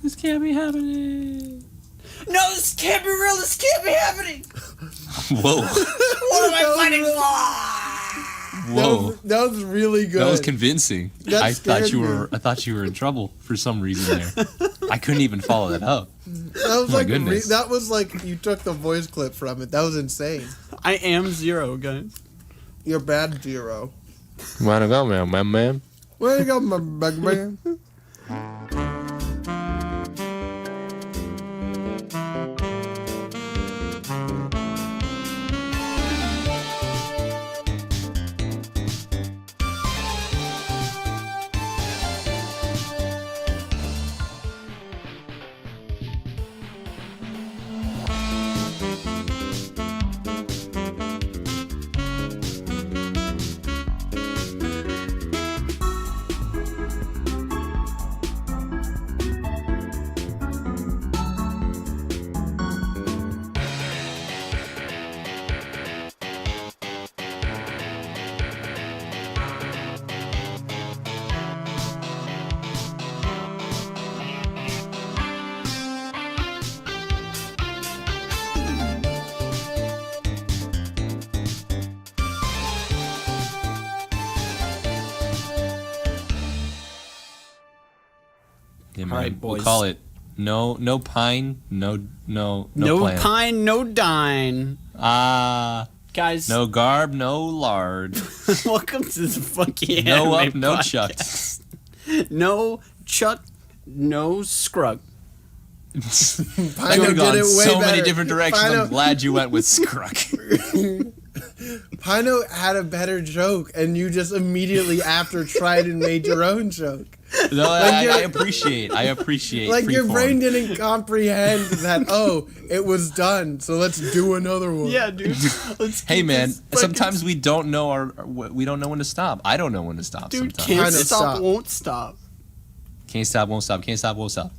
This can't be happening. No, this can't be real. This can't be happening. Whoa. What am I fighting for? Whoa. That was really good. That was convincing. That I scared thought you were in trouble for some reason there. I couldn't even follow that up. That was that was like you took the voice clip from it. That was insane. I am Zero, guys. You're bad, Zero. Wanna go, man? Where you go, my big man? Yeah, man. All right, boys. We'll call it no pine, no plan. Pine, no dine. Guys. No garb, no lard. Welcome to the funky No anime up, no podcast. chuck. No chuck, no scrug. You could have gone so many different directions. Pino, I'm glad you went with Scruck. Pino had a better joke, and you just immediately after tried and made your own joke. No, Like I appreciate. Like your freeform. brain didn't comprehend that. Oh, it was done. So let's do another one. Yeah, dude. Hey, man. Sometimes we don't know we don't know when to stop. I don't know when to stop. Dude, sometimes. can't Pino, stop, stop. won't stop. Can't stop, won't stop. Can't stop, won't stop.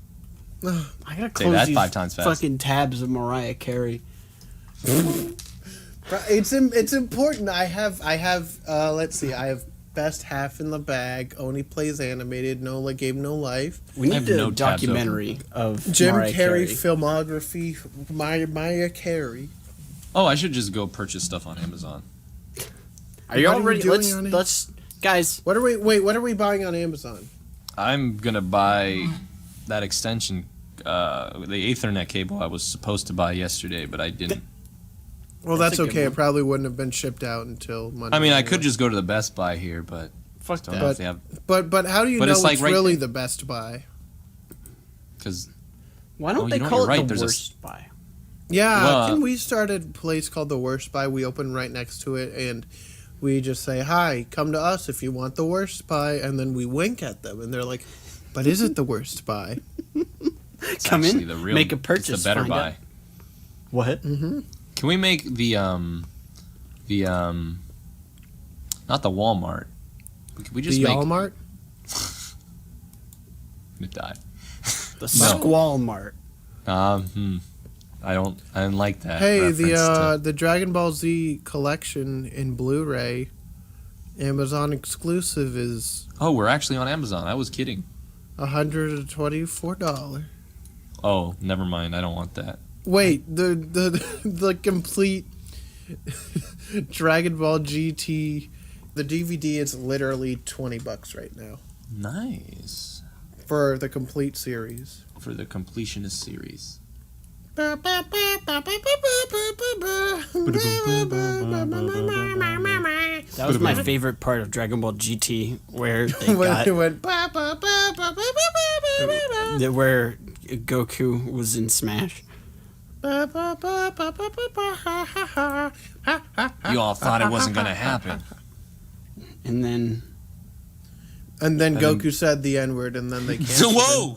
I gotta Say close that these 5 times fast. fucking tabs of Mariah Carey. It's important. I have let's see. I have best half in the bag. Only plays animated. No game, no life. We I need have a no tabs documentary of Jim Mariah Carey Carey. filmography. Mariah Carey. Oh, I should just go purchase stuff on Amazon. Are you What all are you ready? doing on it? Let's guys. What are we buying on Amazon? I'm gonna buy that extension, the Ethernet cable I was supposed to buy yesterday, but I didn't. Well, That's that's a good okay. one. It probably wouldn't have been shipped out until Monday. I mean, I anyway. could just go to the Best Buy here, but Fuck don't that. know if they have, But how do you But know it's it's, like right really there. the Best Buy? because Why don't Oh, they you know, call you're it right, the there's a worst buy? Yeah, Well, can we start a place called The Worst Buy? We open right next to it, and we just say, hi, come to us if you want the worst buy, and then we wink at them, and they're like, but is it the worst buy? it's Come actually in, the real, make a it's purchase, the better find buy. out. What? Mm-hmm. Can we make the not the Walmart? Can we just The make Walmart? it die? The Squall Mart. I didn't like that. Hey, reference the Dragon Ball Z collection in Blu-ray, Amazon exclusive is Oh, we're actually on Amazon. I was kidding. $124. Oh, never mind. I don't want that. Wait, the complete Dragon Ball GT, the DVD is literally $20 right now Nice. for the complete series. For the completionist series. That was my favorite part of Dragon Ball GT, where they When got it went, where Goku was in Smash. You all thought it wasn't gonna happen. And then and then Goku said the N-word, and then they canceled him. Whoa!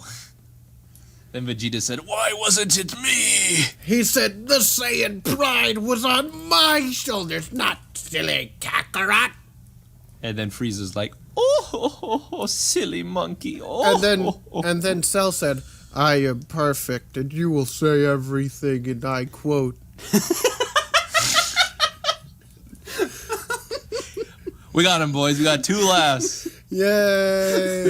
Then Vegeta said, "Why wasn't it me?" He said, the Saiyan pride was on my shoulders, not silly Kakarot. And then Frieza's like, "Oh, silly monkey." Oh, And then Cell said, I am perfect, and you will say everything, and I quote. We got him, boys. We got 2 laughs. Yay!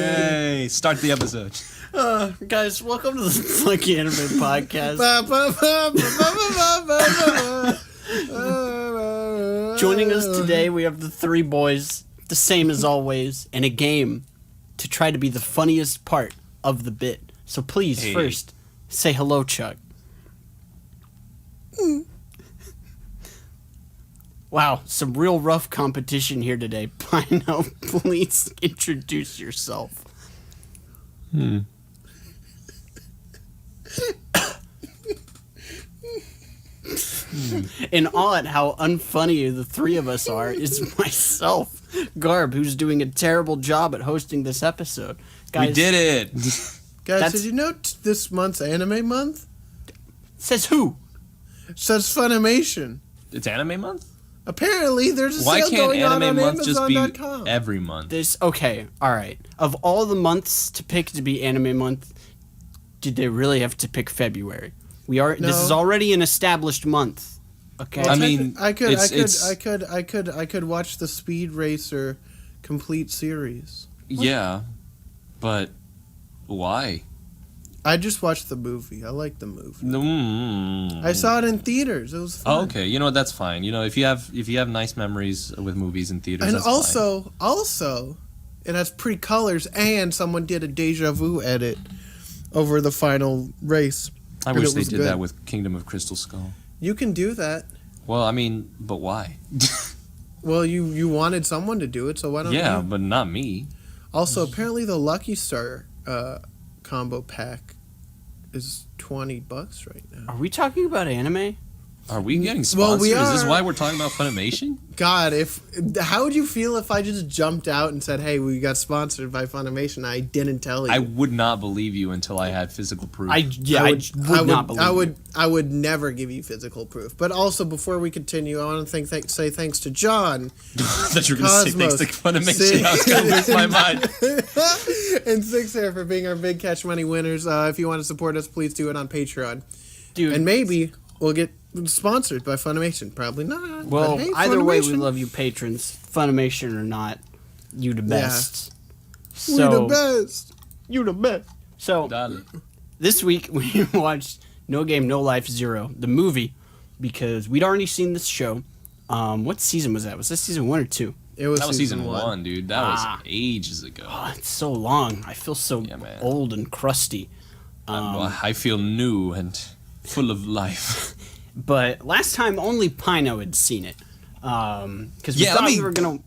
Yay! Start the episode. Guys, welcome to the Funky Anime Podcast. Joining us today, we have the three boys, the same as always, and a game to try to be the funniest part of the bit. So please, first, say hello, Chuck. Wow, some real rough competition here today. Pino, please introduce yourself. In awe at how unfunny the three of us are is myself, Garb, who's doing a terrible job at hosting this episode. Guys, We did it. Guys, did you know this month's anime month? Says who? Says Funimation. It's anime month? Apparently, there's a Why sale can't going on anime on month just be Amazon.com. every month? Okay, alright. Of all the months to pick to be anime month, did they really have to pick February? This is already an established month. Okay. Well, I mean, I could it's watch the Speed Racer complete series. Yeah, but why? I just watched the movie. I like the movie. Mm. I saw it in theaters. It was fun. Oh, okay. You know what? That's fine. You know, if you have nice memories with movies in theaters, And that's fine. also, it has pretty colors, and someone did a deja vu edit over the final race. I and wish it they was did good. that with Kingdom of Crystal Skull. You can do that. Well, I mean, but why? Well, you wanted someone to do it, so why don't you? Yeah, but not me. Also, apparently the Lucky Star combo pack is $20 right now. Are we talking about anime? Are we getting Well, sponsored? we Is this are. why we're talking about Funimation? God, how would you feel if I just jumped out and said, "Hey, we got sponsored by Funimation"? I didn't tell you. I would not believe you until I had physical proof. I would not believe I would never give you physical proof. But also, before we continue, I want to say thanks to John that you're going to say thanks to Funimation. I was going to lose my mind. and Six Hair for being our big catch money winners. If you want to support us, please do it on Patreon. Dude. And maybe we'll get sponsored by Funimation. Probably not. Well, but hey, either way, we Funimation. love you patrons. Funimation or not, you the best. We the best. You the best. So, Dale. this week we watched No Game, No Life Zero, the movie, because we'd already seen this show. What season was that? Was that season 1 or 2? It was That was season 1. 1, dude. That was ages ago. Oh, it's so long. I feel so man. old and crusty. I feel new and full of life. But last time only Pino had seen it. Because we Yeah, thought let me- we were gonna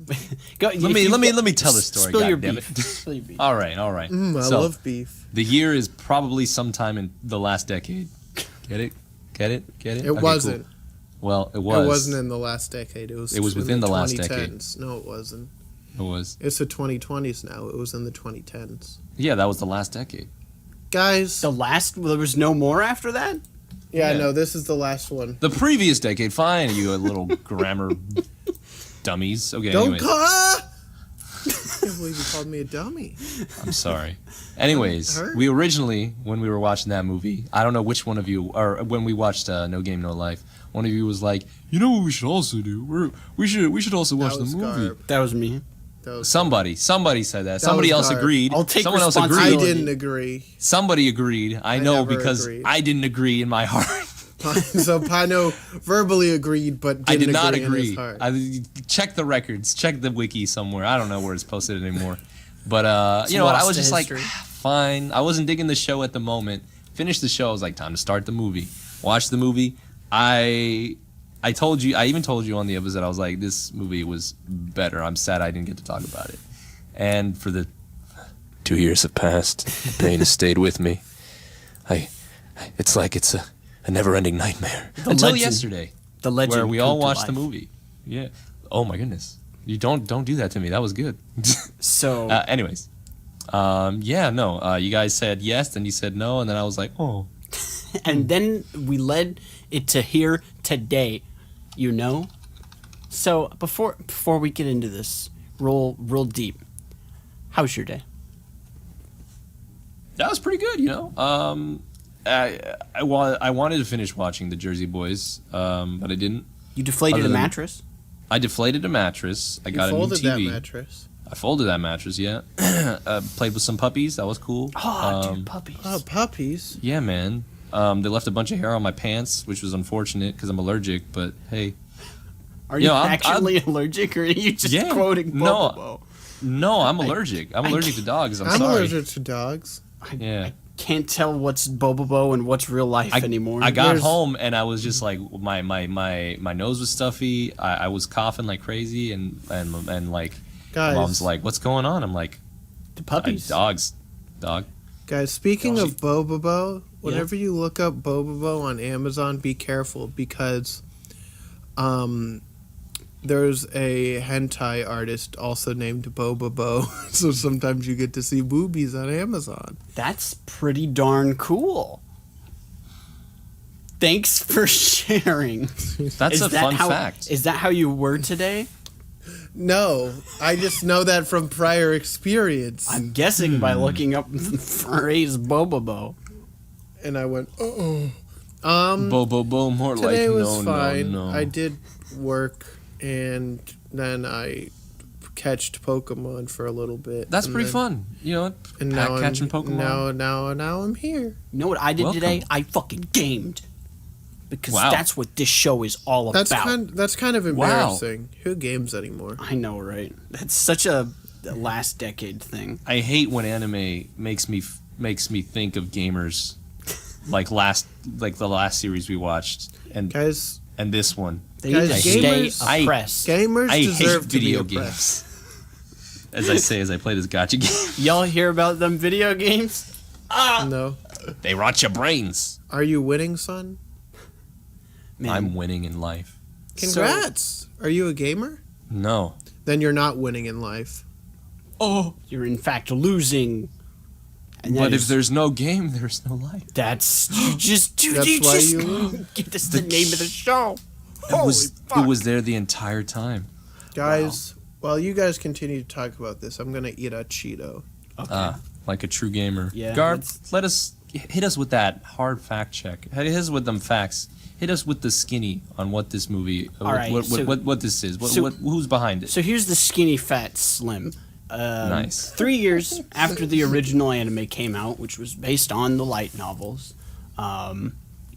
go. Let me tell the story. Spill your goddammit. beef. Spill your beef. All right. I So, love beef. the year is probably sometime in the last decade. Get it? It Okay, wasn't. cool. Well, it was. It wasn't in the last decade. It was within in the last decade. 2010s. No, it wasn't. It was. It's the 2020s now. It was in the 2010s. Yeah, that was the last decade. Guys. There was no more after that? Yeah, Yeah. no, this is the last one. The previous decade. Fine, you little grammar dummies. Okay, Don't anyways. call. I can't believe you called me a dummy. I'm sorry. Anyways, Hurt? we originally, when we were watching that movie, I don't know which one of you, or when we watched No Game, No Life, one of you was like, you know what we should also do? We should also watch That the was movie. Garb. That was me. That was Somebody said that. Somebody was else Garb. agreed. I'll take Someone else I responsibility. agreed. didn't agree. Somebody agreed. I know never because agreed. I didn't agree in my heart. So Pino verbally agreed, but I didn't did not in his agree. heart. Check the records. Check the wiki somewhere. I don't know where it's posted anymore. But you know what? I lost was to just like, history. fine. I wasn't digging the show at the moment. Finished the show. I was like, time to start the movie. Watch the movie. I told you. I even told you on the episode. I was like, this movie was better. I'm sad I didn't get to talk about it. And for the 2 years have passed. The pain has stayed with me. It's like it's a never-ending nightmare. until legend. yesterday, The legend. where we come all to watched the life. movie. Yeah. Oh my goodness. You don't do that to me. That was good. So, Anyways, you guys said yes, then you said no, and then I was like, oh. and then we led it to here today, you know? So, before we get into this, real deep, how's your day? That was pretty good, you know. I wanted to finish watching the Jersey Boys, but I didn't. You deflated Other a than- mattress? I deflated a mattress. I You got a new folded that TV. mattress. I folded that mattress. Yeah. Played with some puppies. That was cool. Oh, dude, puppies. Oh, puppies. Yeah, man. They left a bunch of hair on my pants, which was unfortunate because I'm allergic. But hey, Are you I'm actually allergic, or are you just quoting Bobo? No, I'm allergic. I'm allergic to dogs. I'm I'm sorry. allergic to dogs. Yeah. I can't tell what's Bobo and what's real life anymore. I got There's- home and I was just like my nose was stuffy. I was coughing like crazy and like Guys. mom's like, "What's going on?" I'm like, the puppies. Dog. Guys, speaking of Bobobo, whenever you look up Bobobo on Amazon, be careful because there's a hentai artist also named Bobobo. So sometimes you get to see boobies on Amazon. That's pretty darn cool. Thanks for sharing. That's a fun fact. Is that how you were today? No, I just know that from prior experience. I'm guessing by looking up the phrase Bobobo. And I went, oh. Bo, more like Today was no, fine. no. I did work, and then I catched Pokemon for a little bit. That's and pretty then- fun. You know, And now catching I'm, Pokemon. Now I'm here. You know what I did Welcome. today? I fucking gamed. Because Wow. that's what this show is all That's about. that's kind of Wow. embarrassing. Who games anymore? I know, right? That's such a last decade thing. I hate when anime makes me think of gamers, like the last series we watched, and Guys, this one. They Guys, need to stay gamers- oppressed. gamers I deserve hate to be video oppressed. games. As I say, as I play this gotcha game, Y'all hear about them video games? No. they rot your brains. Are you winning, son? Man, I'm winning in life. Congrats. Are you a gamer? No. Then you're not winning in life. you're in fact losing. And But that if is- there's no game, there's no life. that's you just That's you why just you lose. get this the name of the show. It was there the entire time. Guys, while you guys continue to talk about this, I'm going to eat a Cheeto. Okay. Like a true gamer. Yeah, Garb, let's- hit us with that hard fact check. Hit us with them facts. Hit us with the skinny on what this movie, All right, so- what this is, so- who's behind it. So here's the skinny fat slim. Nice. 3 years after the original anime came out, which was based on the light novels,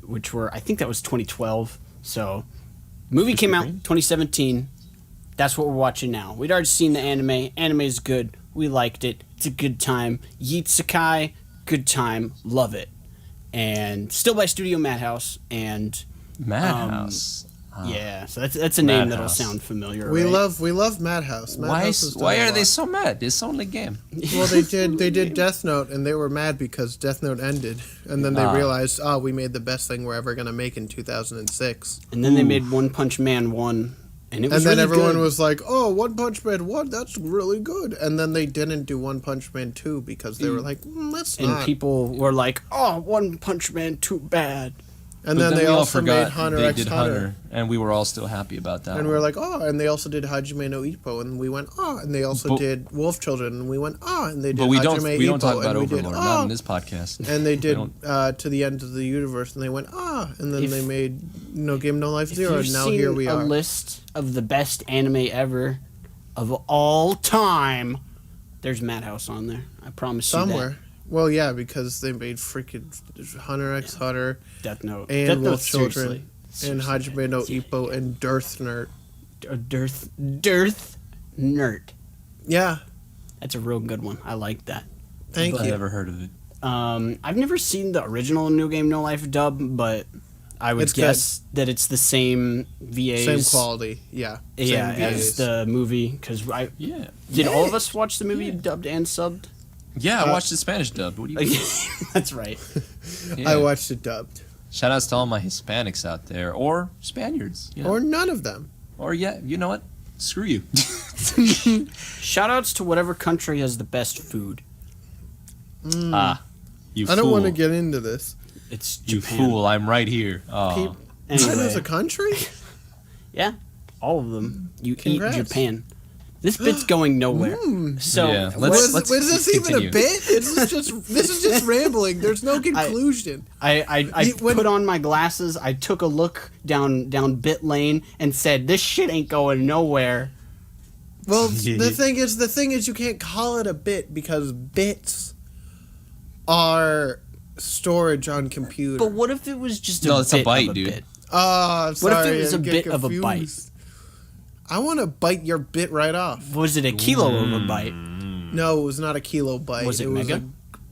which were, I think that was 2012. So, movie came out 2017. That's what we're watching now. We'd already seen the anime. Anime's good. We liked it. It's a good time. Yeet Sakai, good time. Love it. And still by Studio Madhouse. And Madhouse. yeah, so that's a name that'll Madhouse. sound familiar. We right? love Madhouse. Madhouse has done Why a are they lot. so mad? It's only game. Well, they did Death Note, and they were mad because Death Note ended, and then they realized, oh, we made the best thing we're ever gonna make in 2006. And then they made One Punch Man 1, and it was And then really everyone good. was like, "Oh, One Punch Man 1, that's really good." And then they didn't do One Punch Man 2 because they were like, "Let's and not." people were like, "Oh, One Punch Man, too bad." And But then they we all also made forgot Hunter they x did Hunter. and we were all still happy about that. And we one. were like, "Oh," and they also did Hajime no Ippo, and we went, "Oh," and they also But- did Wolf Children, and we went, "Oh," and they did but we Hajime don't Ippo, talk about and we did, Overlord, "Oh," not in this podcast. and they did don't- To the End of the Universe, and they went, "Ah," and then If- they made No Game No Life If Zero, you've and now seen here we a are. list of the best anime ever of all time, there's Madhouse on there. I promise you Somewhere. Well, yeah, because they made freaking Hunter x Hunter that. Death Note. and Death Wolf Note, Children seriously. and Hajime no Ippo and Dearth Nerd. Dearth Nerd. Yeah, That's a real good one. I like that. thank I've you. never heard of it. I've never seen the original No Game No Life dub, but I would It's good. guess that it's the same VAs. Same quality, yeah. Yeah, Same as VAs. the movie. Because I Yeah. did all of us watch the movie dubbed and subbed. Yeah, I watched the Spanish dub. What do you That's right. yeah. I watched it dubbed. Shout outs to all my Hispanics out there, or Spaniards. You know? Or none of them. Or yeah, you know what? Screw you. Shoutouts to whatever country has the best food. Mm. You I don't fool. want to get into this. It's You Japan. fool, I'm right here. Oh. China's Anyway, a country? yeah, all of them. You Congrats. eat Japan. This bit's going nowhere. So Yeah, Was let's this even continue. a bit? This is just rambling. There's no conclusion. I When- put on my glasses. I took a look down bit lane and said, "This shit ain't going nowhere." Well, the thing is, you can't call it a bit because bits are storage on computer. But what if it was just No, it's a byte, of a dude. bit? I'm What if sorry, it was I a get bit of a byte? confused. I want to bite your bit right off. Was it a kilo of a byte? No, it was not a kilobyte. Was it mega?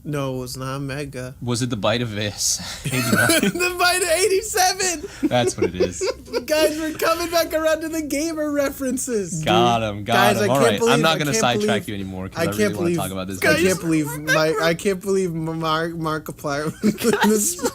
No, it was not mega. Was it the bite of this? The byte of 87! That's what it is. Guys, we're coming back around to the gamer references. Got him. Guys, I All can't right, believe- I'm not I going to can't sidetrack believe- you anymore because I I can't really want believe. to talk about this. I can't believe. I can't believe Markiplier.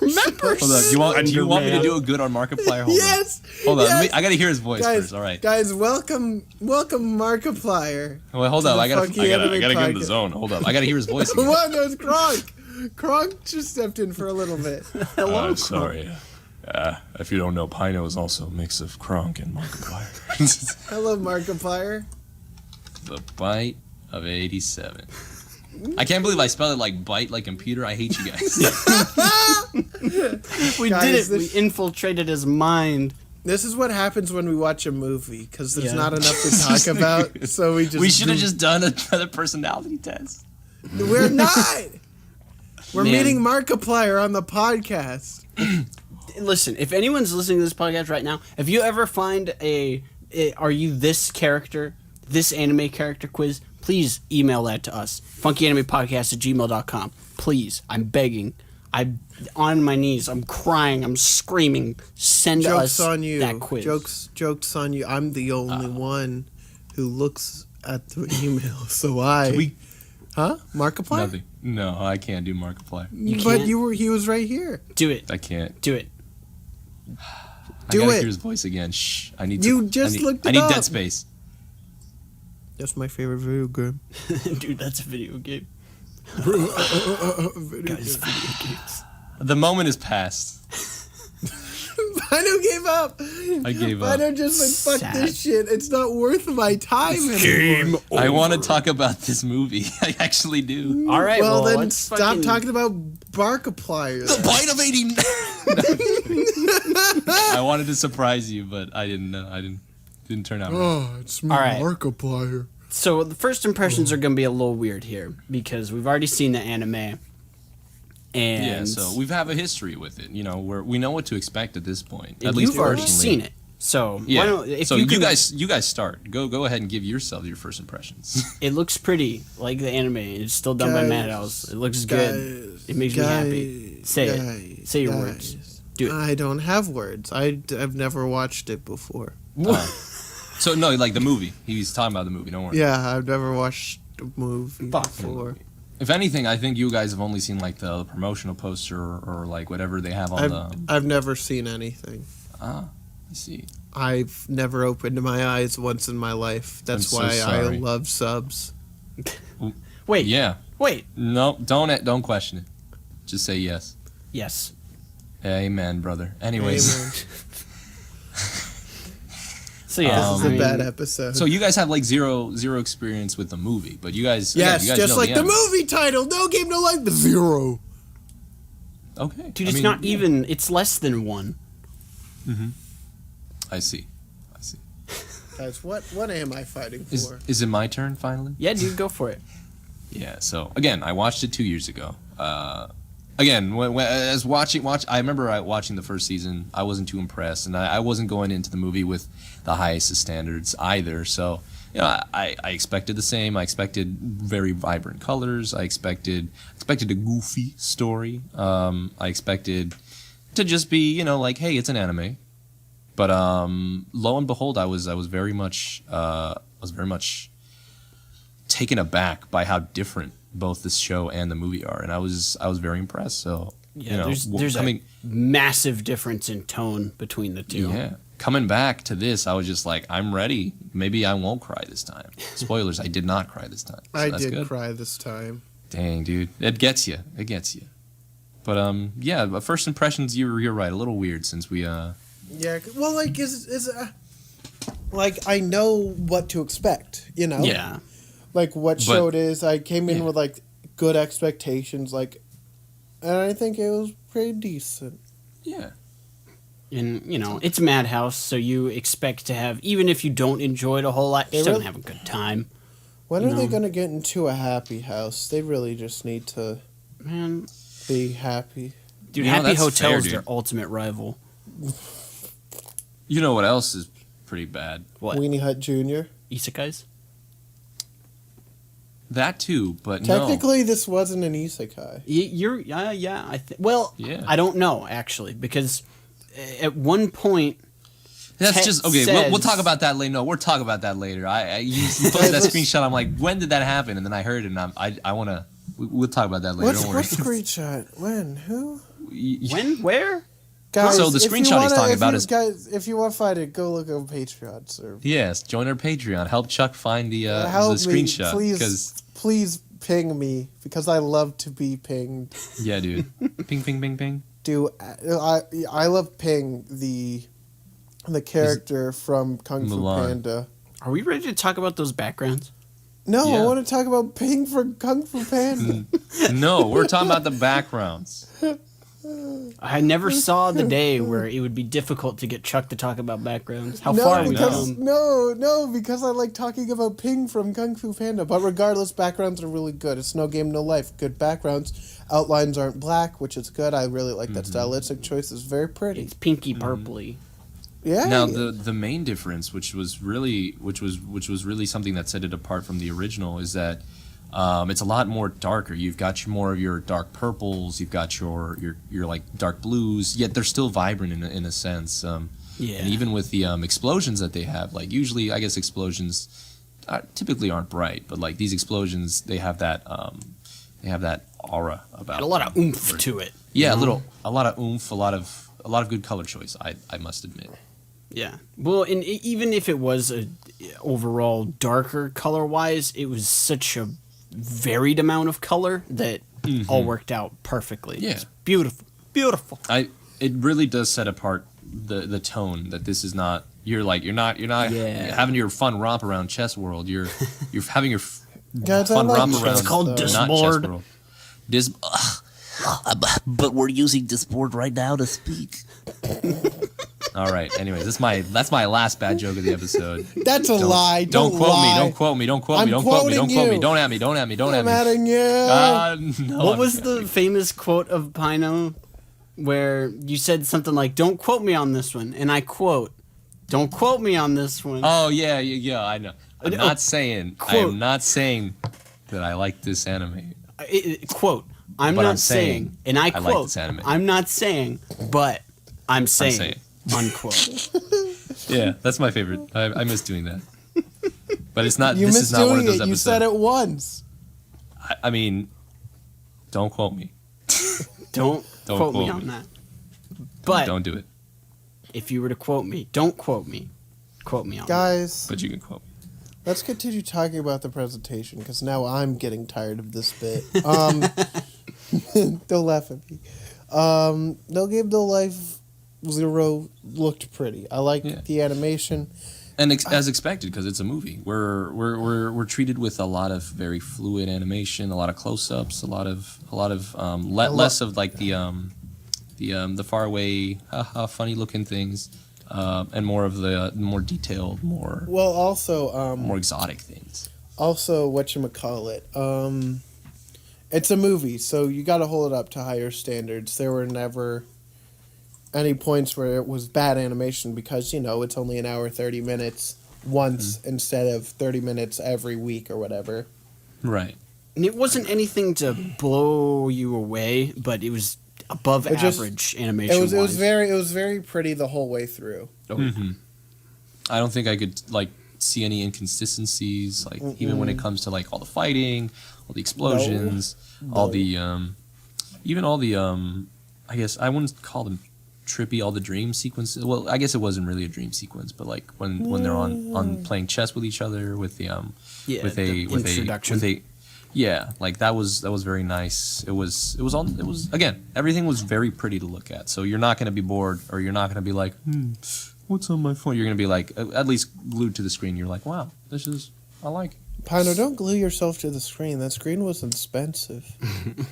Remember? Hold up. Do you want me to Underman. do a good on Markiplier? Hold Yes. on. Hold on. yes. I got to hear his voice Guys, first. All right. guys, welcome Markiplier. Well, hold to up. the I gotta Funky Anime get in the Podcast. zone. Hold up. I gotta hear his voice. Again. What? No, it's Kronk. Kronk just stepped in for a little bit. Hello, sorry. If you don't know, Pino is also a mix of Kronk and Markiplier. Hello, Markiplier. The bite of 87. I can't believe I spelled it like bite like computer. I hate you guys. We Guys, did it. We infiltrated his mind. This is what happens when we watch a movie because there's Yeah. not enough to talk about. So we just We should have just done another personality test. We're not. We're Man. meeting Markiplier on the podcast. Listen, if anyone's listening to this podcast right now, if you ever find are you this character, this anime character quiz, please email that to us. funkyAnimePodcast@gmail.com. Please, I'm begging. I'm on my knees. I'm crying. I'm screaming. Send Joke's us on you. that quiz. Jokes on you. I'm the only one who looks at the email. So I. We Huh? Markiplier? nothing. No, I can't do Markiplier. But can't? he was right here. Do it. I can't. Do it. I Do gotta it. hear his voice again. Shh. I need. You to, just I need, looked I it need up. Dead Space. That's my favorite video game. Dude, that's a video game. Guys, video games. The moment is past. Pino gave up. I gave up. Pino just like, fuck this Sad. shit. It's not worth my time anymore. I want to talk about this movie. I actually do. All right, Well, then let's stop fucking- talking about Markiplier. The bite of 89. I wanted to surprise you, but I didn't. Didn't turn out. Right. Oh, it's All right. Markiplier. So the first impressions are going to be a little weird here because we've already seen the anime. And Yeah, so we have a history with it. You know, we know what to expect at this point. and At least you've already personally. seen it. So Yeah. why don't, if so you, you could- guys start. Go ahead and give yourselves your first impressions. it looks pretty like the anime. It's still done by Guys, Madhouse. It looks good. It makes me happy. Say it. Say your words. Do it. I don't have words. I've never watched it before. So no, like the movie. He's talking about the movie. Don't worry. Yeah, I've never watched a movie Fuck. before. If anything, I think you guys have only seen like the promotional poster or like whatever they have on the. I've never seen anything. I see. I've never opened my eyes once in my life. That's I'm so why sorry. I love subs. Wait. Yeah. Wait. No, don't question it. Just say yes. Yes. Amen, brother. Anyways, Amen. So yeah, This is I a mean, bad episode. so you guys have like zero experience with the movie, but you guys. yes, again, you guys just know like the anime. movie title. No game, no life. Zero. Okay. Dude, I it's mean, not even. It's less than one. I see. Guys, what am I fighting Is for? is it my turn finally? Yeah, dude, go for it. Yeah. So again, I watched it 2 years ago. Again, when as I remember watching the first season. I wasn't too impressed, and I wasn't going into the movie with the highest of standards either. So, you know, I expected the same. I expected very vibrant colors. I expected a goofy story. I expected to just be, you know, like, hey, it's an anime. But lo and behold, I was very much taken aback by how different both this show and the movie are, and I was very impressed. So Yeah, you know, there's coming a massive difference in tone between the two. yeah coming back to this, I was just like, I'm ready. Maybe I won't cry this time. Spoilers: I did not cry this time. So I that's did good. cry this time. Dang, dude, it gets you. But yeah, but first impressions, you're right. A little weird since we Yeah, well, like like I know what to expect. You know. Yeah. Like what show But- it is. I came in yeah. with like good expectations. Like, and I think it was pretty decent. yeah. And, it's Madhouse, so you expect to have, even if you don't enjoy it a whole lot, you're still going to have a good time. When are they going to get into a happy house? They really just need to be happy. Dude, Happy that's Hotel's fair, dude. their ultimate rival. You know what else is pretty bad? What? Weenie Hut Jr. Isekais? That too, but Technically, this wasn't an isekai. You're, yeah. Yeah. I don't know, actually, because at one point... That's Tet just okay. says- We'll talk about that later. No, we'll talk about that later. You posted that screenshot. I'm like, when did that happen? And then I heard it, and I want to. We'll talk about that later. Don't worry. What screenshot? When? Who? When? Where? Guys, So the if you screenshot he's wanna- talking if about you- is- guys. If you want to find it, go look on Patreon, sir. Yes, join our Patreon. Help Chuck find the Help screenshot. me, Because please ping me because I love to be pinged. yeah, dude. Ping, ping, ping, ping. Dude, I love Ping, the character from Kung Fu Mulan. Panda. Are we ready to talk about those backgrounds? No, I Yeah. want to talk about Ping from Kung Fu Panda. No, we're talking about the backgrounds. I never saw the day where it would be difficult to get Chuck to talk about backgrounds. How No, far have we because come? no, because I like talking about Ping from Kung Fu Panda. But regardless, backgrounds are really good. It's no game, no life. Good backgrounds. Outlines aren't black, which is good. I really like that stylistic choice. It's very pretty. It's pinky purpley. Yeah. Now the main difference, which was really something that set it apart from the original, is that it's a lot more darker. You've got more of your dark purples. You've got your like dark blues. Yet they're still vibrant in a sense. Yeah. And even with the explosions that they have, like usually I guess explosions typically aren't bright, but like these explosions, they have that aura about. And a lot of them. oomph to it. Yeah, you know? a lot of oomph, a lot of good color choice. I must admit. Yeah. Well, and even if it was a overall darker color-wise, it was such a varied amount of color that all worked out perfectly. Yeah. It's beautiful. Beautiful. It really does set apart the tone that this is not. You're not Yeah. having your fun romp around Chess World. You're having your Guys, I fun like romp chess, around. It's called though. not Disboard. Chess World. But we're using Disboard right now to speak. All right. Anyways, that's my last bad joke of the episode. That's a lie. Don't quote lie. me. Don't quote me. Don't quote me. I'm Don't quote me. Don't quoting quote me. you. Don't at me. Don't at me. Don't at I'm me. adding you. No, What I'm was kidding. the famous quote of Pino where you said something like, "Don't quote me on this one," and I quote, "Don't quote me on this one." Oh yeah. I know. I'm Oh, not saying. I quote. am not saying that I like this anime. Quote, I'm But not I'm saying, saying and I I quote, like this anime. I'm not saying, but I'm saying, saying. unquote. Yeah, that's my favorite. I miss doing that. But it's not. You this missed is not one doing of those it. episodes. You said it once. I mean, don't quote me. Don't quote me quote on me. that. But Don't do it. if you were to quote me, don't quote me. Quote me on Guys, But you can quote me. let's continue talking about the presentation because now I'm getting tired of this bit. Don't laugh at me. No Game No Life Zero looked pretty. I like Yeah. the animation. And as expected, because it's a movie, we're treated with a lot of very fluid animation, a lot of close-ups, a lot of less of like the far away, funny looking things, and more of the more detailed, more Well, also, more exotic things. whatchamacallit, it's a movie, so you got to hold it up to higher standards. There were never any points where it was bad animation because, it's only an hour, 30 minutes once instead of 30 minutes every week or whatever. Right. And it wasn't anything to blow you away, but it was above It just- average animation. It was very pretty the whole way through. I don't think I could like see any inconsistencies, like even when it comes to like all the fighting, all the explosions, all the even all the I guess I wouldn't call them trippy, all the dream sequences. Well, I guess it wasn't really a dream sequence, but like when they're on playing chess with each other with the introduction. like that was very nice. It was again, everything was very pretty to look at. So you're not going to be bored, or you're not going to be like, what's on my phone? You're going to be like at least glued to the screen. You're like, wow, I like it. Pino, don't glue yourself to the screen. That screen was expensive.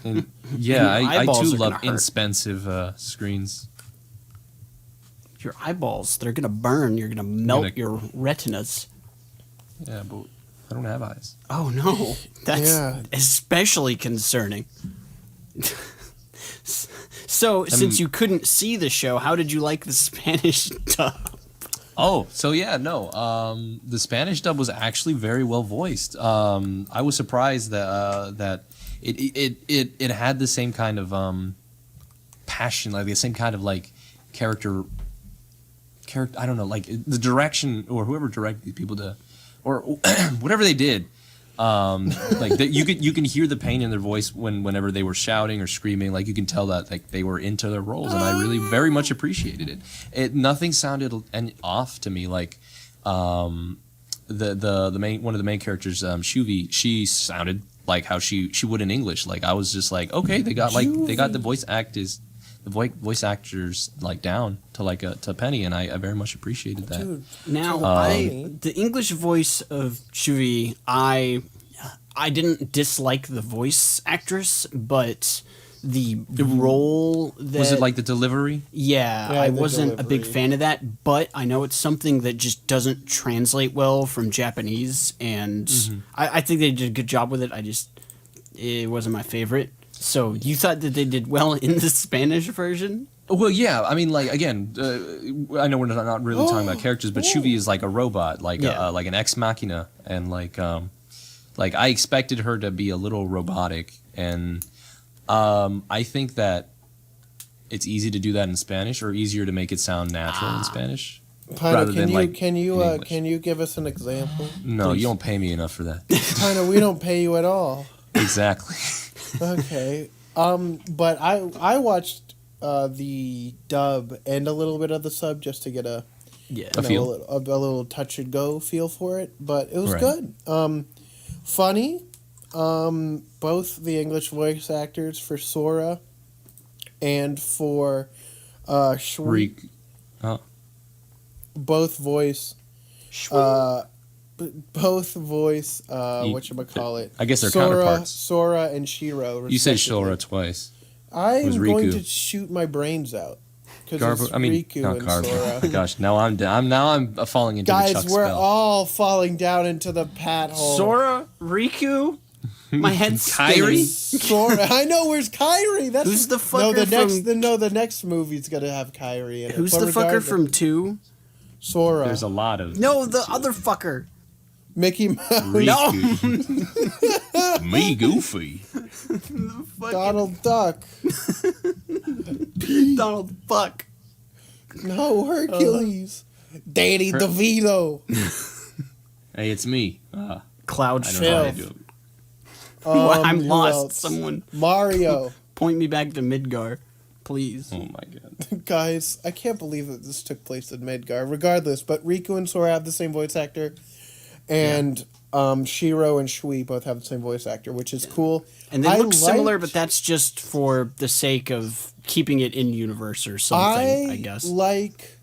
And yeah, I Eyeballs too are gonna love hurt. expensive screens. Your eyeballs, they're gonna burn. You're gonna melt gonna- your retinas. Yeah, but I don't have eyes. Oh no, that's Yeah. especially concerning. So, since you couldn't see the show, how did you like the Spanish dub? Oh, so yeah, no. The Spanish dub was actually very well voiced. I was surprised that it had the same kind of passion, like the same kind of like character. I don't know, like the direction or whoever directed these people to, or whatever they did. Like you can hear the pain in their voice whenever they were shouting or screaming. Like you can tell that like they were into their roles, and I really very much appreciated it. Nothing sounded off to me. Like the main one of the main characters, Schwi, she sounded like how she would in English. Like I was just like, okay, they got the voice actors like down to like to penny, and I very much appreciated that. Dude, Now, the English voice of Schwi, I didn't dislike the voice actress, but the role that Was it like the delivery? Yeah, Yeah, I the wasn't a big delivery. fan of that, but I know it's something that just doesn't translate well from Japanese, and I think they did a good job with it. It wasn't my favorite. So you thought that they did well in the Spanish version? Well, yeah. I mean, like again, I know we're not really talking about characters, but Schwi is like a robot, like Yeah. like an ex machina, and like I expected her to be a little robotic, and I think that it's easy to do that in Spanish, or easier to make it sound natural in Spanish. Pino, rather than, like, can in you English. give us an example? No, you don't pay me enough for that. Pino, we don't pay you at all. Exactly. Okay. But I watched the dub and a little bit of the sub just to get a Yeah. A feel. a little touch and go feel for it. But it was Right. good. Funny. Both the English voice actors for Sora and for Schwi, Reek. both voice both voice whatchamacallit. I guess they're Sora, counterparts. Sora and Shiro. You said respectively. Sora twice. I'm was going Riku. to shoot my brains out because Garb. it's I mean, Riku not and Garb. Sora. Gosh, now I'm falling into the Guys, Chuck we're spell. all falling down into the pat hole. Sora? Riku? My head's Kyrie? spinning. Sora. I know. Where's Kyrie? That's Who's the no. fucker The next movie's gonna have Kyrie in it. Who's But the fucker regardless- from 2? Sora? There's a lot of No, the other fucker. Mickey Mouse. No. me goofy. Donald Duck. Donald Fuck. No, Hercules. Danny DeVito. Hey, it's me. Cloud I don't know how to Shell. do it. I'm who lost. else? Someone Mario. point me back to Midgar, please. Oh my god. Guys, I can't believe that this took place in Midgar. Regardless, but Riku and Sora have the same voice actor, and Shiro and Schwi both have the same voice actor, which is cool. And they I look similar, liked- but that's just for the sake of keeping it in universe or something, I guess. like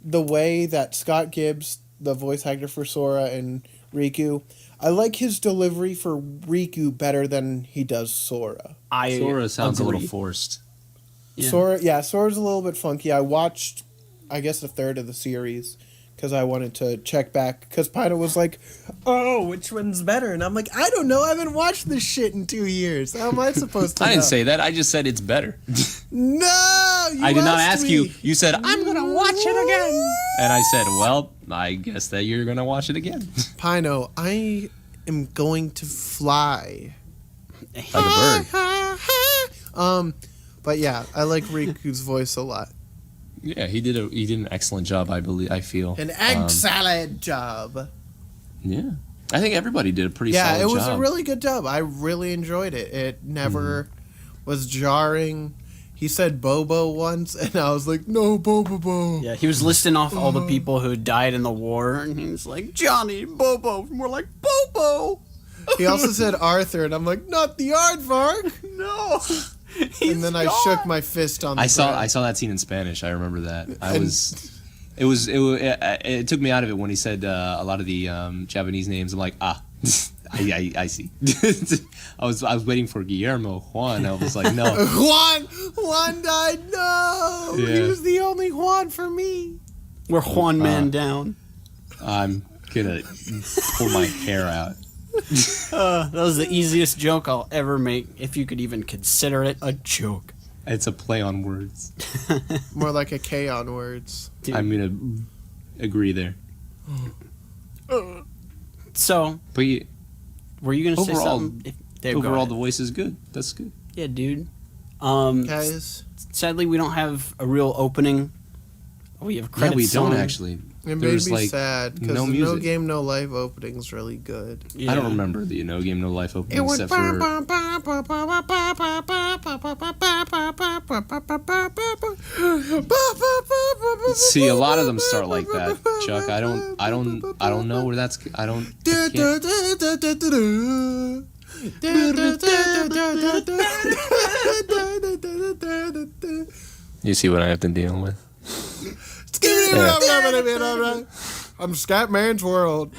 the way that Scott Gibbs, the voice actor for Sora and Riku, I like his delivery for Riku better than he does Sora. I Sora sounds a little agree. forced. Yeah. Sora's a little bit funky. I watched, I guess, a third of the series because I wanted to check back. Because Pino was like, "Oh, which one's better?" And I'm like, "I don't know. I haven't watched this shit in 2 years. How am I supposed to?" I didn't know?" say that. I just said it's better. No. You I did not asked ask me. you. You said I'm gonna watch it again, and I said, well, I guess that you're gonna watch it again, Pino, I am going to fly. like a bird. But yeah, I like Riku's voice a lot. Yeah, he did an excellent job. I believe. I feel An excellent job. Yeah, I think everybody did a pretty Yeah, solid it was job. a really good dub. I really enjoyed it. It never was jarring. He said Bobo once, and I was like, no, Bobo. Yeah, he was listing off all the people who died in the war, and he was like, Johnny, Bobo. And we're like, Bobo! He also said Arthur, and I'm like, not the aardvark. No! And then I shook my fist on the I saw ground. that scene in Spanish. I remember that. And- It took me out of it when he said a lot of the Japanese names. I'm like, I see. I was waiting for Guillermo Juan. I was like, no. Juan died. No, he Yeah. was the only Juan Juan for me. We're Juan Man down. I'm gonna pull my hair out. That was the easiest joke I'll ever make, if you could even consider it a joke. It's a play on words. More like a K on words. Dude. I'm gonna agree there. So, But yeah, were you gonna say Overall- something? There, go overall, ahead. the voice is good. That's good. Yeah, dude. Guys, Sadly, we don't have a real opening. We have credits. Yeah, we don't song. actually. it There's made me like sad because no the music. No Game No Life opening's really good. Yeah. I don't remember the No Game No Life opening It would. except for see a lot of them start like that. Chuck, I don't know where that's. I can't. You see what I have to deal with? I'm Scatman's World.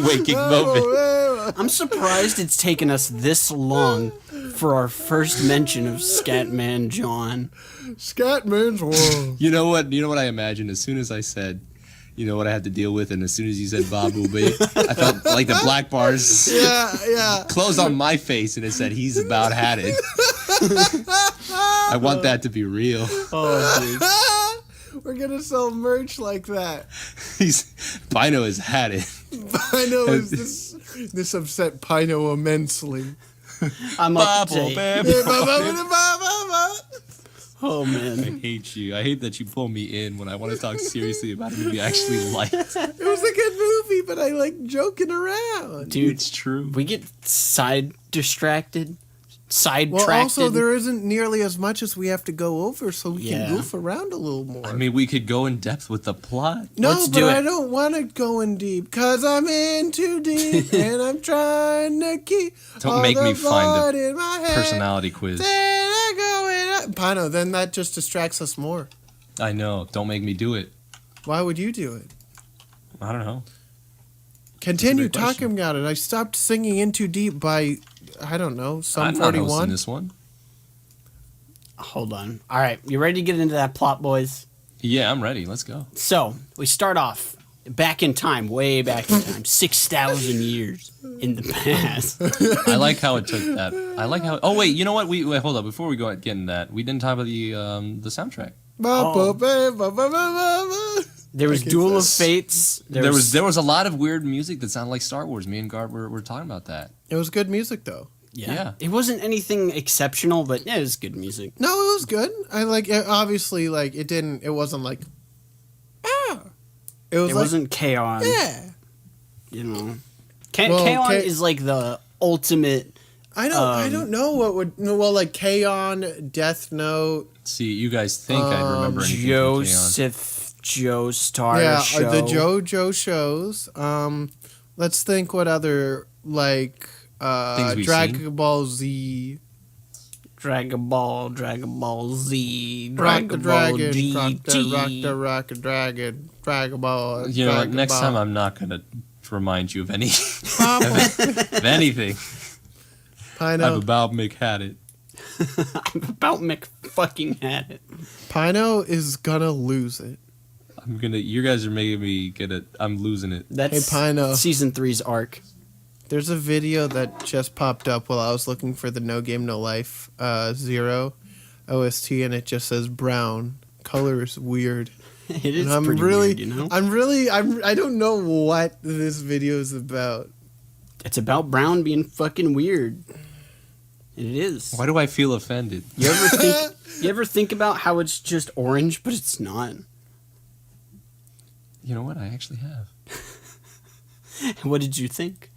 Waking moment. I'm surprised it's taken us this long for our first mention of Scatman John. Scatman's World. You know what? You know what I imagined as soon as I said, you know what I have to deal with, and as soon as you said Babu Bay, I felt like the black bars Yeah. closed on my face, and it said he's about had it. I want that to be real. Oh, dude. We're gonna sell merch like that. Pino has had it. Pino is this upset Pino immensely. I'm up to Bubble date. baby. Oh, I man. hate you. I hate that you pull me in when I want to talk seriously about a movie I actually liked. It was a good movie, but I like joking around. Dude, It's true. we get sidetracked. Well, also there isn't nearly as much as we have to go over, so we Yeah. can goof around a little more. I mean, we could go in depth with the plot. no, let's but do I it. don't want to go in deep, cause I'm in too deep, and I'm trying to keep. Don't all make the me find blood in my head. Personality quiz. Then I go in. Pino, then that just distracts us more. I know. Don't make me do it. Why would you do it? I don't know. Continue great question. talking about it. I stopped singing in too deep by, I don't know, some I'm not hosting 41. this one. Hold on. All right, you ready to get into that plot, boys? Yeah, I'm ready. Let's go. So, we start off back in time, way back in time, 6,000 years in the past. I like how it took that. I like how. Oh wait, you know what? Wait, hold up. Before we go get into that, we didn't talk about the soundtrack. There was Okay, Duel of so- Fates. There was a lot of weird music that sounded like Star Wars. Me and Garb were talking about that. It was good music, though. Yeah. It wasn't anything exceptional, but yeah, it was good music. No, it was good. I like it, obviously, like, it wasn't like, It was It like, wasn't K-On! yeah. You know. Well, K-On! K- is like the ultimate. I don't know what would, well, like, K-On!, Death Note. See, you guys think I'd remember anything from K-On! Joseph Joestar Yeah, show. the JoJo shows. Let's think what other, like, Things we've Dragon seen? Ball Z. Dragon Ball Z, Rock Dragon the Ball Dragon, GT. Rock the Dragon, Dragon Ball. You know, what, Dragon next Ball. time I'm not gonna remind you of any of anything. I've Pino, about Mick had it. About Mick fucking had it. Pino is gonna lose it. I'm gonna. You guys are making me get it. I'm losing it. That's Hey, Pino. season 3's arc. There's a video that just popped up while I was looking for the No Game No Life 0 OST, and it just says brown. Color is weird. It is And I'm pretty really, weird, you know? I don't know what this video is about. It's about Brown being fucking weird. And it is. Why do I feel offended? You ever think about how it's just orange, but it's not? You know what? I actually have. What did you think?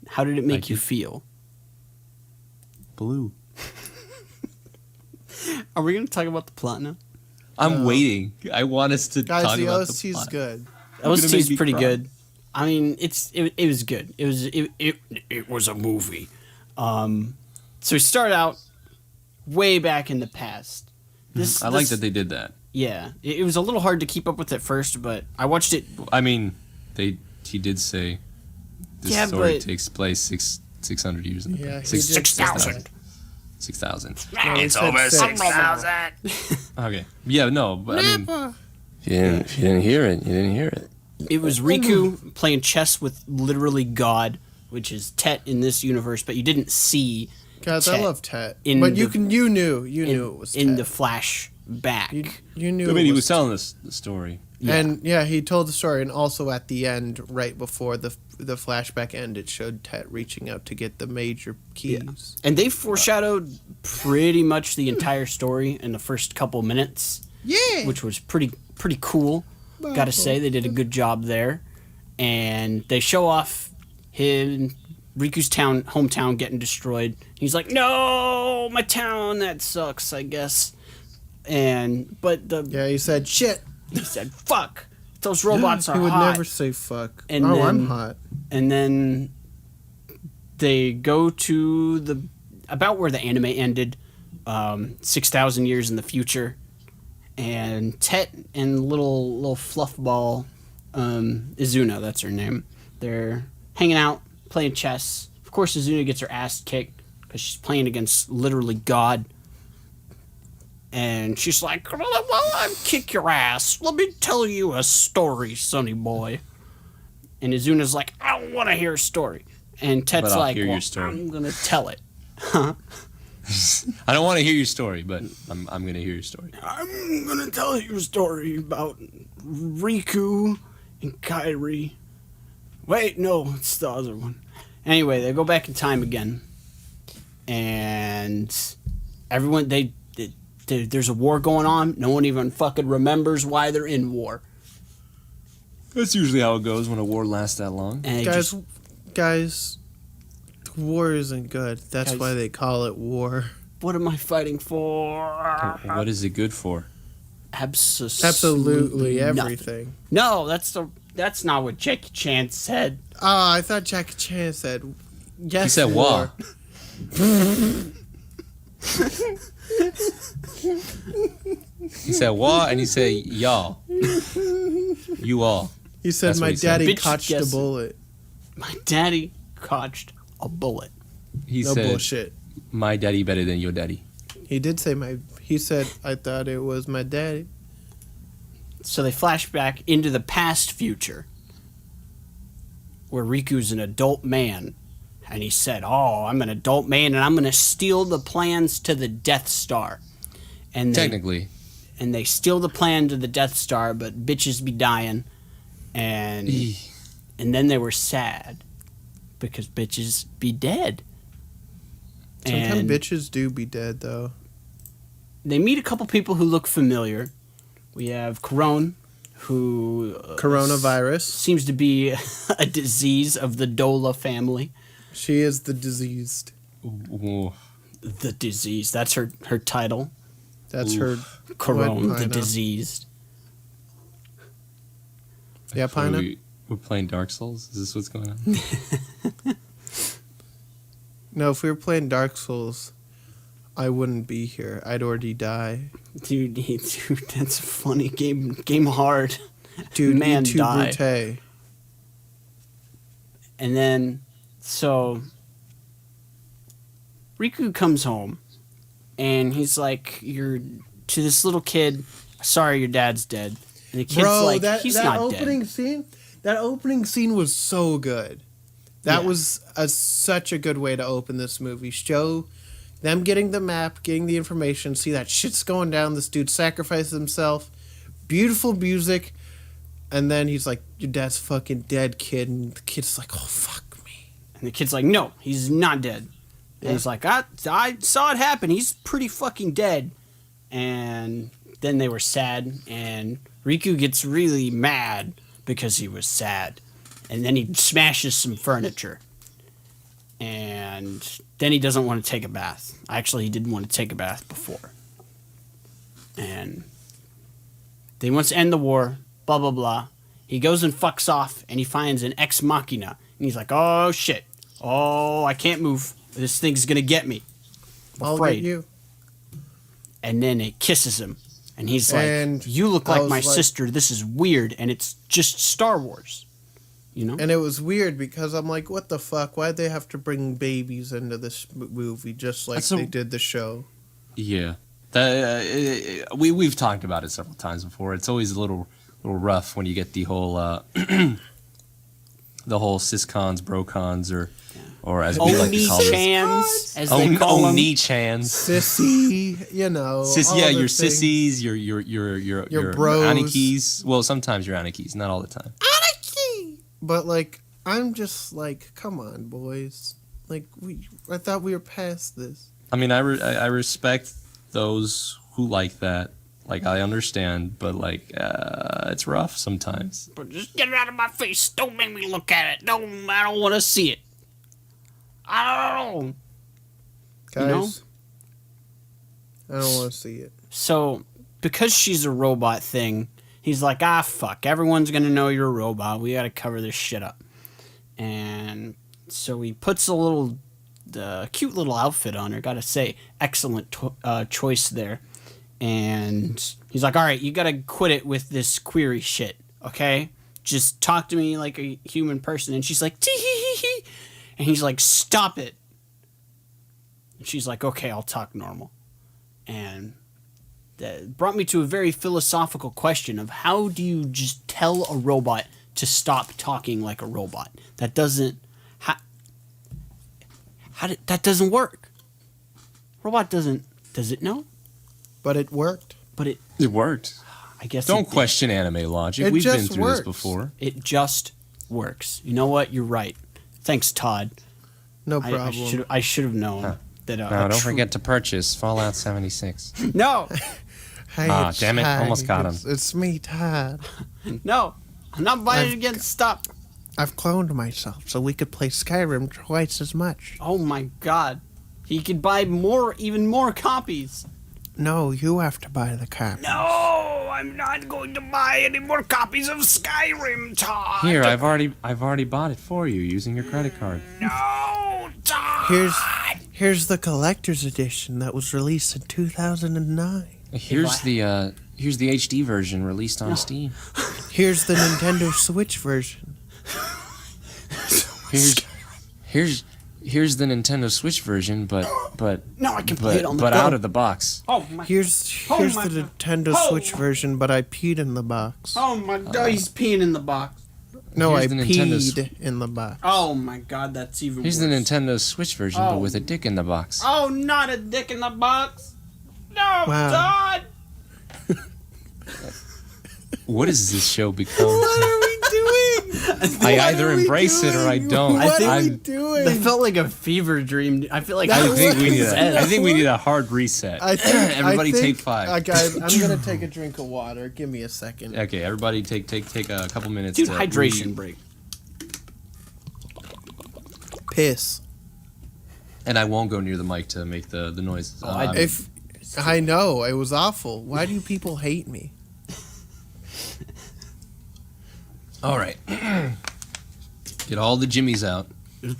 How did it make Like you it. feel? Blue. Are we going to talk about the plot now? I'm waiting. I want us to Guys, talk the about OST the is plot. good. gonna OST make is me pretty cry. good. I mean, it was good. It was a movie. So we start out way back in the past. I like that they did that. Yeah, it was a little hard to keep up with at first, but I watched it. I mean, he did say this Yeah, story but- takes place 600 years in the Yeah, past. he did say 6,000. 6,000. No, he It's said over 6,000. Okay. Yeah, no, but I mean, If you didn't hear it, you didn't hear it. It was Riku playing chess with literally God, which is Tet in this universe, but you didn't see Guys, I Tet love Tet. in But the- you knew it was Tet. in the flashback. You knew I mean, it he was telling us the story. Yeah. And yeah, he told the story, and also at the end, right before the flashback ended, showed Tet reaching out to get the major keys. And they foreshadowed pretty much the entire story in the first couple minutes, Yeah. which was pretty cool. Gotta say, they did a good job there. And they show off Riku's hometown getting destroyed. He's like, "No, my town, that sucks, I guess." But He said shit. he said, "Fuck, those robots are He would hot." never say fuck. And I'm then- hot. And then they go to about where the anime ended, 6,000 years in the future, and Tet and little fluffball, Izuna, that's her name. They're hanging out, playing chess. Of course, Izuna gets her ass kicked because she's playing against literally God. And she's like, "Well, I'll kick your ass. Let me tell you a story, sonny boy." And Izuna's like, "I don't want to hear a story." And Tet's But I'll like, hear your "Well, story." I'm going to tell it. I don't want to hear your story, but I'm going to hear your story. I'm going to tell you a story about Riku and Kairi. Wait, no, it's the other one. Anyway, they go back in time again. And everyone, there's a war going on. No one even fucking remembers why they're in war. That's usually how it goes when a war lasts that long. And Guys, war isn't good. That's Guys. why they call it war. what am I fighting for? What is it good for? Absolutely nothing. everything. No, that's not what Jackie Chan said. Oh, I thought Jackie Chan said yes. He said war. He said wah, and he said y'all. You all. He said That's what my he said. daddy Bitch, caught a guess it. bullet. My daddy caught a bullet. He No said, bullshit. my daddy better than your daddy. He did say he said I thought it was my daddy. So they flash back into the past future where Riku's an adult man. And he said, "Oh, I'm an adult man and I'm going to steal the plans to the Death Star." And Technically. they steal the plan to the Death Star, but bitches be dying. And then they were sad because bitches be dead. Sometimes And bitches do be dead though. they meet a couple people who look familiar. We have Couronne, who Coronavirus. seems to be a disease of the Dola family. She is the diseased. Ooh. The disease. That's her title. That's her. Couronne, What, the Pino? diseased. Yeah, Pino? We're playing Dark Souls? Is this what's going on? No, if we were playing Dark Souls, I wouldn't be here. I'd already die. Dude, that's a funny game. Game hard. Dude, Man E2 die. Brute. And then, so Riku comes home, and he's like, to this little kid, "Sorry, your dad's dead." And the kid's Bro, like, that "He's not opening dead." scene, that opening scene was so good. That Yeah. was such a good way to open this movie. Show them getting the map, getting the information, see that shit's going down. This dude sacrifices himself. Beautiful music. And then he's like, "Your dad's fucking dead, kid." And the kid's like, "Oh, fuck me." And the kid's like, "No, he's not dead." And he's like, I saw it happen. He's pretty fucking dead." And then they were sad, and Riku gets really mad because he was sad. And then he smashes some furniture. And then he doesn't want to take a bath. Actually, he didn't want to take a bath before. And then he wants to end the war, blah, blah, blah. He goes and fucks off, and he finds an ex machina. And he's like, "Oh, shit. Oh, I can't move. This thing's going to get me. I'm I'll afraid." get you. And then it kisses him. And he's like, And "You look I like was my like- sister. This is weird." And it's just Star Wars. you know. And it was weird because I'm like, what the fuck? Why'd they have to bring babies into this movie just like they did the show? Yeah. We've talked about it several times before. It's always a little rough when you get the whole siscons, brocons, or as we like to call them, Oni-chans, as they call them. Oni-chans. Sissy, you know. Yeah, your things. sissies, your bros. Anikis. Well, sometimes your Anikis, not all the time. Anarchy! But like, I'm just like, come on, boys. Like, I thought we were past this. I mean, I respect those who like that. Like, I understand, but like, it's rough sometimes. But just get it out of my face. Don't make me look at it. I don't want to see it. I don't know. Guys, I don't want to see it. So, because she's a robot thing, he's like, fuck. Everyone's going to know you're a robot. We got to cover this shit up. And so he puts the cute little outfit on her. Got to say, excellent choice there. And he's like, all right, you got to quit it with this query shit, okay? Just talk to me like a human person. And she's like, tee-hee-hee-hee. And he's like, stop it. And she's like, okay, I'll talk normal. And that brought me to a very philosophical question of how do you just tell a robot to stop talking like a robot? That doesn't... that doesn't work. Robot doesn't... Does it know? But it worked. But it worked. I guess Don't question anime logic. We've been through this before. It just works. You know what? You're right. Thanks, Todd. No problem. I should have known that. No, don't forget to purchase Fallout 76. No, Hey, damn it, Todd. almost got him. It's me, Todd. no, I'm not buying it again. Stop. I've cloned myself so we could play Skyrim twice as much. Oh my God, he could buy even more copies. No, you have to buy the copy. No, I'm not going to buy any more copies of Skyrim, Todd. Here, I've already bought it for you using your credit card. No, Todd. Here's the collector's edition that was released in 2009. Here's the HD version released on Steam. Here's the Nintendo Switch version. Here's the Nintendo Switch version, but No, I can play it on the but go. out of the box. Oh my. Here's the Nintendo Switch version, but I peed in the box. Oh my God, he's peeing in the box. No, I here's the Nintendo peed in the box. Oh my God, that's even Here's worse. the Nintendo Switch version, but with a dick in the box. Oh, not a dick in the box. No, Wow. Todd. What has this show become? What are we doing? I either embrace it or I don't. What are we That doing? felt like a fever dream. I feel like That I think we need Said. I think we need a hard reset. Everybody take 5. Guys, I'm gonna take a drink of water. Give me a second. Okay, everybody take a couple minutes. Dude, to hydration break. Piss. And I won't go near the mic to make the noises. If I know it was awful. Why do people hate me? All right. Get all the Jimmies out. You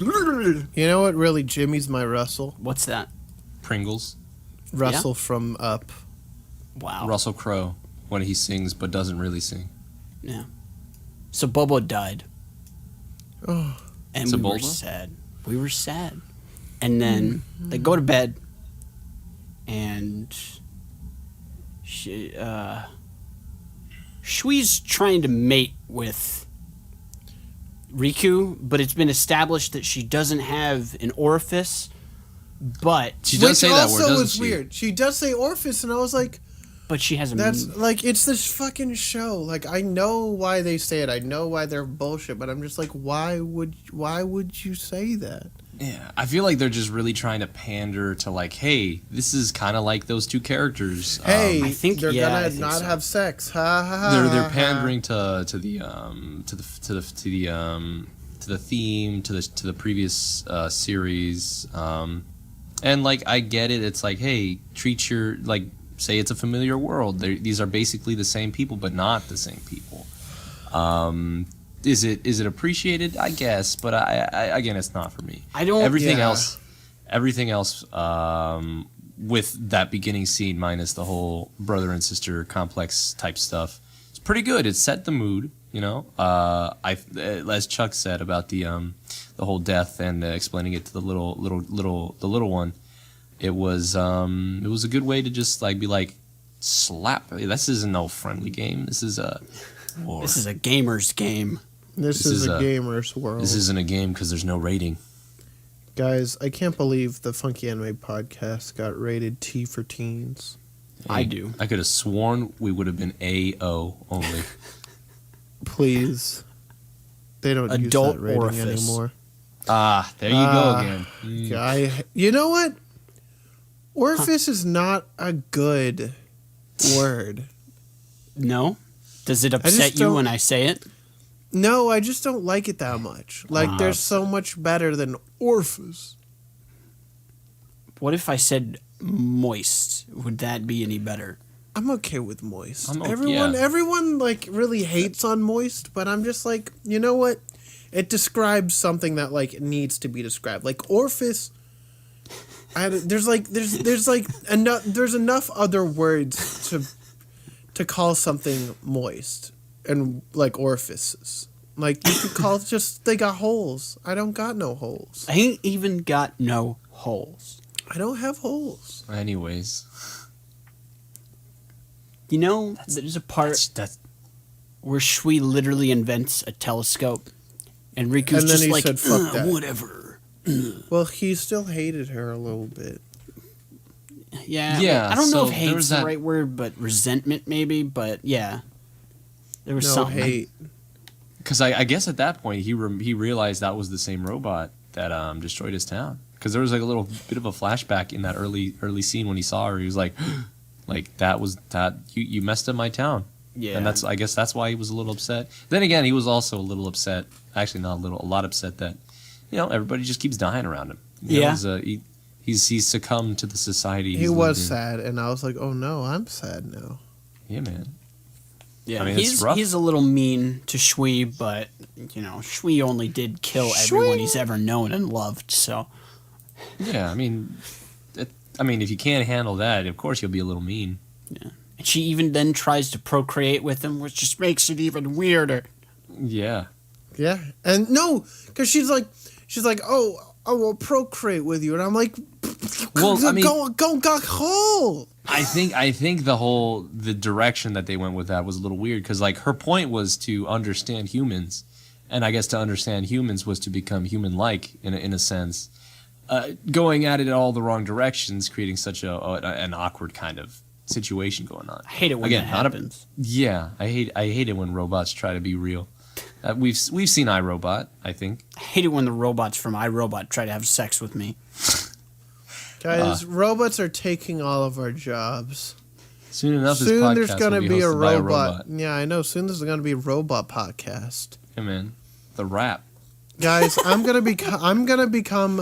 know what? Really, Jimmy's my Russell. What's that? Pringles. Russell from Up. Wow. Russell Crowe when he sings but doesn't really sing. Yeah. So Bobo died. Oh, And So we were Bulba? sad. We were sad. And then they go to bed. And Schwi's trying to mate with Riku, but it's been established that she doesn't have an orifice. But She does say that word, also doesn't was she? weird. She does say orifice, and I was like, she has a "That's like it's this fucking show. Like I know why they say it. I know why they're bullshit. But I'm just like, why would you say that? Yeah, I feel like they're just really trying to pander to like, hey, this is kind of like those two characters. Hey, I think- they're yeah, I gonna think not so. have sex. Ha ha ha. they're ha, pandering to the theme to the previous series, and like I get it. It's like, hey, treat your like say it's a familiar world. These are basically the same people, but not the same people. Is it appreciated? I guess, but I again, it's not for me. I don't. Everything Yeah. else, with that beginning scene minus the whole brother and sister complex type stuff, it's pretty good. It set the mood, you know. As Chuck said about the whole death and explaining it to the little one. It was a good way to just like be like, slap. This isn't no friendly game. This is a war. This is a gamer's game. This is a gamer's world. This isn't a game because there's no rating. Guys, I can't believe the Funky Anime Podcast got rated T for teens. I do. I could have sworn we would have been AO only. Please. They don't Adult use that rating orifice. anymore. There you go again. You know what? Orifice is not a good word. No? Does it upset you when I say it? No, I just don't like it that much. Like, there's so much better than orifice. What if I said moist? Would that be any better? I'm okay with moist. I'm okay, Everyone like really hates on moist, but I'm just like, you know what? It describes something that like it needs to be described. Like orifice. There's enough other words to call something moist and like orifices. Like you could call it just they got holes. I don't got no holes. I ain't even got no holes. I don't have holes. Anyways, You know, there's a part where Schwi literally invents a telescope, and Riku's And then just he like, said, "Fuck that." whatever. Well, he still hated her a little bit. Yeah, I don't so know if there hate's was the that- right word, but resentment maybe. But yeah, there was No something. hate. because I guess at that point he realized that was the same robot that destroyed his town. Because there was like a little bit of a flashback in that early scene when he saw her. He was like, like that was that you messed up my town. Yeah, And I guess that's why he was a little upset. Then again, he was also a little upset. Actually, not a little, a lot upset that, you know, everybody just keeps dying around him. You know, he's succumbed to the society. He was sad, and I was like, "Oh no, I'm sad now." Yeah, man. Yeah, I mean, it's rough. he's a little mean to Schwi, but you know, Schwi only did kill everyone he's ever known and loved. So Yeah, I mean, if you can't handle that, of course you'll be a little mean. yeah, and she even then tries to procreate with him, which just makes it even weirder. Yeah. Yeah, and no, because she's like, "Oh, I will procreate with you," and I'm like, Well, I mean- go hole." I think the direction that they went with that was a little weird because like her point was to understand humans, and I guess to understand humans was to become human-like in a sense. Going at it in all the wrong directions, creating such an awkward kind of situation going on. I hate it when Again, that not happens. I hate it when robots try to be real. We've seen iRobot, I think. I hate it when the robots from iRobot try to have sex with me. Guys, robots are taking all of our jobs. Soon enough, this Soon podcast there's gonna will be be a hosted by robot. Yeah, I know. Soon there's gonna be a robot podcast. Hey man, the rap. Guys, I'm gonna become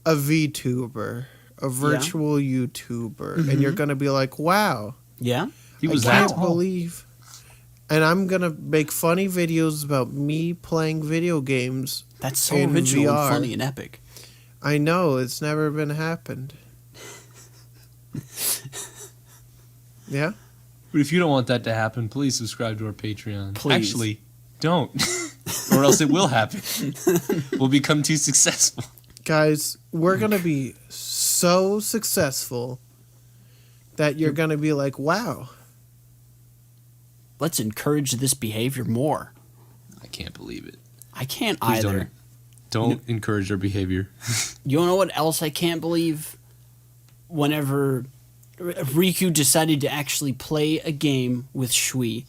a VTuber, a virtual YouTuber, and you're gonna be like, "Wow, Yeah, He was I that can't tall. believe." And I'm gonna make funny videos about me playing video games. that's so In original VR. and funny and epic. I know it's never been happened. Yeah. But if you don't want that to happen, please subscribe to our Patreon. Please. Actually, don't, or else it will happen. We'll become too successful. Guys, we're going to be so successful that you're going to be like, "Wow." Let's encourage this behavior more. I can't believe it. I can't Please either. don't encourage their behavior. You know what else I can't believe? Whenever Riku decided to actually play a game with Schwi.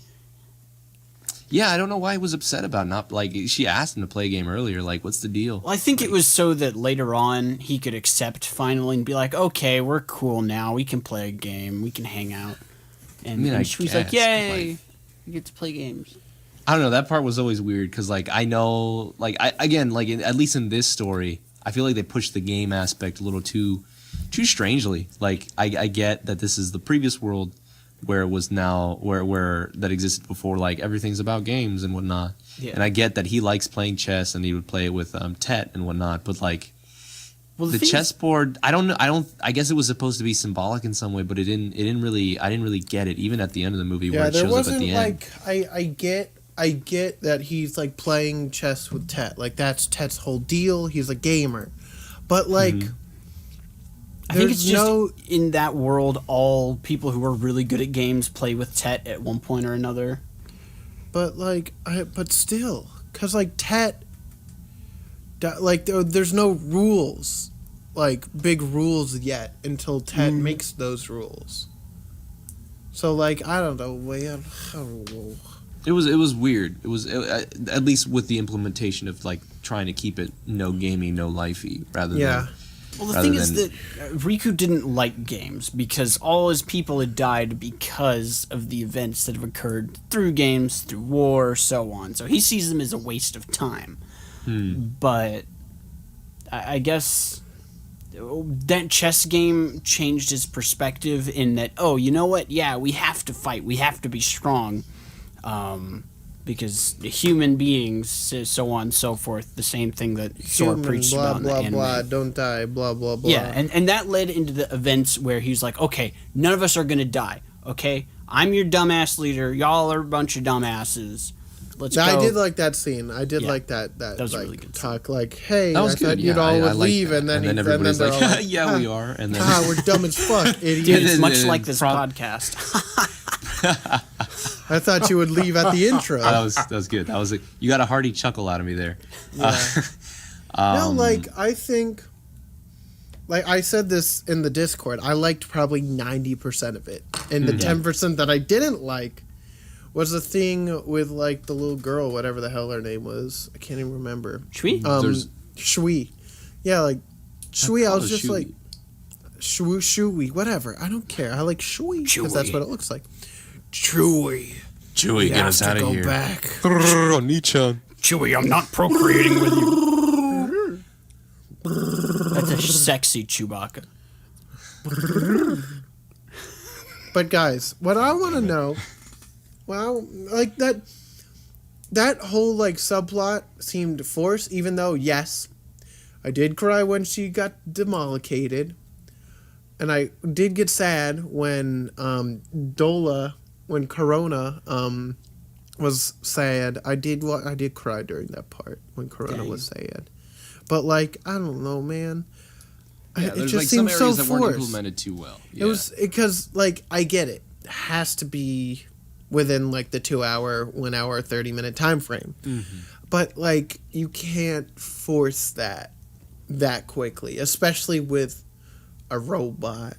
Yeah, I don't know why he was upset about not like she asked him to play a game earlier. Like, what's the deal? Well, I think it was so that later on he could accept finally and be like, okay, we're cool now. We can play a game. We can hang out. And, I mean, I and Schwi's like, guess, yay, like- we get to play games. I don't know. That part was always weird because, like, I know, like, at least in this story, I feel like they pushed the game aspect a little too strangely. Like, I get that this is the previous world where it was now where that existed before. Like, everything's about games and whatnot. Yeah. And I get that he likes playing chess and he would play it with Tet and whatnot. But like, Well, the chessboard, I don't know. I guess it was supposed to be symbolic in some way, but it didn't really. I didn't really get it, even at the end of the movie where it there shows up at wasn't the end. I get that he's like playing chess with Tet. Like that's Tet's whole deal. He's a gamer, but like. I think it's just in that world, all people who are really good at games play with Tet at one point or another. But like, but still, cause like Tet, like there's no rules, like big rules yet until Tet makes those rules. So like, I don't know, man. I don't know. It was weird. It was at least with the implementation of like trying to keep it no gamey, no lifey, rather than. Well, the thing is that Riku didn't like games because all his people had died because of the events that have occurred through games, through war, so on. So he sees them as a waste of time. But I guess that chess game changed his perspective in that, oh, you know what? Yeah, we have to fight. We have to be strong. Because human beings, so on and so forth, the same thing that Sora preached about in the anime. Blah, don't die, blah, blah, blah. Yeah, and that led into the events where he's like, okay, none of us are going to die, okay? I'm your dumbass leader. Y'all are a bunch of dumbasses. Let's go. I did like that scene. I did like that was like, a really good talk. Like, hey, That was I thought good. you'd all would leave, that. and then everybody's they're like, all like, yeah, we are. And then we're dumb as fuck, idiot. Dude, it's much and like this podcast. I thought you would leave at the intro. that was good. That was you got a hearty chuckle out of me there. Yeah. No, like I think, like I said this in the Discord, I liked probably 90% of it, and the 10% that I didn't like was the thing with like the little girl, whatever the hell her name was. I can't even remember. Schwi? Schwi. Yeah, like Schwi. I was just like Schwi, whatever. I don't care. I like Schwi because that's what it looks like. Chewy, get us out of here. Go back. Nichan. Chewie, I'm not procreating with you. That's a sexy Chewbacca. But guys, what I want to know, well, like that whole like subplot seemed forced, even though yes, I did cry when she got demolicated, and I did get sad when Dola. When Couronne was sad, I did cry during that part when Couronne was sad. But like, I don't know, man. Yeah, it just like seems some areas so that weren't forced. implemented too well. Yeah. It was because like I get it. It has to be within like the 2 hour, 1 hour, 30-minute time frame. But like you can't force that quickly, especially with a robot.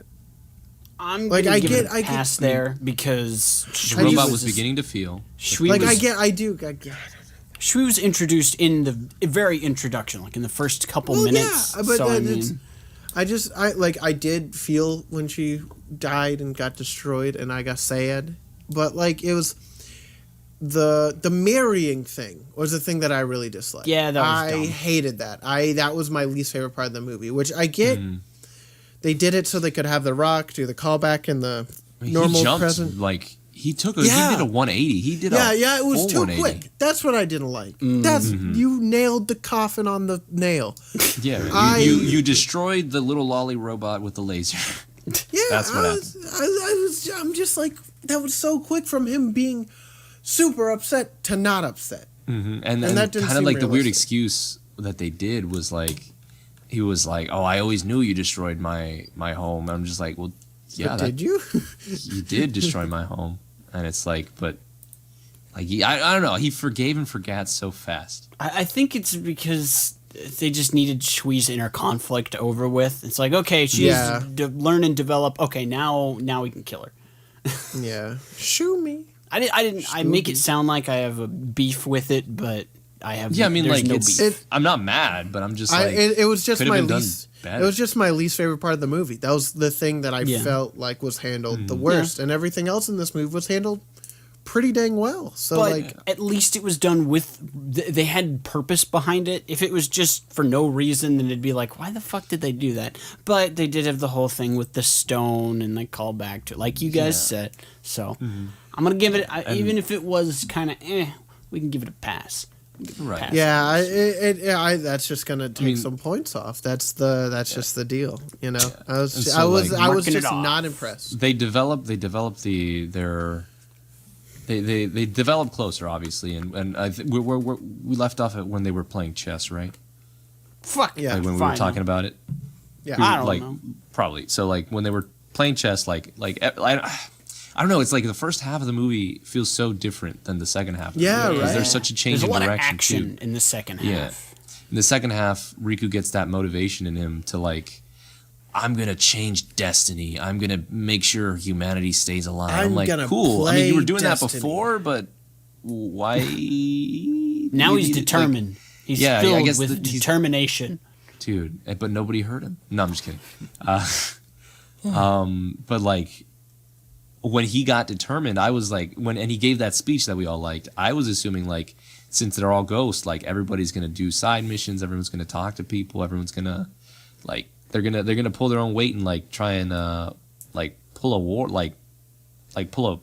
I'm like gonna I give get it a I pass get there because the robot was was beginning to feel. Schwi like was, I get Schwi was introduced in the very introduction, like in the first couple minutes. Yeah, but so, I did feel when she died and got destroyed, and I got sad. But like it was the marrying thing was the thing that I really disliked. Yeah, that was dumb. I hated that. That was my least favorite part of the movie, which I get. They did it so they could have The Rock do the callback in the normal he jumped, present. Like he took he did a 180. He did it was full too 180. quick. That's what I didn't like. That's you nailed the coffin on the nail. Yeah, you destroyed the little lolly robot with the laser. Yeah, That's what happened. I'm just like that was so quick from him being super upset to not upset. And that didn't kind of seem like the weird realistic. excuse that they did was like he was like, "Oh, I always knew you destroyed my home." And I'm just like, "Well, yeah, But did you?" you did destroy my home." And it's like, but like I don't know. He forgave and forgot so fast. I think it's because they just needed Schwi's inner conflict over with. It's like, okay, she's learn and develop. Okay, now we can kill her. Yeah, shoo me. I make it sound like I have a beef with it, but I have. Yeah, I mean, there's like no it's. beef. I'm not mad, but I'm just like It was just could've my been done least. better. It was just my least favorite part of the movie. That was the thing that I felt like was handled the worst, and everything else in this movie was handled pretty dang well. So But like, at least it was done with. They had purpose behind it. If it was just for no reason, then it'd be like, why the fuck did they do that? But they did have the whole thing with the stone and the callback to, like you guys said. So I'm gonna give it, even if it was kind of we can give it a pass. Right. pass Yeah, those. that's just gonna take some points off. That's just the deal, you know. And I was so, I was like, I was marking it just off. not impressed. They develop they develop closer, obviously, and we left off at when they were playing chess, right? Fuck Yeah. Like when we fine. were talking about it. Yeah, I don't like know. probably. So like when they were playing chess, I don't know. It's like the first half of the movie feels so different than the second half. Of the Yeah, movie, 'cause right. There's such a change There's a in lot direction of action too. in the second half. Yeah. In the second half, Riku gets that motivation in him to like, I'm gonna change destiny. I'm gonna make sure humanity stays alive. I'm I'm like, gonna cool. I mean, you were play doing Destiny. that before, but why? Now you he's need- determined. like, He's yeah, I filled guess with he's- determination. dude. But nobody heard him. No, I'm just kidding. But like when he got determined, I was like, and he gave that speech that we all liked. I was assuming like, since they're all ghosts, like everybody's gonna do side missions. Everyone's gonna talk to people. Everyone's gonna like they're gonna pull their own weight and like try and like pull a war like pull a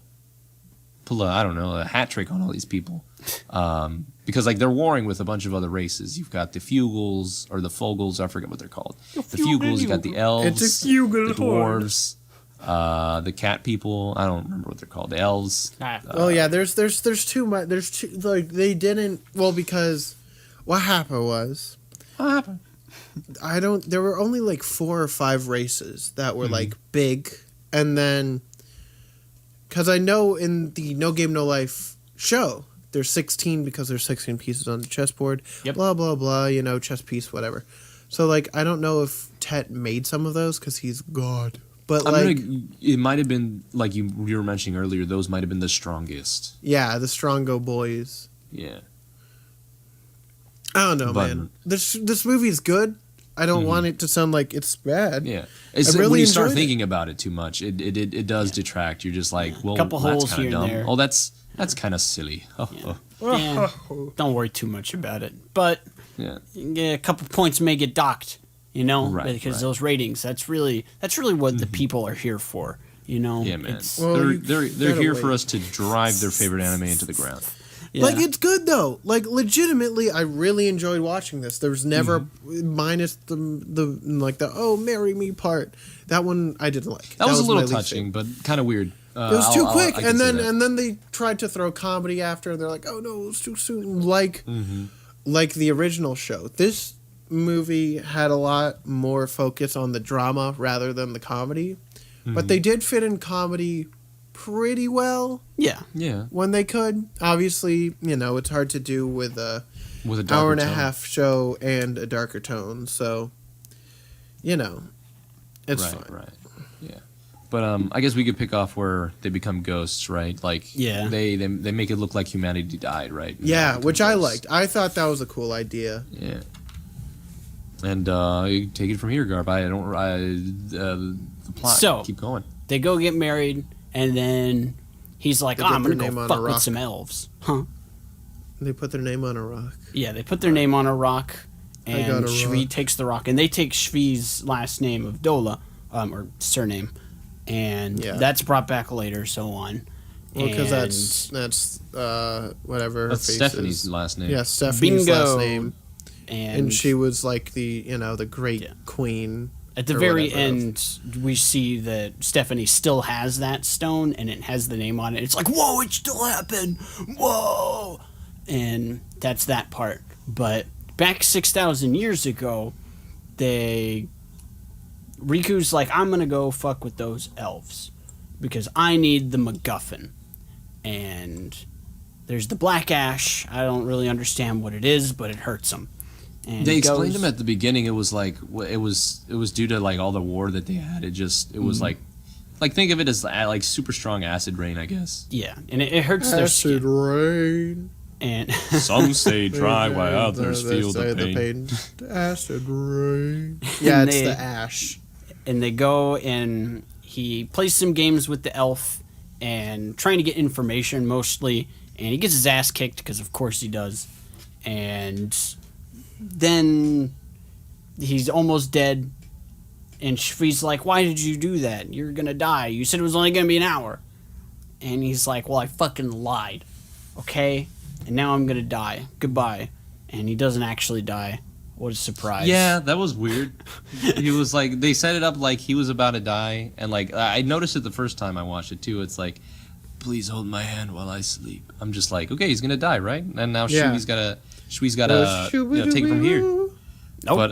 I don't know, a hat trick on all these people. Because like they're warring with a bunch of other races. You've got the Fugles or the Fogles, I forget what they're called. The Fugles, you got the elves, It's a Fugle the dwarves, the cat people. I don't remember what they're called. The elves. Well, yeah, there's too much. There's too, like they didn't. Well, because what happened was What happened? there were only like 4 or 5 races that were like big, and then because I know in the No Game No Life show there's 16 because there's 16 pieces on the chessboard. Yep. Blah blah blah. You know, chess piece, whatever. So like I don't know if Tet made some of those because he's God, but It might have been like you were mentioning earlier. Those might have been the strongest. yeah, the Strongo boys. Yeah. I don't know, But- man. This movie's good. I don't want it to sound like it's bad. Yeah. It's, really when you start enjoyed it. thinking about it too much, it does detract. You're just like, well, Couple that's holes kind here of and dumb. there. Oh, that's kind of silly. Oh, Yeah, don't worry too much about it. But yeah. a couple points may get docked, you know, Right, because right. those ratings. That's really what the people are here for, you know. Yeah, man. It's, Well, they're you gotta here for wait. us to drive their favorite anime into the ground. yeah. Like it's good though. Like legitimately, I really enjoyed watching this. There was never minus the oh marry me part. That one I didn't like. That was a my little least touching, favorite. but kind of weird. It was too quick, I can and see then that. they tried to throw comedy after, and they're like, "Oh no, it was too soon." Like Mm-hmm. the original show. This movie had a lot more focus on the drama rather than the comedy, Mm-hmm. but they did fit in comedy pretty well yeah. Yeah, when they could. Obviously, you know it's hard to do with a with a darker hour and a tone. half show and a darker tone. So, you know, it's right, fine. right. Yeah. But I guess we could pick off where they become ghosts, right? Like, Yeah. they make it look like humanity died, right? And Yeah, they become which I ghosts. liked. I thought that was a cool idea. Yeah. And you take it from here, Garb. The plot. So- keep going. They go get married, and then he's like, They "Oh, put I'm gonna their name go on fuck a with rock. some elves." Huh? They put their name on a rock. Yeah, they put their name on a rock, got and a Schwi rock. takes the rock, and they take Schwi's last name of Dola, or surname, and Yeah. that's brought back later, so on. Well, because And- that's whatever her That's face Stephanie's is. last name. Yeah, Stephanie's Bingo. last name, and and she was like the great Yeah. queen. at the or very whatever. end, we see that Stephanie still has that stone, and it has the name on it. It's like, whoa, it still happened, whoa, and that's that part. But back 6,000 years ago, Riku's like, I'm gonna go fuck with those elves because I need the MacGuffin, and there's the black ash. I don't really understand what it is, but it hurts him. And They he explained goes- him at the beginning. It was like it was due to like all the war that they had. It was like think of it as like super strong acid rain, I guess. Yeah, and it hurts their Acid skin. rain. And Some say dry while others They feel say the pain. Acid rain. Yeah, it's they- the ash. and they go and he plays some games with the elf and trying to get information mostly, and he gets his ass kicked because of course he does, and then he's almost dead, and Schwi's like, why did you do that? You're gonna die. You said it was only gonna be an hour. And he's like, well, I fucking lied. Okay? and now I'm gonna die. Goodbye. And he doesn't actually die. What a surprise. Yeah, that was weird. He was like, they set it up like he was about to die, and like I noticed it the first time I watched it too. It's like, please hold my hand while I sleep. I'm just like, okay, he's gonna die, right? And now Yeah. Schwi's gotta take it from here. Nope. But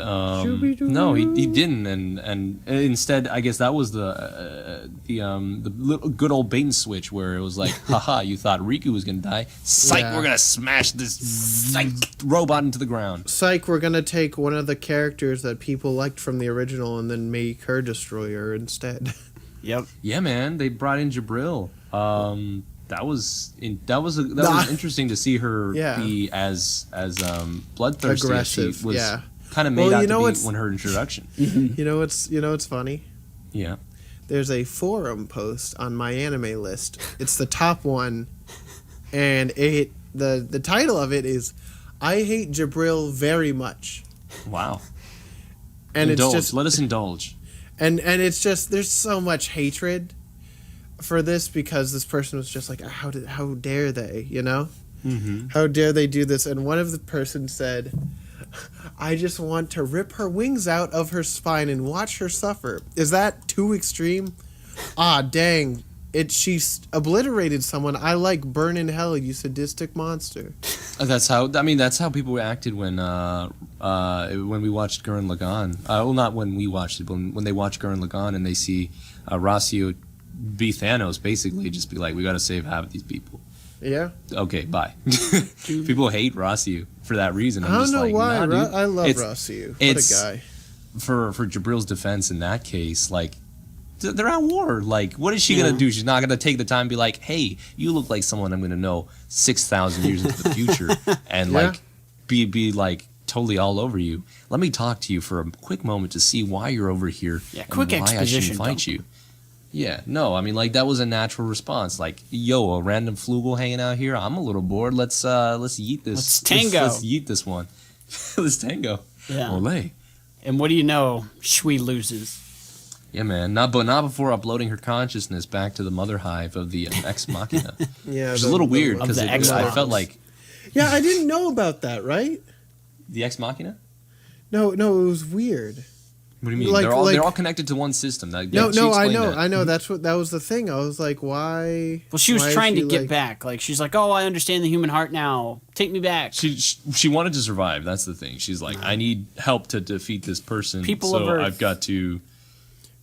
no, he didn't, and instead, I guess that was the little good old bait and switch where it was like, haha, you thought Riku was gonna die. Psych, Yeah. we're gonna smash this robot into the ground. Psych, we're gonna take one of the characters that people liked from the original and then make her destroyer instead. Yep. Yeah, man, they brought in Jibril. That was interesting to see her Yeah. be as bloodthirsty Aggressive, as she was. yeah. Kind of made Well, out you know to be what's- when her introduction. You know what's funny? Yeah. There's a forum post on my anime list. It's the top one, and the title of it is "I hate Jibril very much," Wow. and Indulge. it's just Let us indulge. and it's just there's so much hatred for this because this person was just like, how dare they, you know? Mm-hmm. How dare they do this? And one of the persons said, I just want to rip her wings out of her spine and watch her suffer. Is that too extreme? Ah, dang. She's obliterated someone. I like burn in hell, you sadistic monster. That's how people acted when we watched Gurren Lagann. Well, not when we watched it, but when they watch Gurren Lagann and they see Rossio be Thanos, basically just be like, we got to save half of these people. Yeah. Okay, bye. People hate Rossio for that reason. I don't just know like, why. nah, dude. I love It's- Rossio. What it's- a guy. For Jabril's defense in that case, like, they're at war. Like, what is she going to do? She's not going to take the time and be like, hey, you look like someone I'm going to know 6,000 years into the future and, Yeah. like, be like, totally all over you. Let me talk to you for a quick moment to see why you're over here Yeah, and quick why I exposition shouldn't fight dump. you. Yeah, no, I mean, like, that was a natural response. Like, yo, a random flugel hanging out here. I'm a little bored. Let's yeet this. Let's tango. Let's yeet this one. Let's tango. Yeah. Olay. And what do you know? Schwi loses. Yeah, man. Not before uploading her consciousness back to the mother hive of the Ex Machina. Yeah. Which is a little weird Of because the I Xbox. felt like Yeah, I didn't know about that, right? the Ex Machina. No, it was weird. What do you mean? Like- they're all connected to one system. That, No, she no, I explained know, that. I know. That was the thing. I was like, why? Well, she was why is trying to she, get like- back. Like, she's like, oh, I understand the human heart now. Take me back. She wanted to survive. That's the thing. She's like, I need help to defeat this person. People so of Earth. I've got to.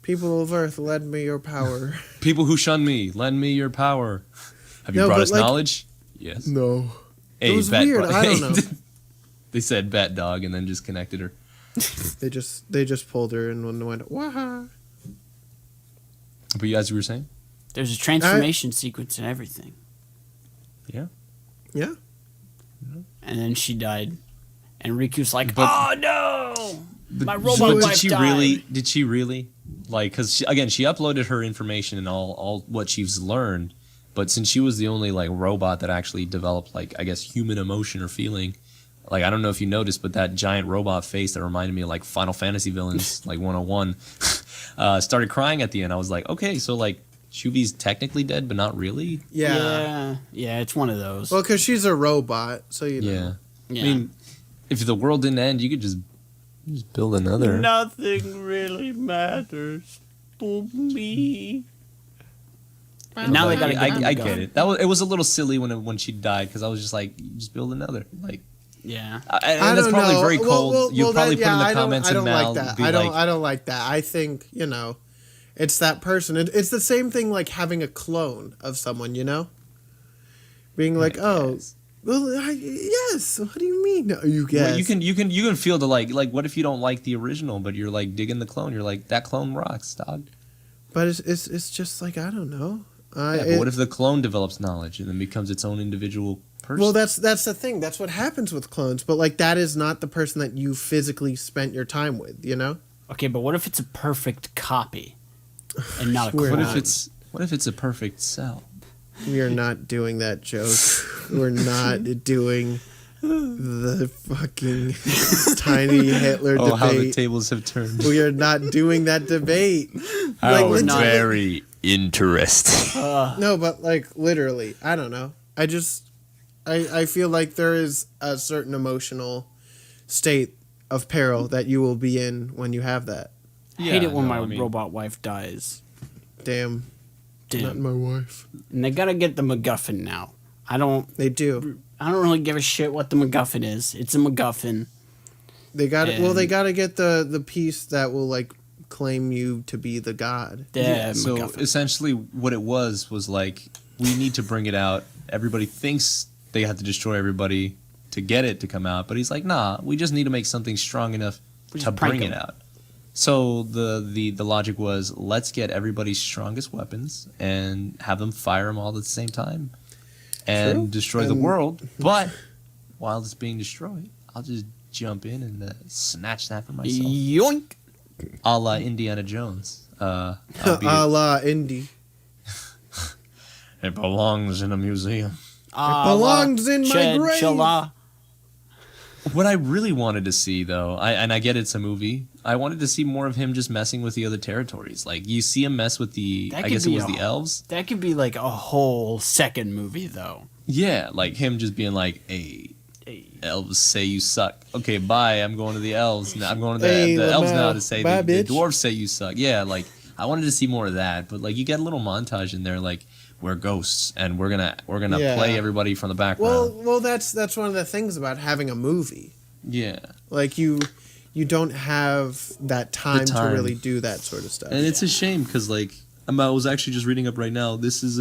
People of Earth, lend me your power. People who shun me, lend me your power. Have you No, brought but, us like- knowledge? Yes. No. Hey, was bat weird, I don't know. They said bat dog and then just connected her. They just pulled her and went, waha. But you guys were saying? There's a transformation sequence and everything. Yeah. Yeah. And then she died. And Riku's like, But- oh, no! My robot But wife died. Did she really? Like, because she uploaded her information and all what she's learned, but since she was the only like robot that actually developed like I guess human emotion or feeling, like I don't know if you noticed, but that giant robot face that reminded me of like Final Fantasy villains, like 101, started crying at the end. I was like, okay, so like Shubi's technically dead, but not really. Yeah. Yeah, it's one of those. Well, because she's a robot, so you know. Yeah. Yeah. I mean, if the world didn't end, you could just build another. Nothing really matters to me. And now they gotta I get get it. It was a little silly when she died because I was just like, just build another. Like, Yeah. and I that's don't probably know. very cold. You'll probably put in the I comments don't and Mal like that. be I like, don't like that. I think, you know, it's that person. It's the same thing like having a clone of someone, you know? Being like, oh, well, yes. What do you mean? No, you guess. well, you can feel the like what if you don't like the original, but you're like digging the clone? You're like, that clone rocks, dog. But it's just like, I don't know. Yeah, but what if the clone develops knowledge and then becomes its own individual person? Well, that's the thing. That's what happens with clones. But like, that is not the person that you physically spent your time with. You know. Okay, but what if it's a perfect copy and not a We're clone? what if it's a perfect cell? We are not doing that joke. We're not doing the fucking tiny Hitler Oh, how the debate. tables have turned. We are not doing that debate. How Like, not- very interesting. No, but like literally, I don't know. I just I feel like there is a certain emotional state of peril that you will be in when you have that. I hate it when no, my I mean- robot wife dies. Damn. Not Damn. my wife. And they gotta get the MacGuffin now. I don't They do. really give a shit what the MacGuffin is. It's a MacGuffin. They got it. Well, And- they got to get the piece that will like claim you to be the god. The So MacGuffin. essentially, what it was like, we need to bring it out. Everybody thinks they have to destroy everybody to get it to come out, but he's like, nah, we just need to make something strong enough We to just prank bring it him. out. So the logic was, let's get everybody's strongest weapons and have them fire them all at the same time and True. destroy the And- world. But while it's being destroyed, I'll just jump in and snatch that for myself, Yoink. a la Indiana Jones. A la Indy. It belongs in a museum. belongs in my grave. Chala. What I really wanted to see, though, I get it's a movie. I wanted to see more of him just messing with the other territories. Like, you see him mess with the, That I could guess it be was a- the elves. That could be like a whole second movie, though. Yeah, like him just being like, hey, Hey. elves say you suck. Okay, bye. I'm going to the elves. Now I'm going to Hey, the elves Lamau. now to say Bye, the bitch. dwarves say you suck. Yeah, like I wanted to see more of that, but like you get a little montage in there, like we're ghosts and we're gonna Yeah. play everybody from the background. Well, that's one of the things about having a movie. Yeah, Like you don't have that time to time. really do that sort of stuff. and it's a shame because like I was actually just reading up right now. This is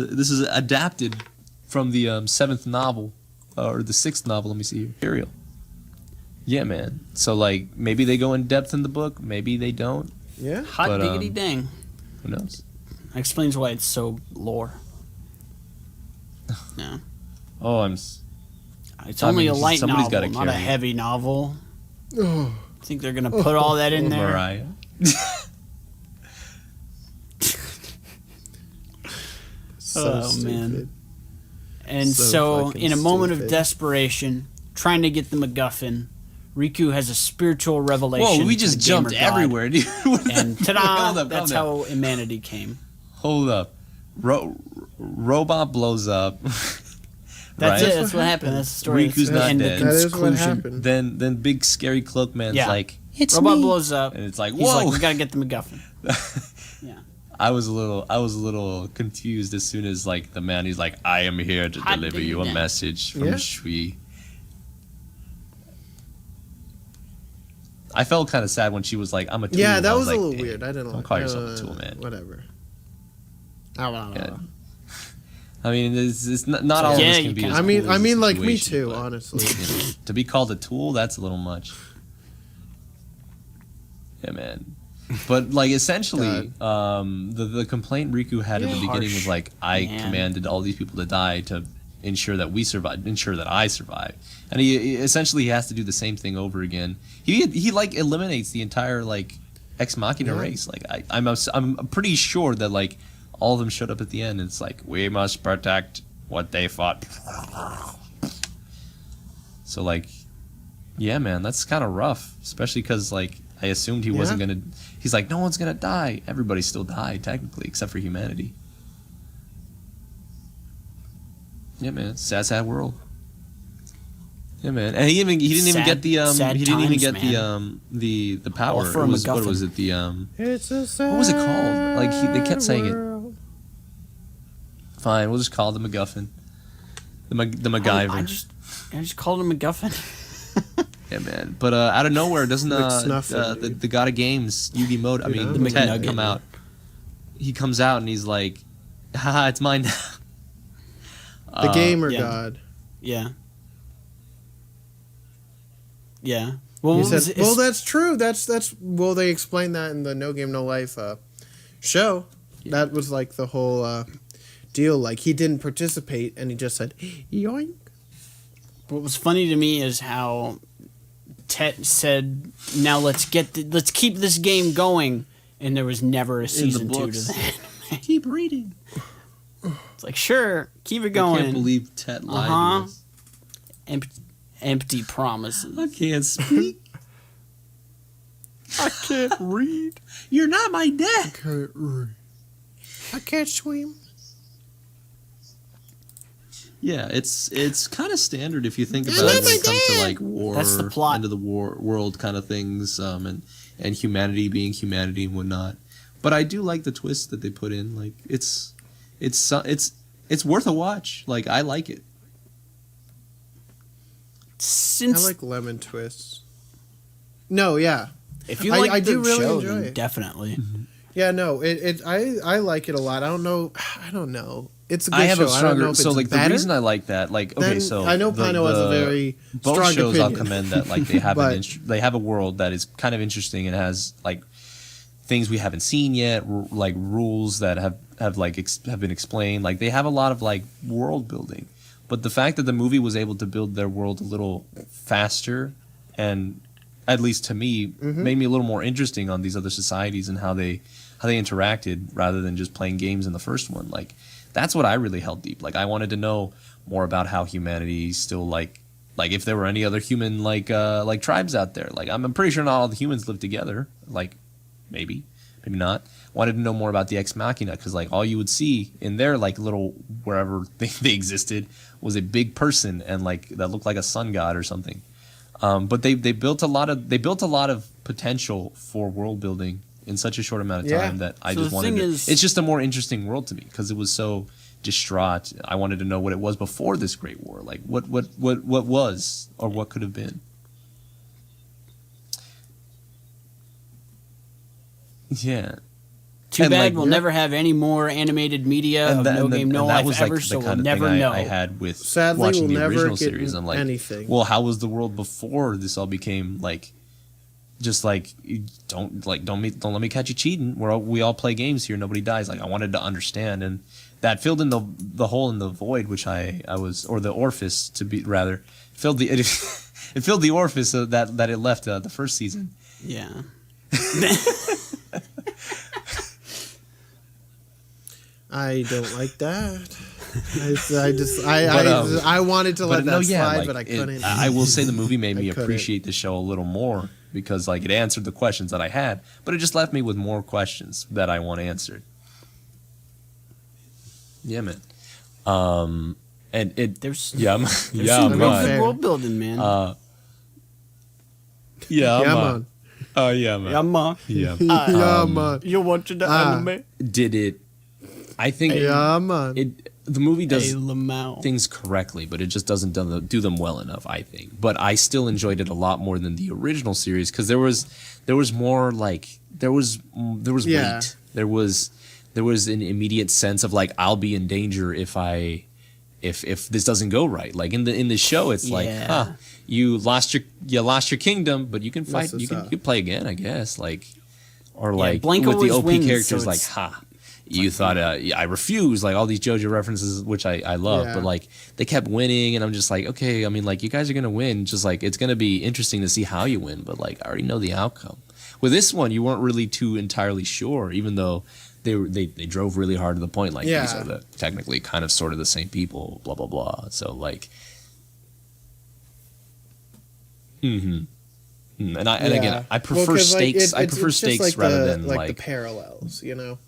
adapted from the seventh novel or the sixth novel. Let me see here. Imperial. Yeah, man. So like maybe they go in depth in the book, maybe they don't. Yeah. Hot But, diggity dang. Who knows? That explains why it's so lore. Yeah. Oh, It's I only mean, a light somebody's novel, gotta not a carry it. heavy novel. Oh, Think they're gonna put all that in there? Mariah. so Oh, stupid. man. And So so, fucking in a moment of stupid. desperation, trying to get the MacGuffin, Riku has a spiritual revelation. Whoa, we to just the gamer jumped god, everywhere, dude. And ta-da! Hold up, That's calm down. how humanity came. Hold up. Robot blows up. That's right? it. That's what happened. That's the story. Riku's That's the not end dead. of That is what conclusion. happened. Then big scary cloak man's Yeah. like, Robot blows up. and it's like, He's whoa. like, we gotta get the MacGuffin. Yeah. I was a little confused as soon as like the man, he's like, I am here to Hot deliver you a diggity. message from Yeah. Schwi. I felt kind of sad when she was like, I'm a tool. Yeah, that I was a like, little "Hey, weird. I didn't Don't like. call yourself a tool, man. Whatever. Yeah. I mean, it's not all Yeah, of us you can be can. as I mean, cool as the like me situation, too. but, Honestly. you know, to be called a tool, that's a little much. Yeah, man. But like essentially, the complaint Riku had at the beginning was Harsh, like, I man. commanded all these people to die to ensure that we survive, ensure that I survive, and he essentially has to do the same thing over again. He like eliminates the entire like ex machina Yeah. race. Like I'm pretty sure that like all of them showed up at the end. And it's like, we must protect what they fought. So like, yeah, man, that's kind of rough, especially because like I assumed he wasn't gonna. He's like, no one's gonna die. Everybody still died technically, except for humanity. Yeah, man, sad world. Yeah, man, and he didn't even Sad- get the sad he didn't even times, get man. the power. All for a It was, what MacGuffin. was it? The It's a what was it called? Like they kept saying it. world. Fine, we'll just call it the MacGuffin. The MacGyver. I just called him MacGuffin. Yeah, man. But out of nowhere, doesn't McSnuffin, the dude. God of Games, Yugi Moto, I Dude, mean, I'm Tet McNugget, come man. out. He comes out and he's like, haha, it's mine now. The gamer yeah. god. Yeah. Yeah. Well, He what was said, it? well, that's true. That's well, they explained that in the No Game No Life show. That was like the whole deal. Like he didn't participate, and he just said, "Yoink." What was funny to me is how Tet said, "Now let's keep this game going," and there was never a season 2 to books. that. Keep reading. It's like, sure, keep it I going. can't believe Tet lied Uh-huh. to us. Empty promises. I can't speak. I can't read. You're not my dad. I can't swim. Yeah, it's kind of standard if you think about it when it comes to like war, That's the plot. end of the world kind of things, and humanity being humanity and whatnot. But I do like the twist that they put in. Like it's worth a watch. Like I like it. I Since like lemon twists. No, yeah. if you I like the do really show, enjoy then it. definitely. Yeah, no, I like it a lot. I don't know. It's a good I have show. a I don't stronger. know if So it's like better. the reason I like that, like okay, Then so I know Pino has a very both strong shows. opinion. I'll commend that like they have But- they have a world that is kind of interesting and has like things we haven't seen yet, like rules that have have been explained. Like they have a lot of like world building. But the fact that the movie was able to build their world a little faster, and at least to me, made me a little more interesting on these other societies and how they interacted rather than just playing games in the first one. Like that's what I really held deep. Like I wanted to know more about how humanity still like if there were any other human like tribes out there. Like I'm pretty sure not all the humans live together. Like maybe not. Wanted to know more about the Ex Machina because like all you would see in their like little wherever they existed was a big person and like that looked like a sun god or something. But they built a lot of potential for world building in such a short amount of Yeah. time that I So just the wanted thing to. is- It's just a more interesting world to me because it was so distraught. I wanted to know what it was before this great war. Like what was or what could have been. Yeah. Too And, bad like, we'll never have any more animated media of No Game No Life ever, so we'll never know. I had with Sadly, watching we'll the never original get series. I'm like, anything. well, how was the world before this all became like, just like don't let me catch you cheating. We all play games here. Nobody dies. Like I wanted to understand, and that filled in the hole in the void, which I was, or the orifice to be rather filled the it filled the orifice that it left the first season. Yeah. I don't like that. But, I wanted to let that slide, like, but I couldn't. I will say the movie made me couldn't. appreciate the show a little more because like it answered the questions that I had, but it just left me with more questions that I want answered. Yeah, man. And There's yeah, some yeah, real man. good world building, man. Yeah, Yeah, man. man. Oh, yeah, man. yeah, man. Yeah. Yeah, man. You watching the Ah. anime? Did it? I think Yeah, man. the movie does Hey, Lamau. things correctly, but it just doesn't do them well enough, I think. But I still enjoyed it a lot more than the original series because there was more like there was Yeah. weight. There was an immediate sense of like I'll be in danger if this doesn't go right. Like in the show, it's like, Yeah. you lost your kingdom, but you can fight. Mess You this up. can play again, I guess. Like or like Blanca with the always OP wins, characters, so like it's- you thought I refuse, like all these JoJo references, which I love, Yeah. but like they kept winning, and I'm just like, okay, I mean, like you guys are gonna win, just like it's gonna be interesting to see how you win, but like I already know the outcome. With this one, you weren't really too entirely sure, even though they drove really hard to the point, like these Yeah. are technically kind of sort of the same people, blah blah blah. So like, and again, I prefer 'cause, like, stakes. I it's prefer just stakes like rather the, than like like the parallels, you know.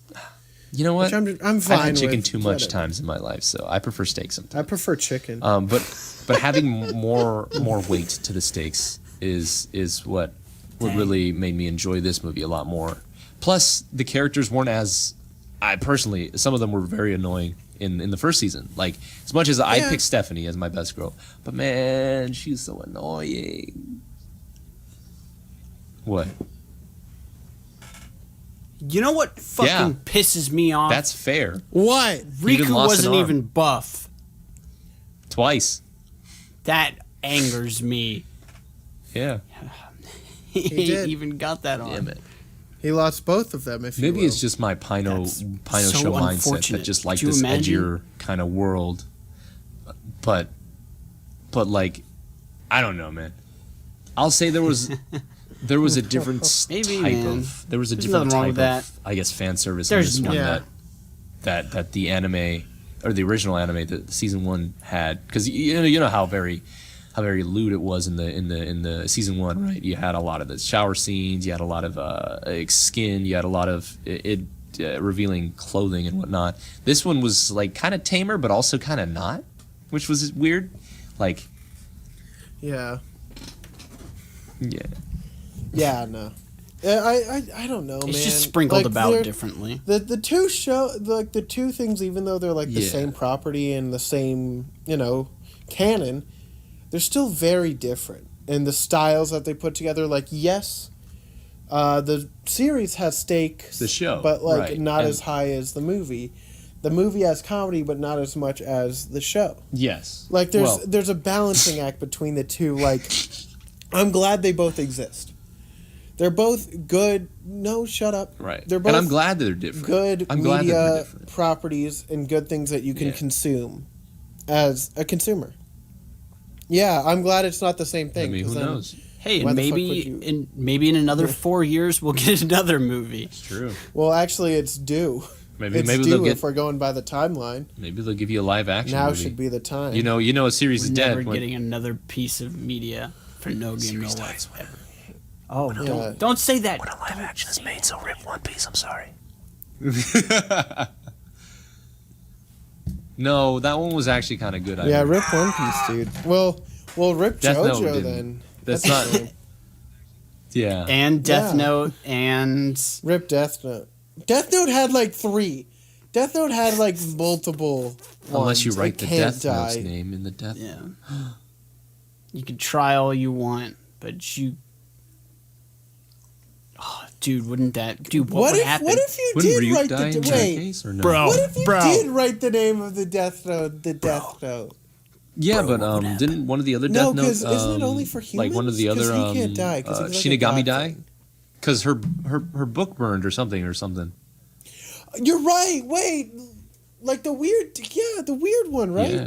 you know what? Which I'm I've fine had chicken with, too much whatever. times in my life, so I prefer steak I sometimes. prefer chicken. But having more weight to the stakes is what really made me enjoy this movie a lot more. Plus, the characters weren't as some of them were very annoying in the first season. Like as much as I Yeah. picked Stephanie as my best girl, but man, she's so annoying. What? You know what fucking Yeah. pisses me off? That's fair. What? He even Riku lost an wasn't arm. even buff. Twice. That angers me. Yeah. He did. even got that on. Damn it. He lost both of them. If Maybe you will. it's just my Pino That's so show mindset unfortunate. that just like Could you this imagine? edgier kind of world. But like, I don't know, man. I'll say there was a different Maybe, type man. of there was a There's different nothing wrong type with that. of I guess fan service There's in this one no- that the anime or the original anime that season 1 had, because you know how very lewd it was in the season 1, right? You had a lot of the shower scenes, you had a lot of skin, you had a lot of revealing clothing and whatnot. This one was like kind of tamer, but also kind of not. which was weird. Like, Yeah. yeah. Yeah, no. I don't know, man. It's just sprinkled Like, about they're- differently. The the two things, even though they're like the Yeah. same property and the same, canon, they're still very different. And the styles that they put together, like, yes, the series has stakes. The show, but like right. not And- as high as the movie. The movie has comedy, but not as much as the show. Yes. Like Well, there's a balancing act between the two. Like, I'm glad they both exist. They're both good. No, shut up. right. They're both And I'm glad that they're different. good I'm glad that they're media different. properties and good things that you can Yeah. consume as a consumer. Yeah, I'm glad it's not the same I thing. mean, 'cause who then- knows? Hey, Why and the fuck maybe would you- maybe in another 4 years we'll get another movie. It's true. Well, actually, it's due. Maybe It's maybe due they'll get if we're going by the timeline. maybe they'll give you a live action Now movie. should be the time. You know a series We're is never dead. when- getting another piece of media for no game, no whatsoever. Oh, Yeah. don't say that. When a live action is made, so rip One Piece. I'm sorry. No, that one was actually kind of good. Yeah, rip One Piece, dude. Well, rip Death Note JoJo didn't. then. That's a not- shame. Yeah. And Death Yeah. Note and Rip Death Note. Death Note had like 3. Death Note had like multiple. Unless you ones. write It the can't Death die. Note's name in the Death. yeah. You can try all you want, but you. Oh, dude, wouldn't that? Dude, what would happen? What if you Wouldn't did Ryuk write die the in that wait? case or no? Bro. What if you Bro. did write the name of the Death Note? The Death Note. Yeah, Bro, what but would happen? didn't one of the other No, Death Notes, 'cause isn't it only for like one of the humans? other 'Cause he can't die, 'cause it was like a Shinigami god die? thing. Because her book burned or something. You're right. Wait, like the weird one, right? Yeah.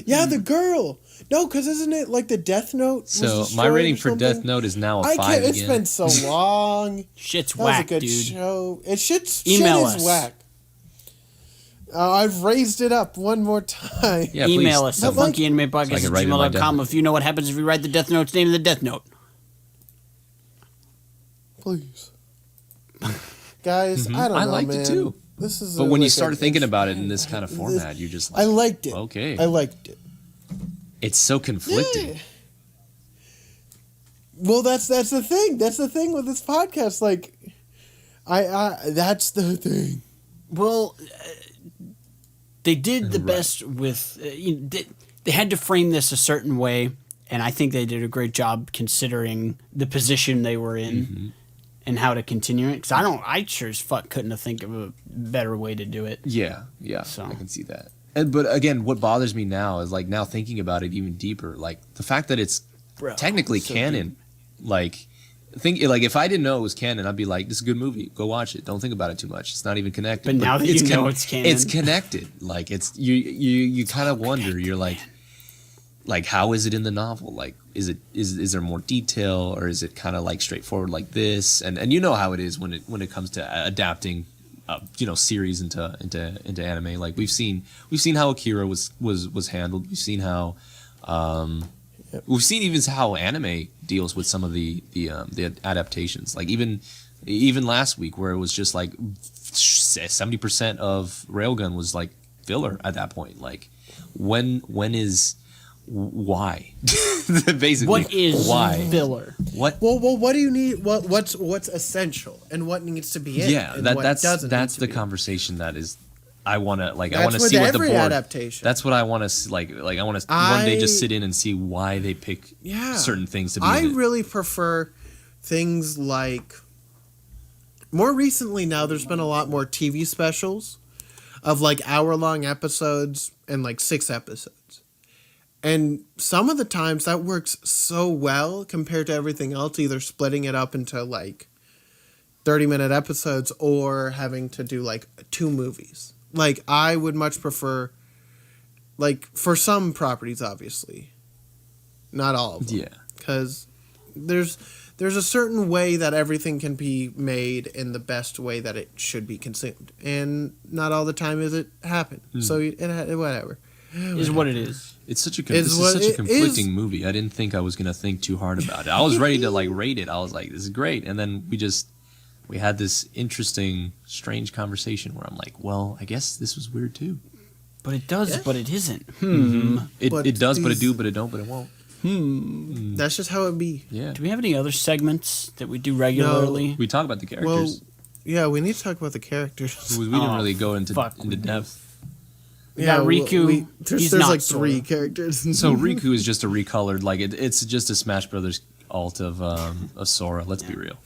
Yeah, the girl. No, because isn't it like the Death Note? was So my destroyed rating or for something? Death Note is now a I 5 can't. It's again. been so long. Shit's That was a whack, good dude. show. Shit Email is us. whack. I've raised it up one more time. Yeah, Email please. us But at like- funkyanimePodcast can write in my @gmail.com Death if you know what happens if you write the Death Note's name in the Death Note. Please, guys. I don't I know, liked it man. too. This is. But when you like start a- thinking about it in this kind of format, you're just like, I liked it. okay. I liked it. It's so conflicting. Yeah. Well, that's the thing. That's the thing with this podcast. Like, I that's the thing. Well, they did the best with. They had to frame this a certain way, and I think they did a great job considering the position they were in and how to continue it. Because I sure as fuck couldn't have think of a better way to do it. Yeah, So. I can see that. But again, what bothers me now is like now thinking about it even deeper, like the fact that it's Bro, technically so canon. Like, if I didn't know it was canon, I'd be like, "This is a good movie. Go watch it. Don't think about it too much. It's not even connected." But now that you know it's canon. it's connected. Like it's you kind of wonder. You're like, how is it in the novel? Like, is there more detail, or is it kind of like straightforward like this? And you know how it is when it comes to adapting, series into anime. Like we've seen how Akira was handled. We've seen how. We've seen even how anime deals with some of the adaptations. Like even last week, where it was just like 70% of Railgun was like filler at that point. Like when is why? Basically, What is why? filler? What? Well, what do you need? What's essential and what needs to be in? Yeah, and what that's doesn't that's need to the be. conversation that is. I want to like. I That's want to with see what the every board. adaptation. That's what I want to like. I want to one day just sit in and see why they pick certain things to be. I in it. really prefer things like. More recently, now there's been a lot more TV specials, of like hour-long episodes and like 6 episodes, and some of the times that works so well compared to everything else. Either splitting it up into like 30-minute episodes or having to do like 2 movies. Like, I would much prefer, like, for some properties, obviously, not all of them. Yeah. Because there's a certain way that everything can be made in the best way that it should be consumed. And not all the time is it happen. So, whatever. Is what it is. It's such a Is this is what such a it conflicting is. movie. I didn't think I was gonna think too hard about it. I was ready to like rate it. I was like, this is great, and then we had this interesting, strange conversation where I'm like, well, I guess this was weird too. But it does, Yeah. but it isn't. But It does, but it these- do, but it don't, but it won't. That's just how it be. Yeah. Do we have any other segments that we do regularly? We talk about the Well, characters. yeah, we need to talk about the characters. we didn't Oh, really go into fuck, we depth. We got Riku. He's there's not like Sora. 3 characters. So Riku is just a recolored, like it's just a Smash Brothers alt of Sora. Let's be real.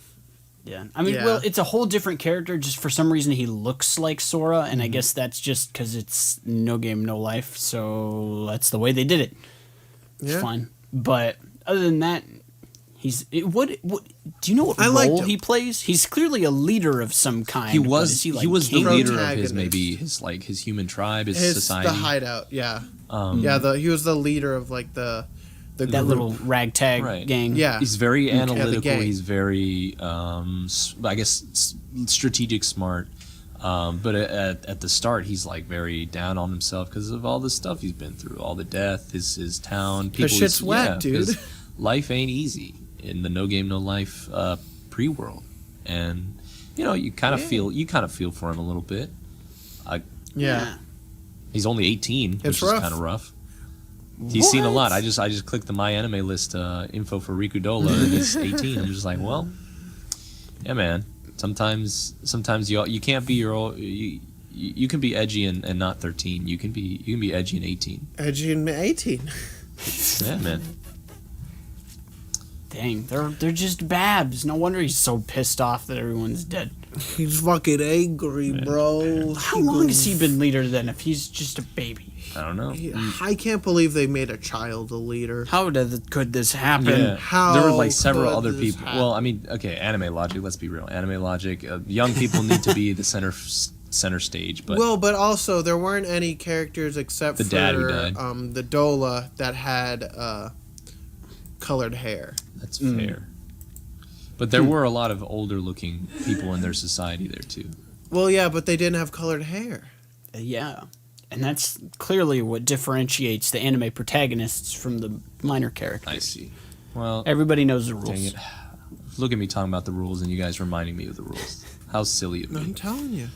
Yeah, I mean, Yeah. well, it's a whole different character. Just for some reason, he looks like Sora, and I guess that's just because it's no game, no life. So that's the way they did it. It's Yeah. fine. But other than that, what do you know what I liked role him. he plays? He's clearly a leader of some kind. He but was is he, like, he was the king? leader of Protagonist. his human tribe, his His society. the hideout, yeah. Um, He was the leader of like the that group. little ragtag Right. gang. Yeah. He's very Yeah, the analytical. gang. He's very, I guess, strategic, smart. But at the start, he's like very down on himself because of all the stuff he's been through, all the death, his town. People shit's he's- whack, dude. 'cause life ain't easy in the no game no life pre-world, and you kind of feel for him a little bit. Yeah. He's only 18, which It's is rough. kind of rough. He's seen a lot. What? I just clicked the My Anime List info for Riku Dola, and he's 18. I'm just like, well, yeah, man. Sometimes you can't be your old. You can be edgy and not 13. You can be edgy and 18. Edgy and 18. Yeah, man. Dang, they're just babs. No wonder he's so pissed off that everyone's dead. He's fucking angry, bro. How long has he been leader then? If he's just a baby, I don't know. I can't believe they made a child a leader. how could this happen? Yeah. How there were like several could other this people. happen? Well, I mean, okay, anime logic. Let's be real. Anime logic. Young people need to be the center stage, but Well, but also there weren't any characters except The for dad who died. The Dola that had colored hair. that's fair. But there were a lot of older looking people in their society there too. Well, yeah, but they didn't have colored hair. Yeah. And that's clearly what differentiates the anime protagonists from the minor characters. I see. Well, Everybody knows the dang rules. it. Look at me talking about the rules and you guys reminding me of the rules. How silly of I'm me. telling you.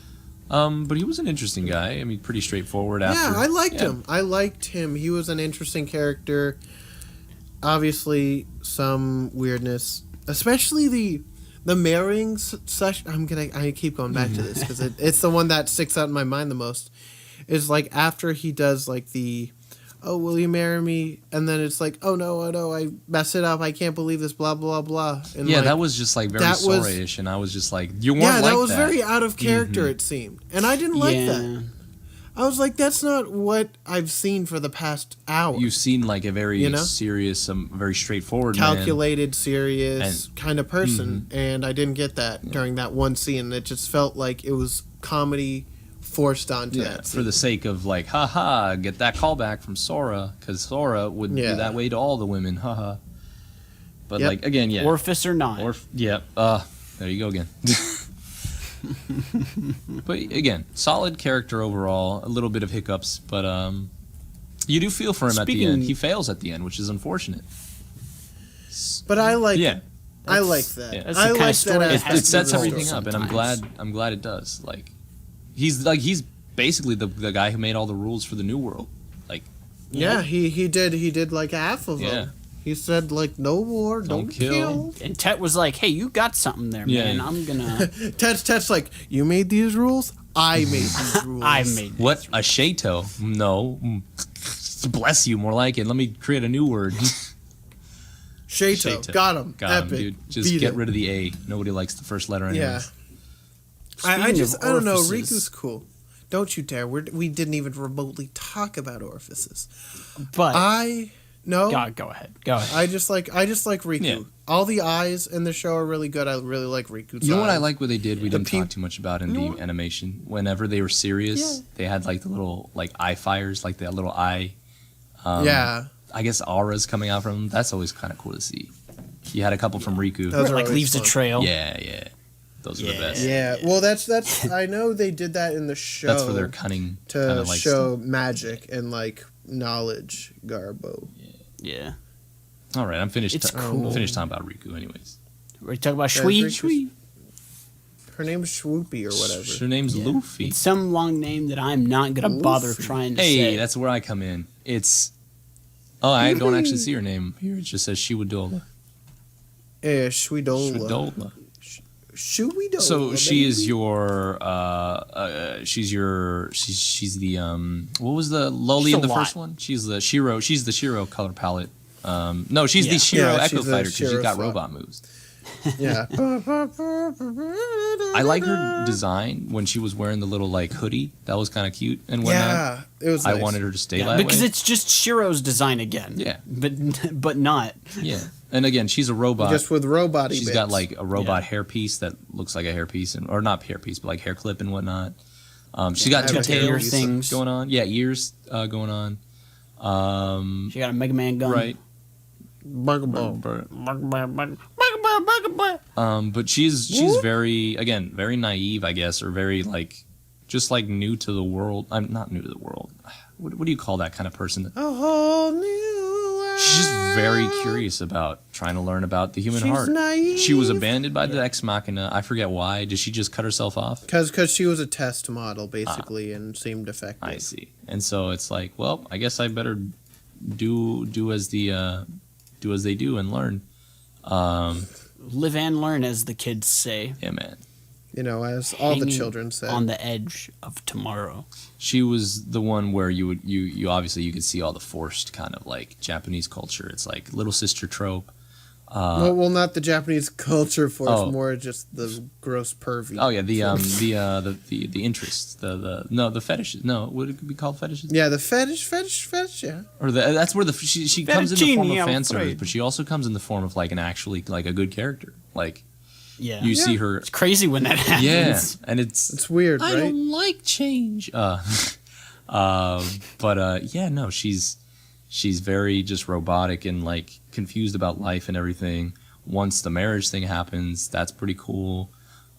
But he was an interesting guy. I mean, pretty straightforward. After, Yeah, I liked him. I liked him. He was an interesting character. Obviously, some weirdness, especially the marrying session. I keep going back to this because it's the one that sticks out in my mind the most. Is like after he does like the, oh, will you marry me? And then it's like, oh no, I mess it up. I can't believe this. Blah blah blah. And Yeah, like, that was just like very that was- Sora-ish, and I was just like, you weren't yeah, like that was that. very out of character. It seemed, and I didn't like that. I was like, that's not what I've seen for the past hour. You've seen like a very You know? serious, very straightforward man. Calculated, serious And- kind of person, and I didn't get that during that one scene. It just felt like it was comedy forced onto Yeah, that for scene. the sake of like, haha, get that callback from Sora, because Sora would Yeah. be that way to all the women, haha. But Yep. like again, yeah, Orifice or not. yeah, there you go again. But again, solid character overall. A little bit of hiccups, but you do feel for him at the Speaking- end. He fails at the end, which is unfortunate. But I like Yeah. I like that. yeah. That's the I kind of like story that that It, has it to sets be everything rolled up, and sometimes. I'm glad it does. Like he's basically the guy who made all the rules for the new world. Like Yeah, he did like half of Yeah. them. He said like no war, don't kill. And Tet was like, "Hey, you got something there, Yeah. man. I'm gonna." Tet's like, you made these rules. I made these rules. I made what a shato? No, bless you. More like it. Let me create a new word. Shato. Shato. Got him. Got him, Epic. dude. Just Beat get it. rid of the A. Nobody likes the first letter anyway. Yeah. I Speaking just of I don't know. orifices- Riku's cool. Don't you dare. We didn't even remotely talk about orifices. But No. go ahead. Go ahead. I just like Riku. Yeah. All the eyes in the show are really good. I really like Riku's You know what I eyes. like what they did? We The didn't talk too much about in You know the what? animation. Whenever they were serious, Yeah. they had like the little like eye fires, like that little eye. Yeah. I guess auras coming out from them. That's always kind of cool to see. You had a couple from Riku. Those are like always leaves a fun. trail. Yeah. Those are the best. Yeah. Well, that's I know they did that in the show. That's for their cunning kind to of like show magic and like knowledge, Garbo. Yeah. All right, I'm finished. It's I'm cool. finished talking about Riku, anyways. We're talking about Yeah, Schwi. Riku's- Her name's Swoopy or whatever. Her name's Luffy. It's some long name that I'm not gonna bother trying to say. Hey, that's where I come in. It's... Oh, I don't actually see her name here. It just says Shiwadola. Yeah, Shwidola. Shiwadola. Shwidola. So she is your... she's the... what was the loli in the first one? She's the Shiro. She's the Shiro color palette. No, she's the Shiro Echo she's a Fighter because she's Shiro got slot. robot moves. Yeah. I like her design when she was wearing the little like hoodie. That was kind of cute and whatnot. Yeah, it was I nice. wanted her to stay Yeah, that because way. it's just Shiro's design again. Yeah. But not. Yeah, and again, she's a robot. Just with robot She's bits. got like a robot hairpiece that looks like a hairpiece, or not hairpiece, but like hair clip and whatnot. She's got two Got the ear tails things. going on. Yeah, ears going on. She got a Mega Man gun. Right. But she's very very naive, I guess, or very like just like new to the world. I'm not new to the world. What do you call that kind of person? A whole new world. She's just very curious about trying to learn about the human She's heart. naive. She was abandoned by the ex machina. I forget why. Did she just cut herself off? Because she was a test model, basically, and seemed effective. I see. And so it's like, well, I guess I better do as they do and learn. Live and learn, as the kids say. Yeah, man. You know, as all the Hanging children said. on the edge of tomorrow. She was the one where you obviously you could see all the forced kind of like Japanese culture. It's like little sister trope. well, not the Japanese culture force, Oh. more just the gross pervy. Oh yeah, the interests, the fetishes. No, would it be called fetishes? Yeah, the fetish, yeah. Or that's where she comes in the form of Fettuccine fan service, Alfredo. but she also comes in the form of like an actually like a good character. Like Yeah. you see her, It's crazy when that happens. yeah, and it's weird, I right? don't like change. Yeah, no, she's very just robotic and like confused about life and everything. Once the marriage thing happens, that's pretty cool.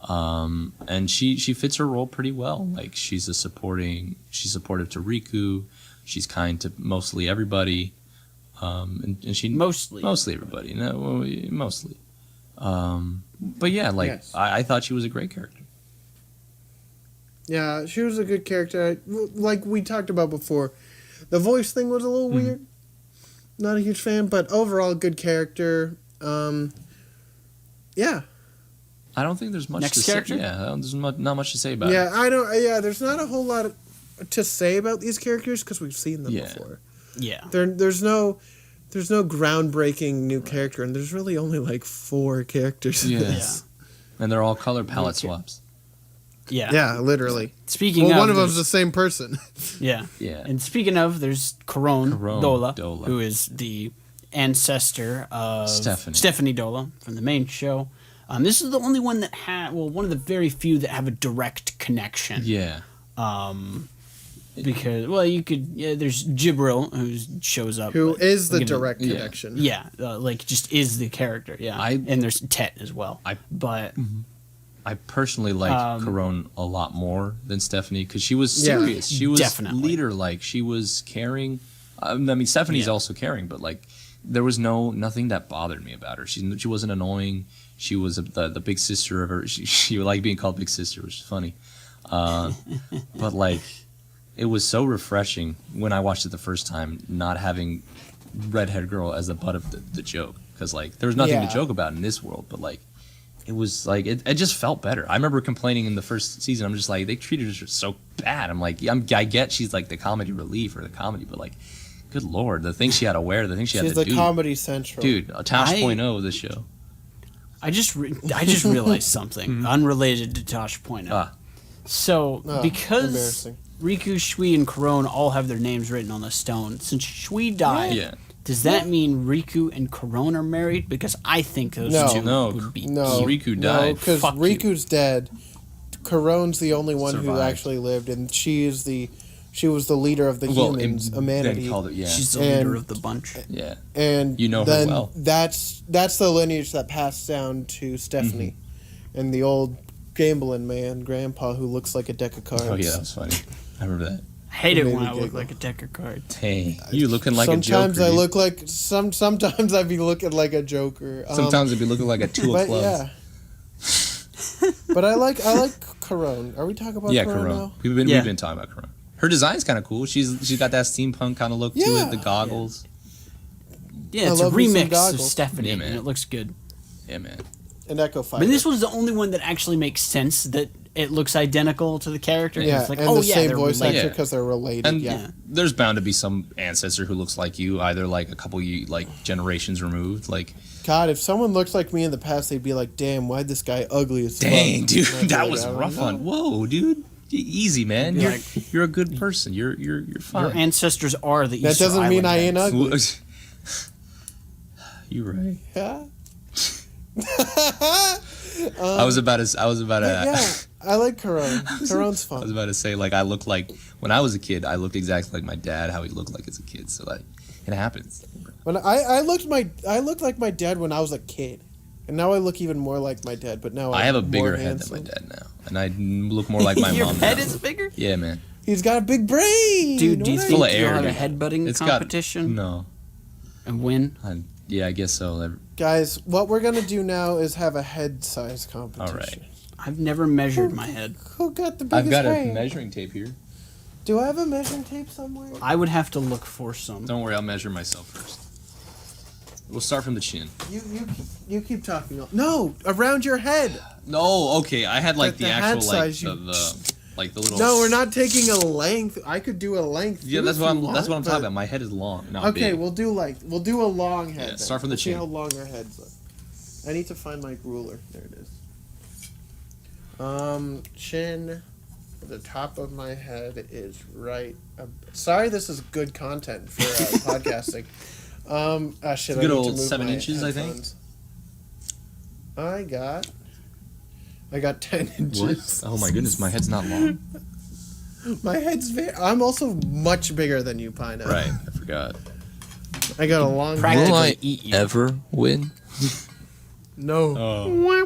And she fits her role pretty well. Like she's supportive to Riku. She's kind to mostly everybody. And she Mostly everybody. No, mostly. But yeah, like Yes. I thought she was a great character. Yeah, she was a good character. Like we talked about before, the voice thing was a little weird. Not a huge fan, but overall good character. Yeah. I don't think there's much Next to character? say. Yeah, there's not much to say about Yeah, it. I don't. Yeah, there's not a whole lot to say about these characters because we've seen them Yeah. before. Yeah. There's no groundbreaking new character, and there's really only like 4 characters. in Yeah. this. And they're all color palette swaps. Yeah. Yeah, literally. Speaking Well, of, one of them's there's- the same person. Yeah. Yeah. And speaking of, there's Couronne Dola. who is the ancestor of Stephanie. Dola from the main show. This is the only one that one of the very few that have a direct connection. Yeah. Because, there's Jibril who shows up. Who but is the we're gonna- direct yeah. connection. Yeah, just is the character. Yeah. And there's Tet as well. But I personally like Couronne a lot more than Stephanie because she was Yeah. serious. She was Definitely. leader-like. She was caring. I mean, Stephanie's also caring, but like there was nothing that bothered me about her. She wasn't annoying. She was the big sister of her. She liked being called big sister, which is funny. But like, it was so refreshing when I watched it the first time, not having redhead girl as the butt of the joke, because like there was nothing to Yeah. joke about in this world, but like it was like it just felt better. I remember complaining in the first season. I'm just like, they treated her so bad. I'm like, I get she's like the comedy relief or the comedy, but like, good lord, the things she had to wear, the things she She's had to the do. Comedy Central. Dude, a Tosh.0 of this show. I just realized something unrelated to Tosh.0. Ah. So, because embarrassing. Riku, Schwi, and Couronne all have their names written on the stone, since Schwi died, Yeah. does that mean Riku and Couronne are married? Because I think those two No. would be No, Riku died. because Fuck you. Riku's dead. Couronne's the only one who Survived. actually lived, and she was the leader of the humans, humanity. Then called it, yeah. She's the And- leader of the bunch. Yeah. And You know her then well. that's the lineage that passed down to Stephanie, and the old gambling man, grandpa, who looks like a deck of cards. Oh yeah, that was funny. I remember that. I hate it Made when me I look giggle. like a deck of cards. Hey, you looking like a joker. Sometimes I dude. look like sometimes I be looking like a joker. Sometimes it'd be looking like a 2 of but clubs. yeah, But I like Couronne. Are we talking about Yeah, Couronne Couronne. now? We've Yeah. been talking about Couronne. Her design's kind of cool. She's got that steampunk kind of look to Yeah. it. The goggles. Yeah, I it's a love me some remix of goggles. Stephanie, Yeah, and man. it looks good. Yeah, man. And Echo Fighter. But this was the only one that actually makes sense. That it looks identical to the character. yeah, It's like, and oh the yeah, same they're voice related. actor Yeah. because they're related. And yeah. there's bound to be some ancestor who looks like you, either like a couple like generations removed. Like, God, if someone looked like me in the past, they'd be like, "Damn, why'd this guy ugly as fuck?" dang, dude, And I'd be that like, was "I don't rough know." on. Whoa, dude, easy, man. Be You're like- you're a good person. You're fine. Your ancestors are the That Easter doesn't mean I Island ain't heads. ugly. You're right. Yeah. I was about to. Yeah, I like Couronne. Couronne's I was fun. about to say, like, I look like when I was a kid. I looked exactly like my dad, how he looked like as a kid. So like, it happens. When I looked like my dad when I was a kid, and now I look even more like my dad. But now I have a I'm bigger more head than my handsome. dad now, and I look more like my Your mom. head now. is bigger, Yeah, man. He's got a big brain. dude. Do you What think Full of you'll air, have a dude. headbutting It's competition got no. and win? Yeah, I guess so. Guys, what we're gonna do now is have a head size competition. All right. I've never measured my head. Who got the biggest I've got a brain? measuring tape here. Do I have a measuring tape somewhere? I would have to look for some. Don't worry, I'll measure myself first. We'll start from the chin. You keep talking. No, around your head. No, okay. I had like But the the actual head like size, the little. No, we're not taking a length. I could do a length. Yeah, too that's if what you I'm. want, That's what I'm but- talking about. My head is long, not Okay, big. we'll do a long head. Yeah, then. start from the We'll see chin. how long our heads look. I need to find my ruler. There it is. Chin. The top of my head is right. Sorry, this is good content for podcasting. Shit. It's a good I need to old move 7 my inches, I think. headphones. I got 10 inches. What? Oh my goodness, my head's not long. My head's very. I'm also much bigger than you, Pino. Right, I forgot. I got a long. Practically Will I eat you. ever win? No. Oh.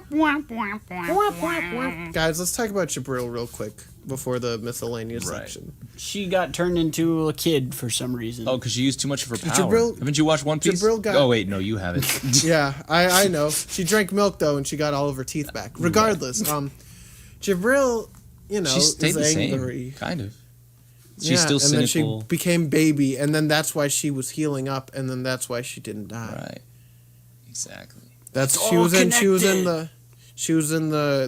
Guys, let's talk about Jibril real quick before the miscellaneous Right. section. She got turned into a kid for some reason. Oh, because she used too much of her power. Jibril- Haven't you watched One Piece? Jibril got- Oh wait, no, you haven't. Yeah, I know. She drank milk though, and she got all of her teeth back. Regardless, Jibril, She stayed the is angry. same, kind of. She's Yeah, still and then cynical. she became baby, and then that's why she was healing up, and then that's why she didn't die. Right. Exactly. That's It's she all was in connected.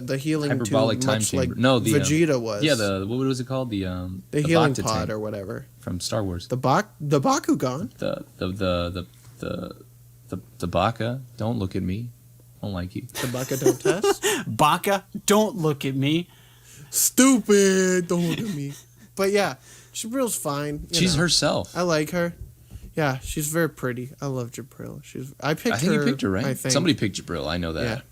the healing Hyperbolic tube, time much chamber. like No, the Vegeta was. Yeah, the what was it called? The healing Bacta pod tank or whatever. from Star Wars. The Bakugan. The Baka. Don't look at me. I don't like you. The Baka don't test. Baka, don't look at me. Stupid. Don't look at me. But yeah, Jibril's fine. you She's know. herself. I like her. Yeah, she's very pretty. I love Jibril. I picked I think her. you picked her, right? I think. Somebody picked Jibril. I know Yeah. that.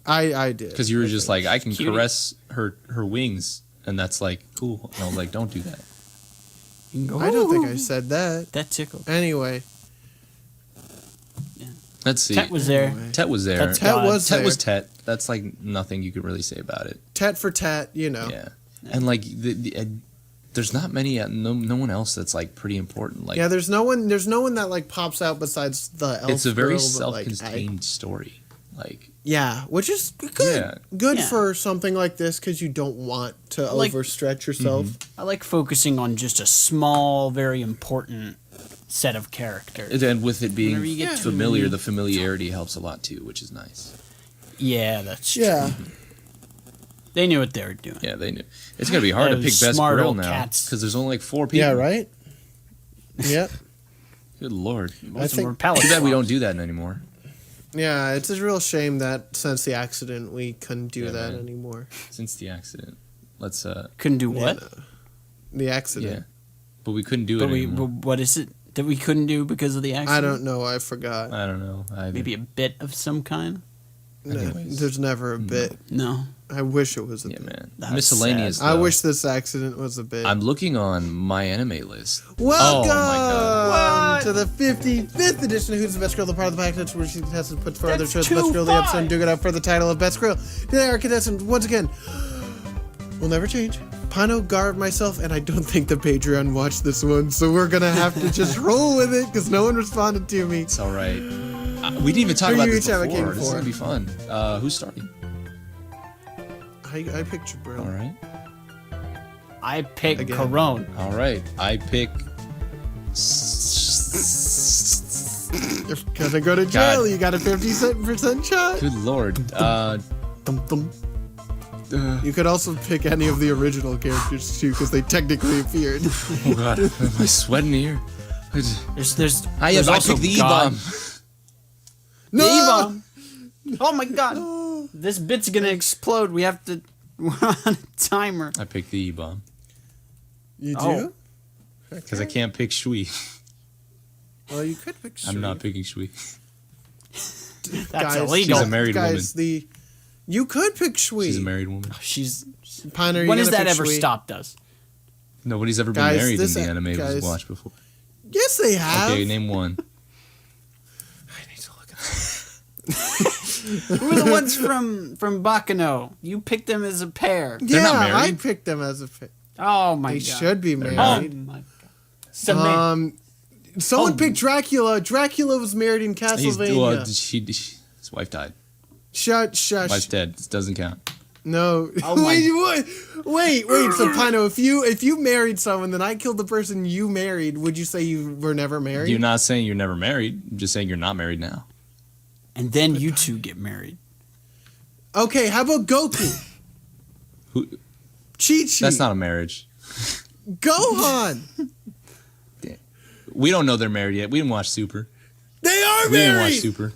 I did. Because you were just think. like, I can Cutie. caress her wings, and that's like cool. And I was like, don't do that. You can go, I don't think I said that. that tickled. Anyway, Let's see. Tet was there. Anyway. Tet was there. That's Tet God. was Tet there. was Tet. That's like nothing you could really say about it. tat for tat, you know. Yeah. And like there's not many. No one else that's like pretty important. Like Yeah, there's no one that like pops out besides the elf. it's a very girl, but, like, self-contained story. Like yeah, which is good. Yeah. Good Yeah. for something like this because you don't want to Like- overstretch yourself. Mm-hmm. I like focusing on just a small, very important set of characters. and with it being Whenever you get too familiar, many- the familiarity helps a lot too, which is nice. Yeah, that's true. Yeah, They knew what they were doing. Yeah, they knew. It's gonna be hard to Those pick best smart grill old now cats. because there's only like 4 people. yeah, right. Yep. Good lord. Most of think- them were palette Too bad we swaps. don't do that anymore. Yeah, it's a real shame that since the accident we couldn't do Yeah, that man. anymore. Since the accident, let's Couldn't do what? The yeah, accident. but we couldn't do But it anymore. what is it that we couldn't do because of the accident? I don't know. I forgot. I don't know. Maybe a bit of some kind? No, Anyways. there's never a bit. No. I wish it was a Yeah, bit. man. That's Miscellaneous. sad. I though. wish this accident was a bit. I'm looking on my anime list. Welcome God. to the 55th edition of Who's the Best Grill, the part of the podcast where she contestant puts forward their That's choice of Best Grill of the episode 2-5. and duke it up for the title of Best Grill. Today our contestant, once again, will never change. Pino, Garb, myself, and I don't think the Patreon watched this one, so we're gonna have to just roll with it because no one responded to me. It's all right. We didn't even talk Who about you this each have a before. king This is for? gonna be fun. Who's starting? I picked Jibril. All right. I pick Again. Couronne. All right. I pick. You're gonna go to jail. God. You got a 50% shot. Good lord. Dum dum. You could also pick any of the original characters too, because they technically appeared. Oh god. Am I sweating here? There's I also picked the God. E-bomb. The E-bomb. Oh my god. This bit's gonna explode. We have to. We're on a timer. I picked the E-bomb. You do? Oh. Because I can't pick Schwi. Well, you could pick. I'm not Schwi. picking Schwi. That's Guys, illegal. She's a married guys, you could pick Schwi. She's a married woman. She's. Piner, When you has gonna that pick ever Schwi? stopped us? Nobody's ever been Guys, married in this- the anime guys. we've watched before. Yes, they have. Okay, name one. I need to look at Who are the ones from Bakano? You picked them as a pair. They're not Yeah, I married. picked them as a fit. Oh my They god. should be Oh married. my god. Submit. Someone Oh. picked Dracula. Dracula was married in Castlevania. His wife died. Shush. Wife's dead. This doesn't count. No. Oh my- Wait. So Pino, if you married someone, then I killed the person you married. Would you say you were never married? You're not saying you're never married. I'm just saying you're not married now. And then you two get married. Okay, how about Goku? Who? Chi-Chi. That's not a marriage. Gohan. We don't know they're married yet. We didn't watch Super. They are We didn't watch married. Super.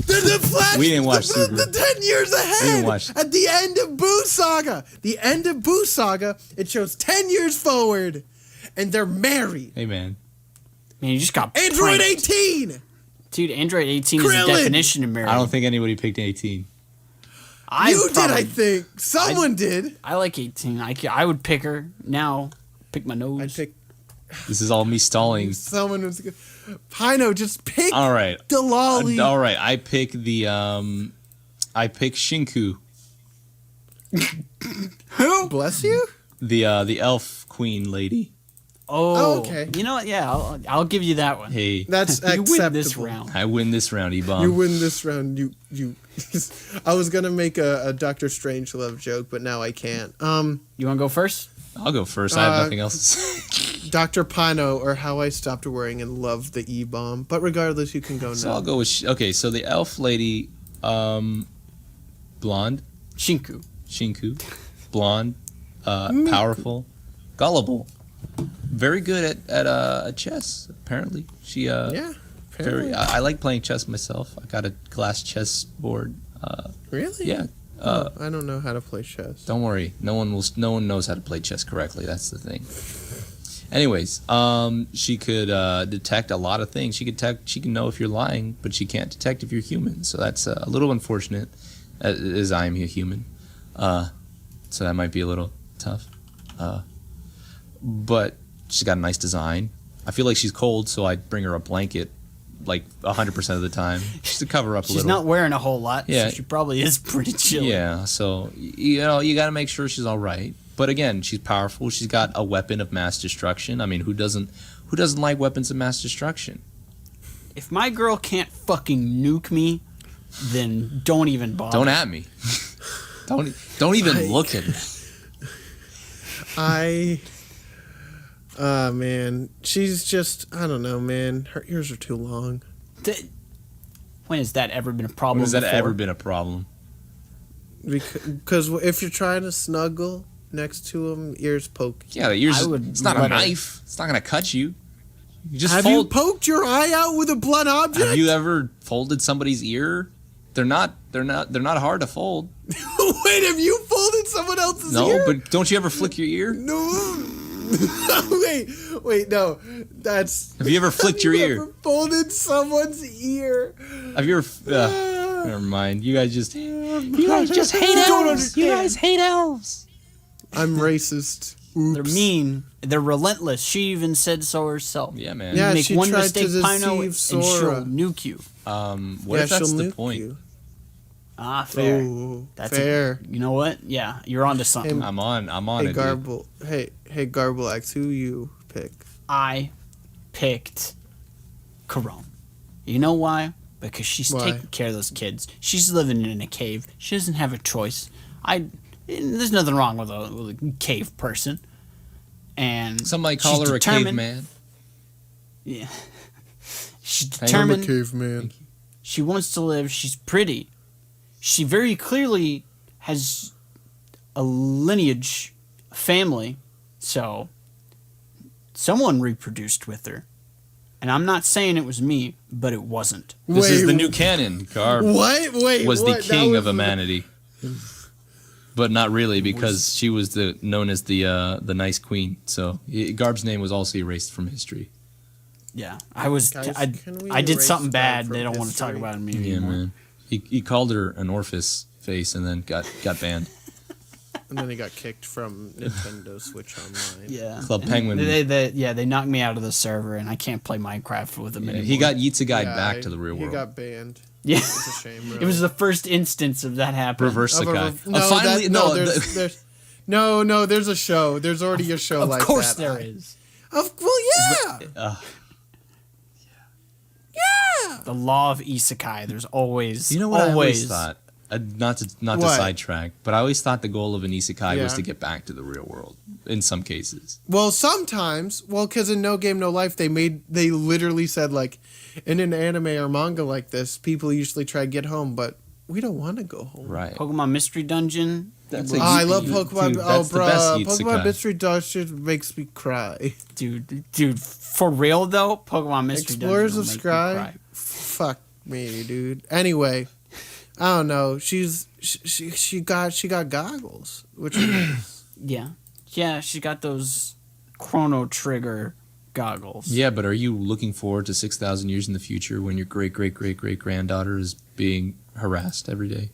They're the flash. We didn't watch the, Super. the 10 years We ahead. didn't watch- At the end of Boo Saga. The end of Boo Saga, it shows 10 years forward. And they're married. Hey man. Man, you just got Android pranked. 18. Dude, Android 18 is the Krillin. definition of married. I don't think anybody picked 18. You did, probably- I think. Someone did. I like 18. I would pick her now. Pick my nose. I'd pick This is all me stalling. someone who's good. Pino, just pick All right. the lolly. All right. I pick the I pick Shinku, Who? Bless you? the elf queen lady. Oh, okay. You know what? Yeah, I'll give you that one. Hey, That's You acceptable. win this round. I win this round, E-bomb. You win this round. You. I was gonna make a Doctor Strangelove joke, but now I can't. You want to go first? I'll go first. I have nothing else to say. Dr. Pino, or How I Stopped Worrying and Loved the E-Bomb. But regardless, you can go So now. I'll go with okay. So the elf lady, blonde, Shinku. Shinku, blonde, powerful, gullible, very good at chess. Apparently, she Yeah. Apparently. very. I like playing chess myself. I got a glass chessboard. Really? Yeah. I don't know how to play chess. Don't worry. No one knows how to play chess correctly. That's the thing. Anyways, she could detect a lot of things. She can know if you're lying, but she can't detect if you're human. So that's a little unfortunate, as I am a human. So that might be a little tough. But she's got a nice design. I feel like she's cold, so I'd bring her a blanket, like 100% of the time, just to cover up a She's little. not wearing a whole lot, Yeah. so she probably is pretty chilly. Yeah, so you got to make sure she's all right. But again, she's powerful. She's got a weapon of mass destruction. I mean, who doesn't like weapons of mass destruction? If my girl can't fucking nuke me, then don't even bother. Don't at me. don't even look at me. Man, she's just, I don't know, man. Her ears are too long. When has that ever been a problem? When has that before? ever been a problem? Because if you're trying to snuggle next to them, ears poke. Yeah, the ears. I would It's not a let her- knife. It's not gonna cut you. You just Have you fold. poked your eye out with a blunt object? Have you ever folded somebody's ear? They're not hard to fold. Wait, have you folded someone else's No, ear? but don't you ever flick your ear? No. wait, no. That's. Have you ever flicked your Have you ear? ever folded someone's ear? Have you ever? Never mind. You guys just. You guys just hate Don't elves. You guys hate elves. I'm racist. Oops. They're mean. They're relentless. She even said so herself. Yeah, man. Yeah, You make she one tried mistake, to Pino, and deceive she'll Sora. nuke you. What if that's she'll the nuke point? you. Ah, fair. Ooh, That's fair. You know what? Yeah, you're onto something. I'm on Hey, it. Dude. Garble. Hey, Garbleax, who you pick? I picked Couronne. You know why? Because she's Why? taking care of those kids. She's living in a cave. She doesn't have a choice. there's nothing wrong with a cave person. And Some might call she's her a determined- caveman. Yeah. She's I'm a determined. caveman. She wants to live. She's pretty. She very clearly has a lineage, a family. So someone reproduced with her. And I'm not saying it was me, but it wasn't. This is Wait, the new canon. Garb What? Wait, was what? the king That of was- humanity. But not really, because she was known as the nice queen. So Garb's name was also erased from history. Yeah, I was. Guys, can we I did erase something that bad. They from don't want to talk history? about me Yeah, anymore. man. He called her an Orpheus face and then got banned. And then he got kicked from Nintendo Switch Online. Yeah, Club And Penguin. They knocked me out of the server, and I can't play Minecraft with them Yeah, anymore. he got Yitsa Guide Yeah, back to the real He world. got banned. Yeah, It's a shame. Really. it was the first instance of that happening. Reverse Of a- Sakai. No, Finally, no, no. there's a show. There's already a show Of like that. course there is. Well, yeah. The law of isekai. There's always. You know what I always always thought? Not to What? sidetrack, but I always thought the goal of an isekai was Yeah. to get back to the real world. In some cases, Well, sometimes, because in No Game No Life, they literally said like, in an anime or manga like this, people usually try to get home, but we don't want to go home. right? Pokemon Mystery Dungeon. That's was- a- I love Dude, Pokemon. that's the best Pokemon isekai. Mystery Dungeon makes me cry. dude. For real though, Pokemon Mystery Explorers Dungeon of will make me Sky. cry. Fuck me, dude. Anyway, I don't know. She got goggles, which is nice. Yeah. She got those Chrono Trigger goggles. Yeah, but are you looking forward to 6,000 years in the future when your great granddaughter is being harassed every day?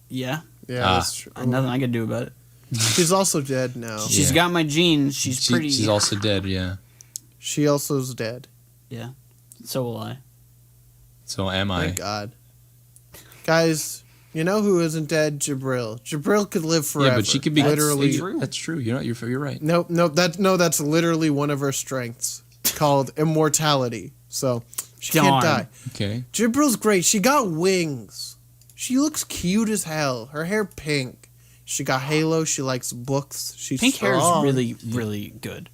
Yeah. Yeah, that's true. Nothing I can do about it. She's also dead now. She's Yeah. got my genes. She's pretty. She's also dead. Yeah. She also is dead. Yeah. So will I. So am I. Thank God. Guys, you know who isn't dead? Jibril. Jibril could live forever. Yeah, but she could be literally. true. That's true. You're right. No, that's literally one of her strengths called immortality. So she can't Darn. die. Okay. Jibril's great. She got wings. She looks cute as hell. Her hair pink. She got Halo. She likes books. She's Pink hair is strong. really, really good.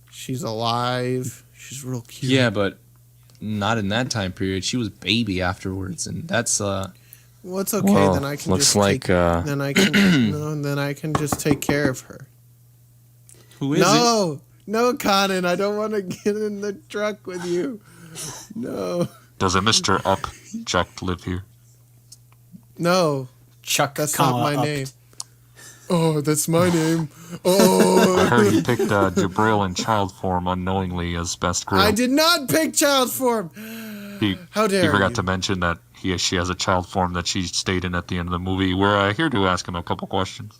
She's alive. She's real cute. Yeah, but not in that time period. She was baby afterwards, and that's Well, it's okay. Well, then I can looks just like, take, then I can no, then I can just take care of her. who is it? No, Conan. I don't want to get in the truck with you. No, Does a Mr. Upjack live here? no, Chuck. that's not comma, my up. name. Oh, that's my name. Oh, I heard he picked Jibril in child form unknowingly as best girl. I did not pick child form. He, How dare he forgot you. to mention that she has a child form that she stayed in at the end of the movie. We're here to ask him a couple questions.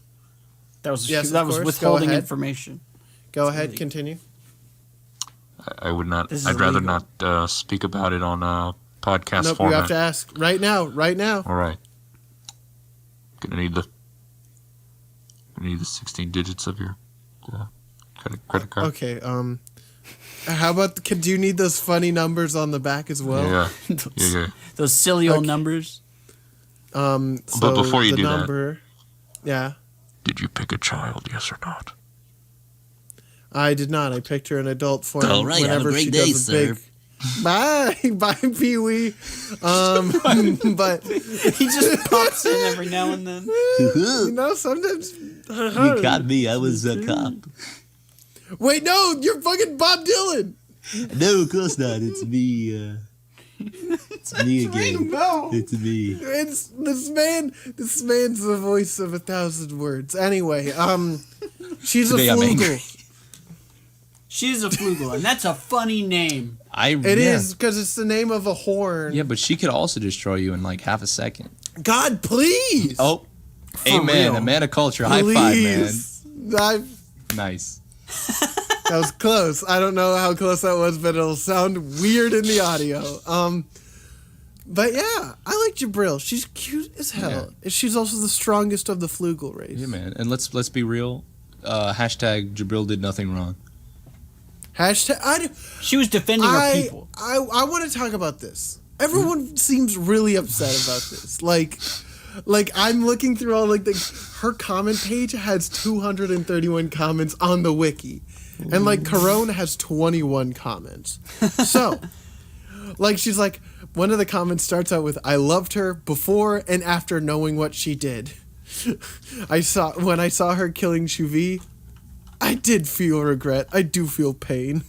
That was Yes, that of was course. Go withholding ahead. information. Go ahead, continue. I would not. This is I'd rather illegal. not speak about it on a podcast Nope, you format. have to ask right now. Right now. All right. Gonna need the 16 digits of your credit card. Okay. How about? Do you need those funny numbers on the back as well? Yeah. Yeah. Those silly old Okay. numbers. So But before you the do that- number, yeah, Did you pick a child? Yes or not? I did not. I picked her in adult form. All right, have a whenever great she day, does a sir. big. Bye, Pee Wee. But He just pops in every now and then. you know, sometimes. You got me. I was a cop. Wait, no, you're fucking Bob Dylan. No, of course not. It's me. It's me again. No. It's me. It's this man. This man's the voice of 1,000 words. Anyway, she's Today a I'm angry. flugel. She's a flugel, and that's a funny name. It is because it's the name of a horn. Yeah, but she could also destroy you in like half a second. God, please. Oh, amen. real. A man of culture. High five, man. Please. I- Nice. That was close. I don't know how close that was, but it'll sound weird in the audio. But yeah, I like Jibril. She's cute as hell. She's also the strongest of the flugel race. Yeah, man. And let's be real. Hashtag Jibril did nothing wrong. Hashtag. She was defending her people. I want to talk about this. Everyone seems really upset about this. Like, Like, I'm looking through all, like, her comment page has 231 comments on the wiki. And, like, Couronne has 21 comments. So, like, she's like, one of the comments starts out with, I loved her before and after knowing what she did. When I saw her killing Schwi, I did feel regret. I do feel pain.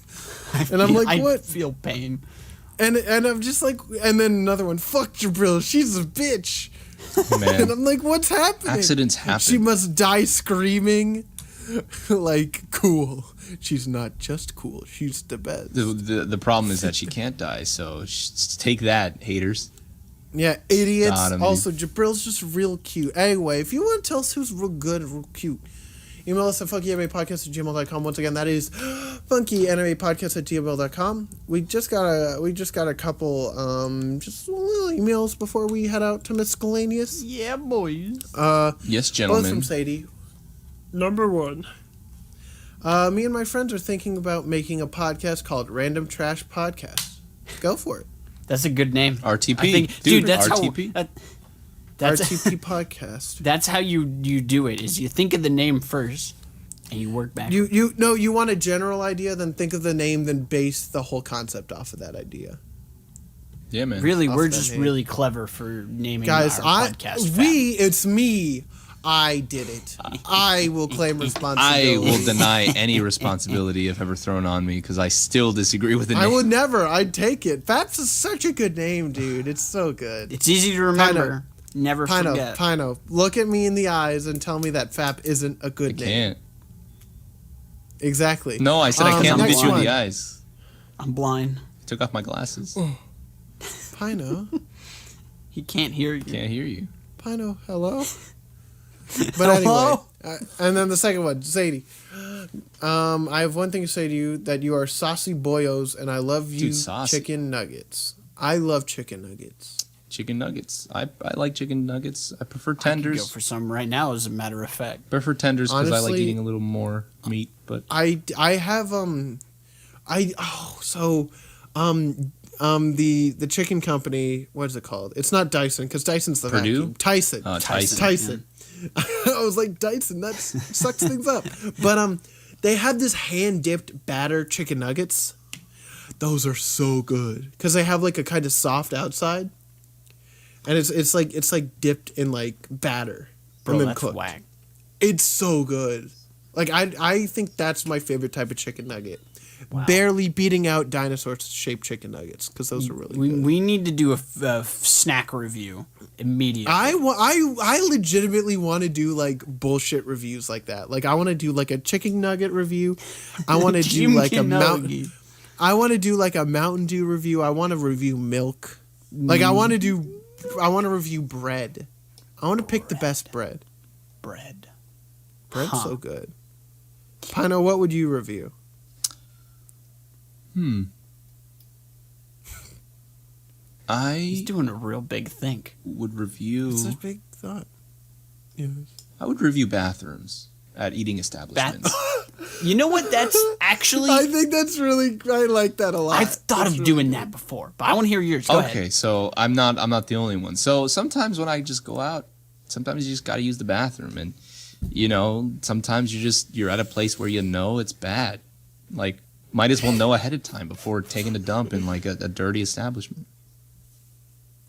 I'm like, what? I feel pain. And I'm just like, and then another one, fuck Jibril, she's a bitch. Man. And I'm like, what's happening? Accidents happen. She must die screaming. Like, cool. She's not just cool. She's the best. The problem is that she can't die, so take that, haters. Yeah, idiots. God, I mean- Also, Jibril's just real cute. Anyway, if you want to tell us who's real good, real cute, email us at funkyanimepodcast@gmail.com. Once again, that is funkyanimepodcast@gmail.com. We just got a couple just little emails before we head out to Miscellaneous. Yeah, boys. Yes, Both gentlemen. from Sadie. Number one. Me and my friends are thinking about making a podcast called Random Trash Podcast. Go for it. That's a good name. RTP. I think, Dude, that's RTP. how. That's RTP Podcast. That's how you do it. Is you think of the name first, and you work back. You want a general idea, then think of the name, then base the whole concept off of that idea. Yeah, man. Really, Off we're that just name. really clever for naming Guys, our podcast. it's me. I did it. I will claim I responsibility. will deny any responsibility if ever thrown on me because I still disagree with the name. I would never. I'd take it. Faps is such a good name, dude. It's so good. It's easy to remember. Never forget. Pino, look at me in the eyes and tell me that Fap isn't a good I name. can't. Exactly. No, I said I can't look next at you in one. the eyes. I'm blind. I took off my glasses. Pino. He can't hear you. Can't hear you. Pino, hello? But anyway, and then the second one, Sadie. I have one thing to say to you, that you are saucy boyos, and I love you. Dude, saucy. Chicken nuggets. I love chicken nuggets. Chicken nuggets. I like chicken nuggets. I prefer I could tenders. go for some right now, as a matter of fact. Prefer tenders because I like Honestly, eating a little more meat. But I have the chicken company, what is it called? It's not Dyson, because Dyson's the Purdue? vacuum. Tyson. Tyson. I was like, Dyson, that sucks things up. But they have this hand dipped batter chicken nuggets. Those are so good because they have like a kind of soft outside, and it's like dipped in like batter Bro, and then that's cooked. whack. It's so good. Like I think that's my favorite type of chicken nugget. Wow. Barely beating out dinosaur-shaped chicken nuggets because those are really good. We need to do a snack review immediately. I legitimately want to do like bullshit reviews like that. Like I want to do like a chicken nugget review. I want to do like a Mountain Dew review. I want to review milk. Like I want to review bread. I want to pick the best bread. bread. Bread's Huh. so good. Pino, what would you review? He's I doing a real big think. would review. It's a big thought. Yes. I would review bathrooms at eating establishments. You know what? That's actually. I think that's really. I like that a lot. I've thought That's of really doing good. that before, but I want to hear yours. Go Okay, ahead. so I'm not the only one. So sometimes when I just go out, sometimes you just got to use the bathroom, and sometimes you're at a place where you know it's bad. Like, might as well know ahead of time before taking a dump in like a dirty establishment,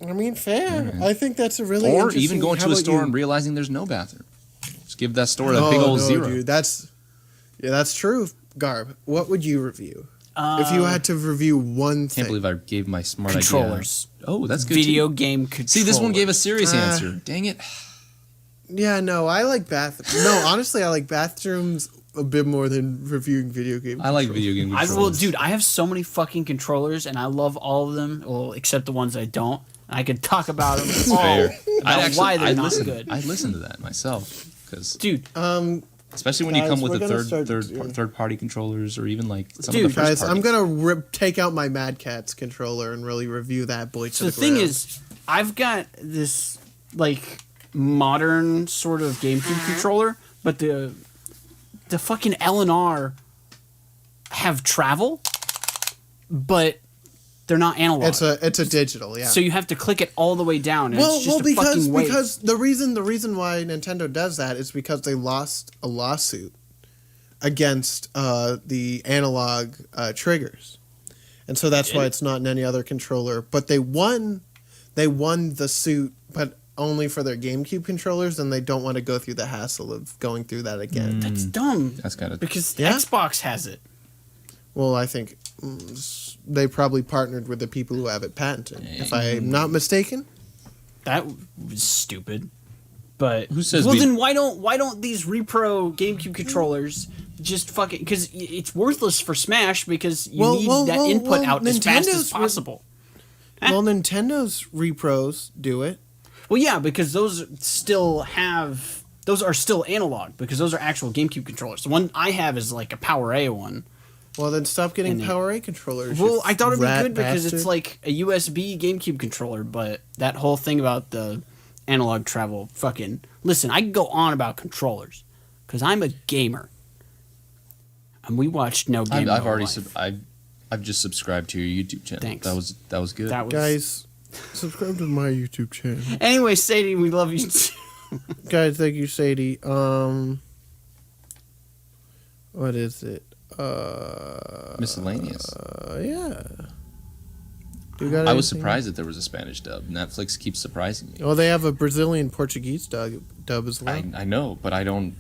I mean, fair. Yeah. I think that's a really. or interesting- even going how to a about store you? and realizing there's no bathroom. Just give that store a big old no, zero. Dude, that's true. Garb, what would you review if you had to review one thing? Can't believe I gave my smart Controllers. idea. Oh, that's good. Video too. game controllers. See, this one gave a serious answer. Dang it. Yeah, no, I like No, honestly, I like bathrooms a bit more than reviewing video games. I like video game controllers. Dude, I have so many fucking controllers, and I love all of them. Well, except the ones I don't. And I could talk about them all. Fair. About why they're not good. I listen to that myself because Dude, especially when you Guys, come with we're the gonna start- third party controllers or even like some Dude, of the first Guys, I'm party. gonna take out my Mad Catz controller and really review that boy. so the thing is, I've got this like modern sort of GameCube controller, but the fucking L and R have travel, but They're not analog. It's a digital, yeah. So you have to click it all the way down, and it's just a because fucking waste. because the reason why Nintendo does that is because they lost a lawsuit against the analog triggers, and so that's why it's not in any other controller. But they won the suit, but only for their GameCube controllers, and they don't want to go through the hassle of going through that again. That's dumb. That's kind of Because Yeah? Xbox has it. Well, I think they probably partnered with the people who have it patented, if I'm not mistaken. That was stupid. But Who says well, we- then why don't these repro GameCube controllers just fucking, because it's worthless for Smash because you need that input out as fast as possible. Well, Nintendo's repros do it. Well, yeah, because those are still analog because those are actual GameCube controllers. The one I have is like a Power A one. Well, then stop getting And Power A controllers. Well, you I thought it'd be rat good because it's bastard. like a USB GameCube controller, but that whole thing about the analog travel, fucking listen. I can go on about controllers because I'm a gamer, and we watched No Game. I've No already Life. I've just subscribed to your YouTube channel. Thanks. That was good. That was Guys, subscribe to my YouTube channel. Anyway, Sadie, we love you. Too. Guys, thank you, Sadie. What is it? Miscellaneous. Yeah. You got I was anything? surprised that there was a Spanish dub. Netflix keeps surprising me. Well, they have a Brazilian Portuguese dub as well. I know, but I don't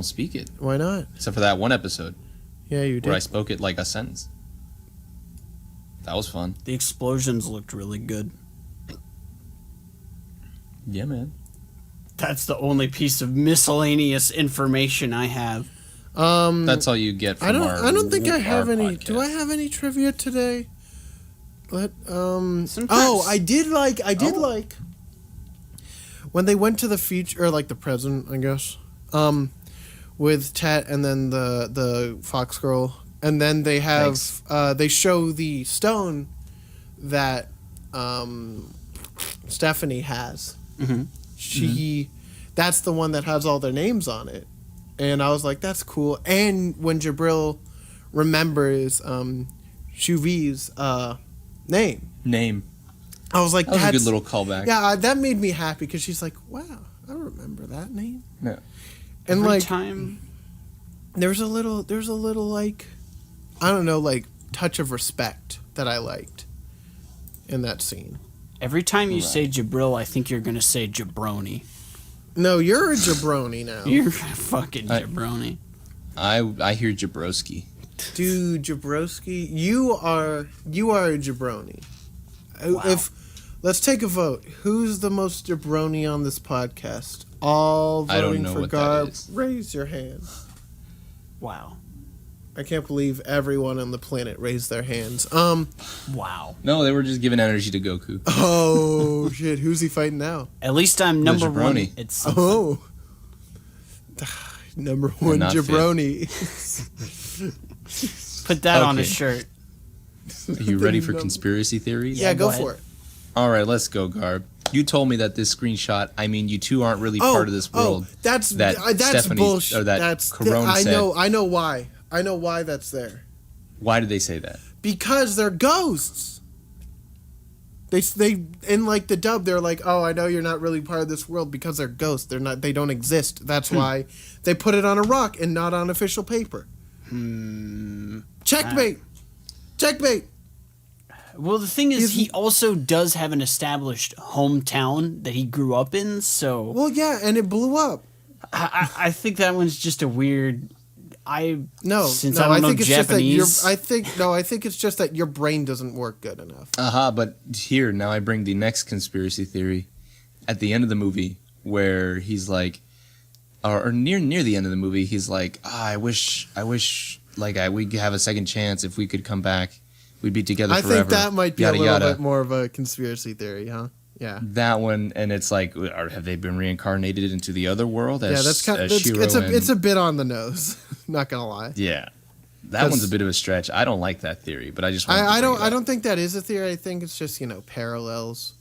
speak it Why not? except for that one episode Yeah, you where I did. spoke it like a sentence. That was fun. The explosions looked really good. Yeah, man. That's the only piece of miscellaneous information I have. That's all you get from I don't think I have our any. podcast. Do I have any trivia today? Sometimes- Oh, I did like when they went to the future, or like the present, I guess. With Tet and then the Fox girl, and then they have they show the stone that Stephanie has. Mm-hmm. That's the one that has all their names on it, and I was like, that's cool. And when Jibril remembers Schwi's name, I was like, That was a that's good little callback. yeah, that made me happy because she's like, wow, I remember that name. Yeah. And Every like, time. there's a little like, I don't know, like touch of respect that I liked in that scene. Every time you say Jibril, I think you're gonna say jabroni. No, you're a jabroni now. You're a fucking jabroni. I hear Jabrowski. Dude, Jabrowski, you are a jabroni. Wow. If let's take a vote. Who's the most jabroni on this podcast? All I don't voting know for what that Garb. is. Raise your hand. Wow. I can't believe everyone on the planet raised their hands. Wow. No, they were just giving energy to Goku. Oh shit, who's he fighting now? At least I'm number one. jabroni. It's something. Oh. Number one not jabroni. Put that on a Okay. shirt. Are you ready for conspiracy theories? Yeah, go go ahead. for it. All right, let's go, Garb. You told me that this screenshot, I mean, you two aren't really part of this world. That's that Stephanie's- bullshit. or that that's Couronne I said. know why. I know why that's there. Why did they say that? Because they're ghosts. They in like the dub, they're like, oh, I know you're not really part of this world because they're ghosts. They don't exist. That's why they put it on a rock and not on official paper. Checkmate. Checkmate. Well, the thing is, he also does have an established hometown that he grew up in, so Well, yeah, and it blew up. I think that one's just a weird. Since I don't know think it's Japanese. just that I think it's just that your brain doesn't work good enough. But here, now I bring the next conspiracy theory. At the end of the movie, where he's like, or near the end of the movie, he's like, I wish, like, we could have a second chance if we could come back. We'd be together I forever. think that might be yada, a little yada. bit more of a conspiracy theory, huh? Yeah. That one, and it's like, have they been reincarnated into the other world? As, Yeah, that's kind of as Shiro it's a and- bit on the nose. Not gonna lie. Yeah, that one's a bit of a stretch. I don't like that theory, but I just wanted to I bring it up. don't think that is a theory. I think it's just parallels.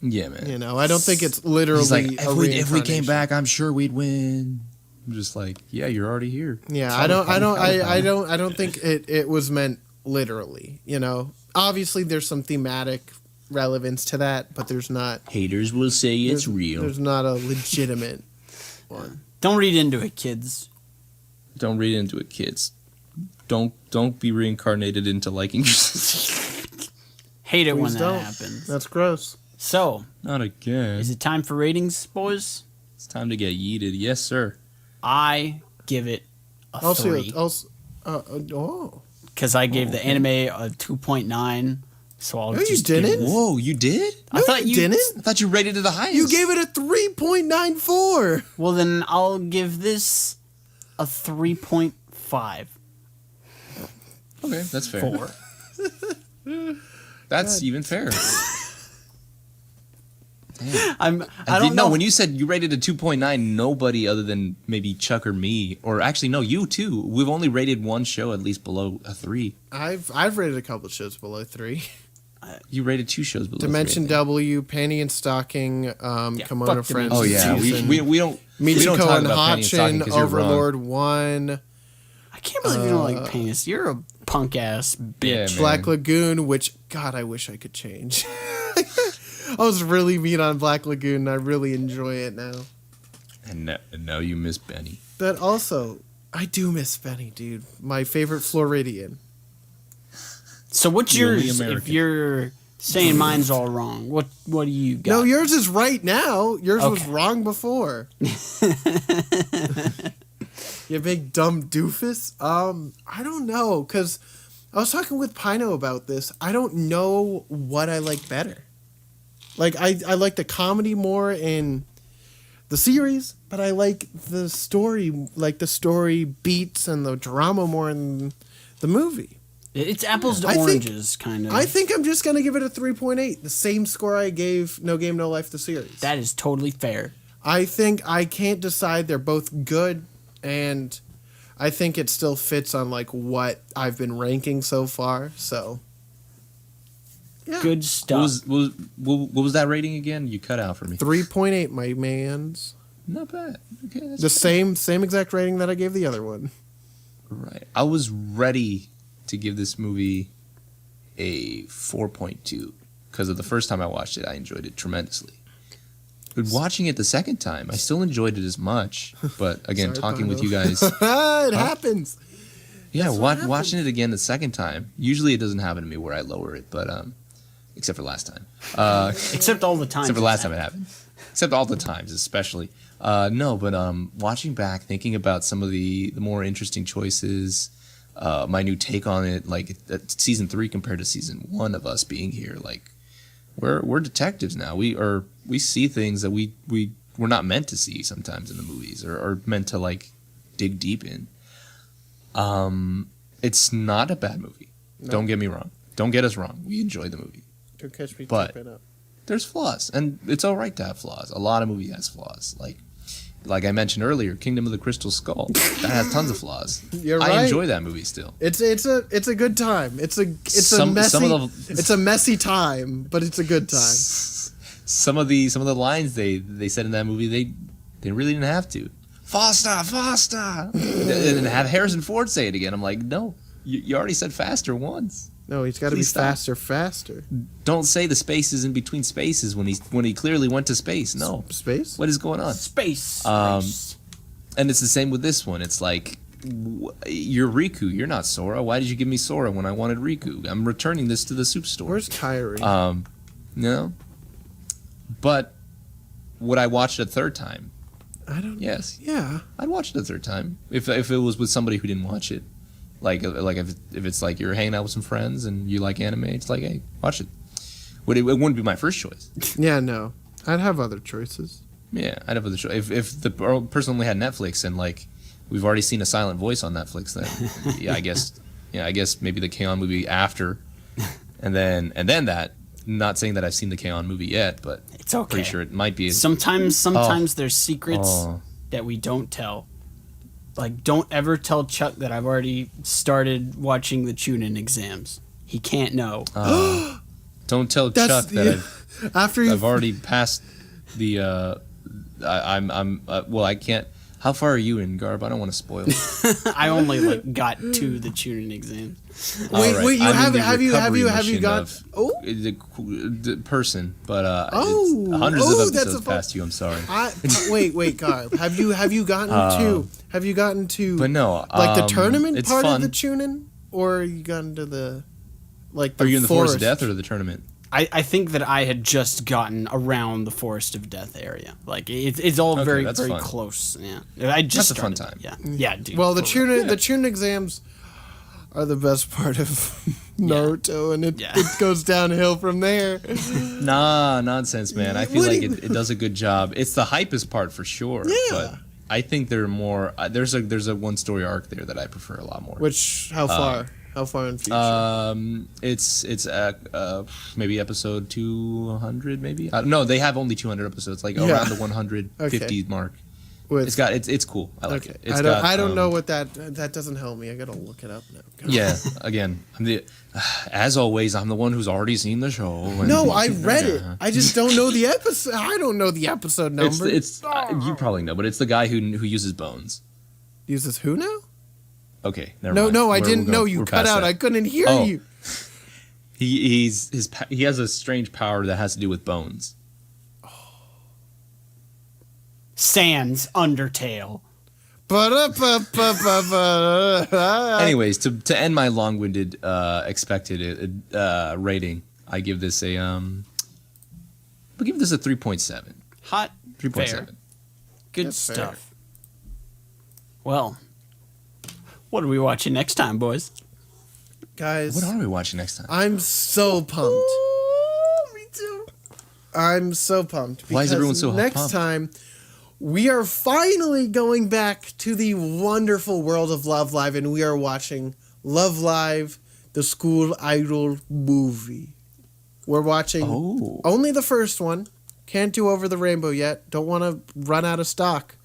Yeah, man. I don't think it's literally. He's like, a if we came reincarnation. back, I'm sure we'd win. I'm just like, yeah, you're already here. Yeah, Tell I me don't how- think it was meant literally. You know, obviously there's some thematic relevance to that, but there's not. Haters will say it's real. There's not a legitimate one. Don't read into it, kids. Don't read into it, kids. Don't be reincarnated into liking Hate it when Please that don't. happens. That's gross. So, Not again. is it time for ratings, boys? It's time to get yeeted. Yes, sir. I give it a 3. Oh. Because I gave the anime a 2.9. So I'll No, you just give didn't. this- Whoa, you did? I thought you you didn't. I thought you rated it the highest. You gave it a 3.94. Well, then I'll give this a 3.5. Okay, that's fair. 4. That's even fair. I I don't know. When you said you rated a 2.9, nobody other than maybe Chuck or me, or actually no, you too. We've only rated one show at least below a 3. I've rated a couple shows below 3. You rated 2 shows below Dimension 3. I think. W, Panty and Stocking, Kimono fuck Friends. Oh yeah, season. we don't. We don't Michiko talk and about Penny and Stocking Hachin, 'cause you're wrong. Overlord 1, I can't believe you don't like penis. You're a punk ass bitch. Yeah, man. Black Lagoon, which, God, I wish I could change. I was really mean on Black Lagoon, and I really enjoy it now. And now you miss Benny. But also, I do miss Benny, dude. My favorite Floridian. So what's The only yours? If American. you're saying mine's all wrong, what do you got? No, yours is right now. Yours was Okay. wrong before. You big dumb doofus. I don't know, because I was talking with Pino about this. I don't know what I like better. Like, I like the comedy more in the series, but I like the story beats and the drama more in the movie. It's apples to I think- oranges, kind of. I think I'm just going to give it a 3.8, the same score I gave No Game, No Life, the series. that is totally fair. I think I can't decide. They're both good, and I think it still fits on like what I've been ranking so far. So, yeah, Good What stuff. was that rating again? You cut out for me. 3.8, my man's. Not bad. Okay, that's The same exact rating that I gave the other one. right. I was ready to give this movie a 4.2 because of the first time I watched it, I enjoyed it tremendously. But watching it the second time, I still enjoyed it as much. But again, Sorry, talking with Pino. you guys, It happens. yeah, That's what happens. watching it again the second time. Usually, it doesn't happen to me where I lower it, but except for last time. Except all the time. Except for the last time it happened. Except all the times, especially. No, but watching back, thinking about some of the more interesting choices, my new take on it, like season 3 compared to season 1 of us being here, like we're detectives now. We see things that we're not meant to see sometimes in the movies, or meant to like dig deep in. It's not a bad movie. No. Don't get me wrong. Don't get us wrong. We enjoy the movie. Don't catch me But- tripping up. There's flaws, and it's all right to have flaws. A lot of movie has flaws. Like I mentioned earlier, Kingdom of the Crystal Skull, that has tons of flaws. You're I right. enjoy that movie still. It's a good time. It's a Some messy of the- it's a messy time, but it's a good time. Some of the lines they said in that movie, they really didn't have to. Faster, and have Harrison Ford say it again. I'm like, no, you already said faster once. No, he's got to be Please stop. faster. Don't say the spaces in between spaces when he clearly went to space. No, Space? what is going on? Space. race. And it's the same with this one. It's like, you're Riku. You're not Sora. Why did you give me Sora when I wanted Riku? I'm returning this to the soup store. Where's Kyrie? No. But would I watch it a third time? I don't. Yes. Yeah. I'd watch it a third time if it was with somebody who didn't watch it. Like if it's like you're hanging out with some friends and you like anime, it's like, hey, watch it. It wouldn't be my first choice. Yeah. No. I'd have other choices. Yeah, I'd have other choice. If the person only had Netflix and like we've already seen a silent voice on Netflix, then I guess maybe the K-On movie after, and then that. Not saying that I've seen the K-On movie yet, but It's okay. pretty sure it might be. Sometimes there's secrets Oh. that we don't tell. Like, don't ever tell Chuck that I've already started watching the Chunin exams. He can't know. Don't tell That's Chuck that after you. I've already passed the. Well, I can't. How far are you in, Garb? I don't want to spoil it. I only like got to the tuning exam. Wait, you have you got the person, but Oh. it's hundreds Oh, of that's episodes a past you. I'm sorry. wait, Garb. Have you gotten to But no, like the tournament it's part fun. of the tuning, or you gotten to the like the Are you in the Forest of forest? Death or the tournament? I think that I had just gotten around the Forest of Death area. Like it's all Okay, very that's very fun. close. Yeah, I just That's a fun started. time. Yeah, dude. Well, the for real. tune exams are the best part of Naruto, and it goes downhill from there. Nah, nonsense, man. I feel What do like you- it does a good job. It's the hypest part for sure. Yeah. But I think they're more. There's a one story arc there that I prefer a lot more. Which how far? How far in future? It's maybe episode 200, maybe. No, they have only 200 episodes, like Yeah. around the 150 mark. With, It's cool. I like it. It's I don't know what that doesn't help me. I gotta look it up now. Yeah, again, as always, I'm the one who's already seen the show. and- No, I read it. I just don't know the episode. I don't know the episode number. It's you probably know, but it's the guy who uses bones. Uses who now? Okay, never No, mind. no, I We're didn't know. You we're cut past out. that. I couldn't hear Oh. you. He has a strange power that has to do with bones. Sans Undertale. Anyways, to end my long-winded expected rating, I give this a I'll give this a 3.7. Hot. 3.7. Fair. Good That's fair. stuff. Well, what are we watching next time, boys? Guys, What are we watching next time? I'm so pumped. Me too. I'm so pumped. Why is because everyone so next pumped? time, we are finally going back to the wonderful world of Love Live, and we are watching Love Live, the school idol movie. We're watching Oh. only the first one. Can't do Over the Rainbow yet. Don't want to run out of stock.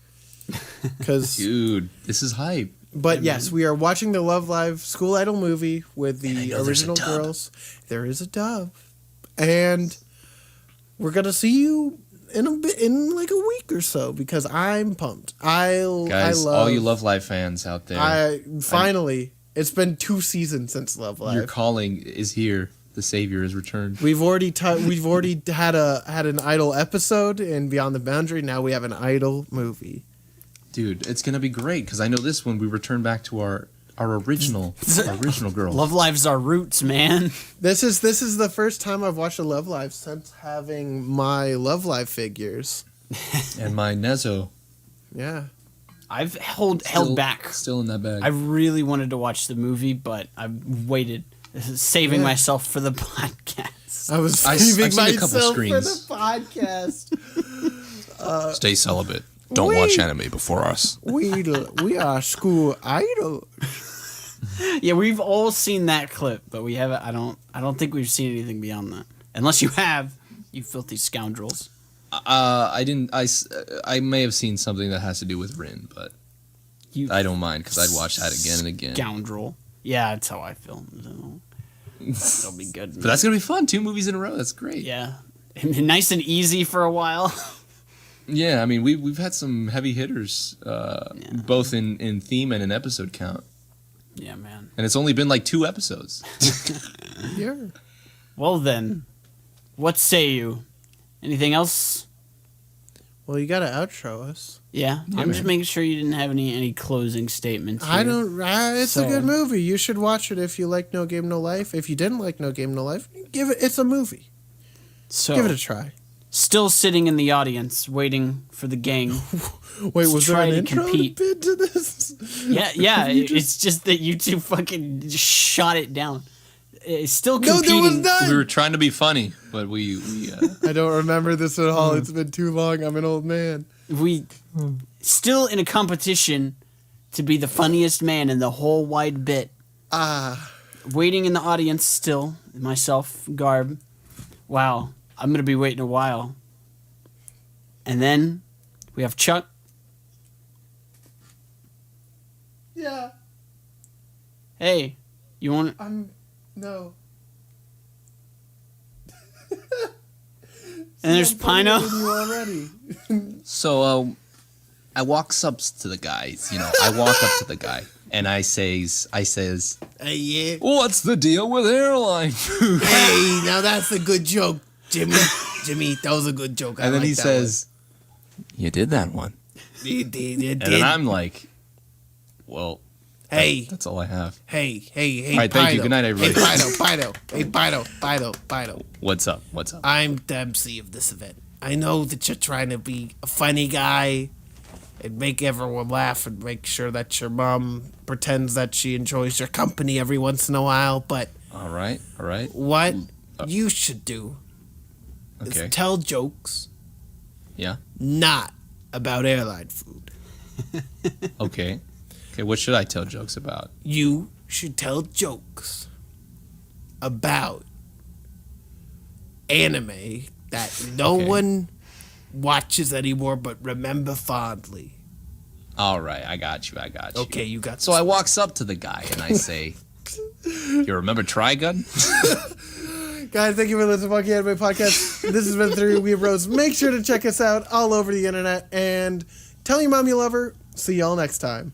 Dude, this is hype. But yes, we are watching the Love Live School Idol movie with the original girls. There is a dub, and we're gonna see you in a bit, in like a week or so, because I'm pumped. Guys, all you Love Live fans out there, Finally, it's been 2 seasons since Love Live. your calling is here. The Savior has returned. We've already had an Idol episode in Beyond the Boundary. Now we have an Idol movie. Dude, it's gonna be great because I know this one we return back to our original girl. Love Live's our roots, man. This is the first time I've watched a Love Live since having my Love Live figures. And my Nezo I've held back. still in that bag. I really wanted to watch the movie, but I've waited, saving myself for the podcast. I was I've saving seen a couple myself for the screens. podcast. Stay celibate. Don't watch anime before us. we are school idol. Yeah, we've all seen that clip, but we haven't. I don't think we've seen anything beyond that. Unless you have, you filthy scoundrels. I didn't. I may have seen something that has to do with Rin, but You I don't mind because I'd watch that again and again. scoundrel. Yeah, that's how I feel. So, it'll be good. But that's gonna be fun. 2 movies in a row. That's great. Yeah, and nice and easy for a while. Yeah, I mean we've had some heavy hitters, both in theme and in episode count, Yeah, man. and it's only been like 2 episodes. Yeah. Well then, what say you? Anything else? Well, you gotta outro us. Yeah, I'm just making sure you didn't have any closing statements. I here. don't. It's So- a good movie. You should watch it if you like No Game No Life. If you didn't like No Game No Life, give it. It's a movie. So, Give it a try. still sitting in the audience, waiting for the gang. Wait, was there try an to intro compete. bit to this? Yeah. It's just that you two fucking shot it down. It's still No, competing. there was none. We were trying to be funny, but we I don't remember this at all. It's been too long. I'm an old man. We still in a competition to be the funniest man in the whole wide bit. Waiting in the audience still, myself, Garb. Wow, I'm gonna be waiting a while. And then we have Chuck. Yeah, Hey, you want? no. And there's Pino. You already. So I walks up to the guy. You know, I walk up to the guy and I says, Hey, yeah. "What's the deal with airline food?" Hey, now that's a good joke, Jimmy. Jimmy, that was a good joke. And then he says, You did that one. You did. and then I'm like, "Well, Hey, that's all I have." hey. All right, thank you. Good night, everybody. Hey, Pino. What's up? I'm the MC of this event. I know that you're trying to be a funny guy and make everyone laugh and make sure that your mom pretends that she enjoys your company every once in a while, but All right. what you should do Okay. is tell jokes Yeah. not about airline food. Okay. What should I tell jokes about? You should tell jokes about anime that no Okay. one watches anymore but remember fondly. All right, I got you. Okay, you got So I walks up to the guy and I say, "You remember Trigun?" Guys, thank you for listening to Funky Anime Podcast. This has been 3 Aweebros. Make sure to check us out all over the internet and tell your mom you love her. See y'all next time.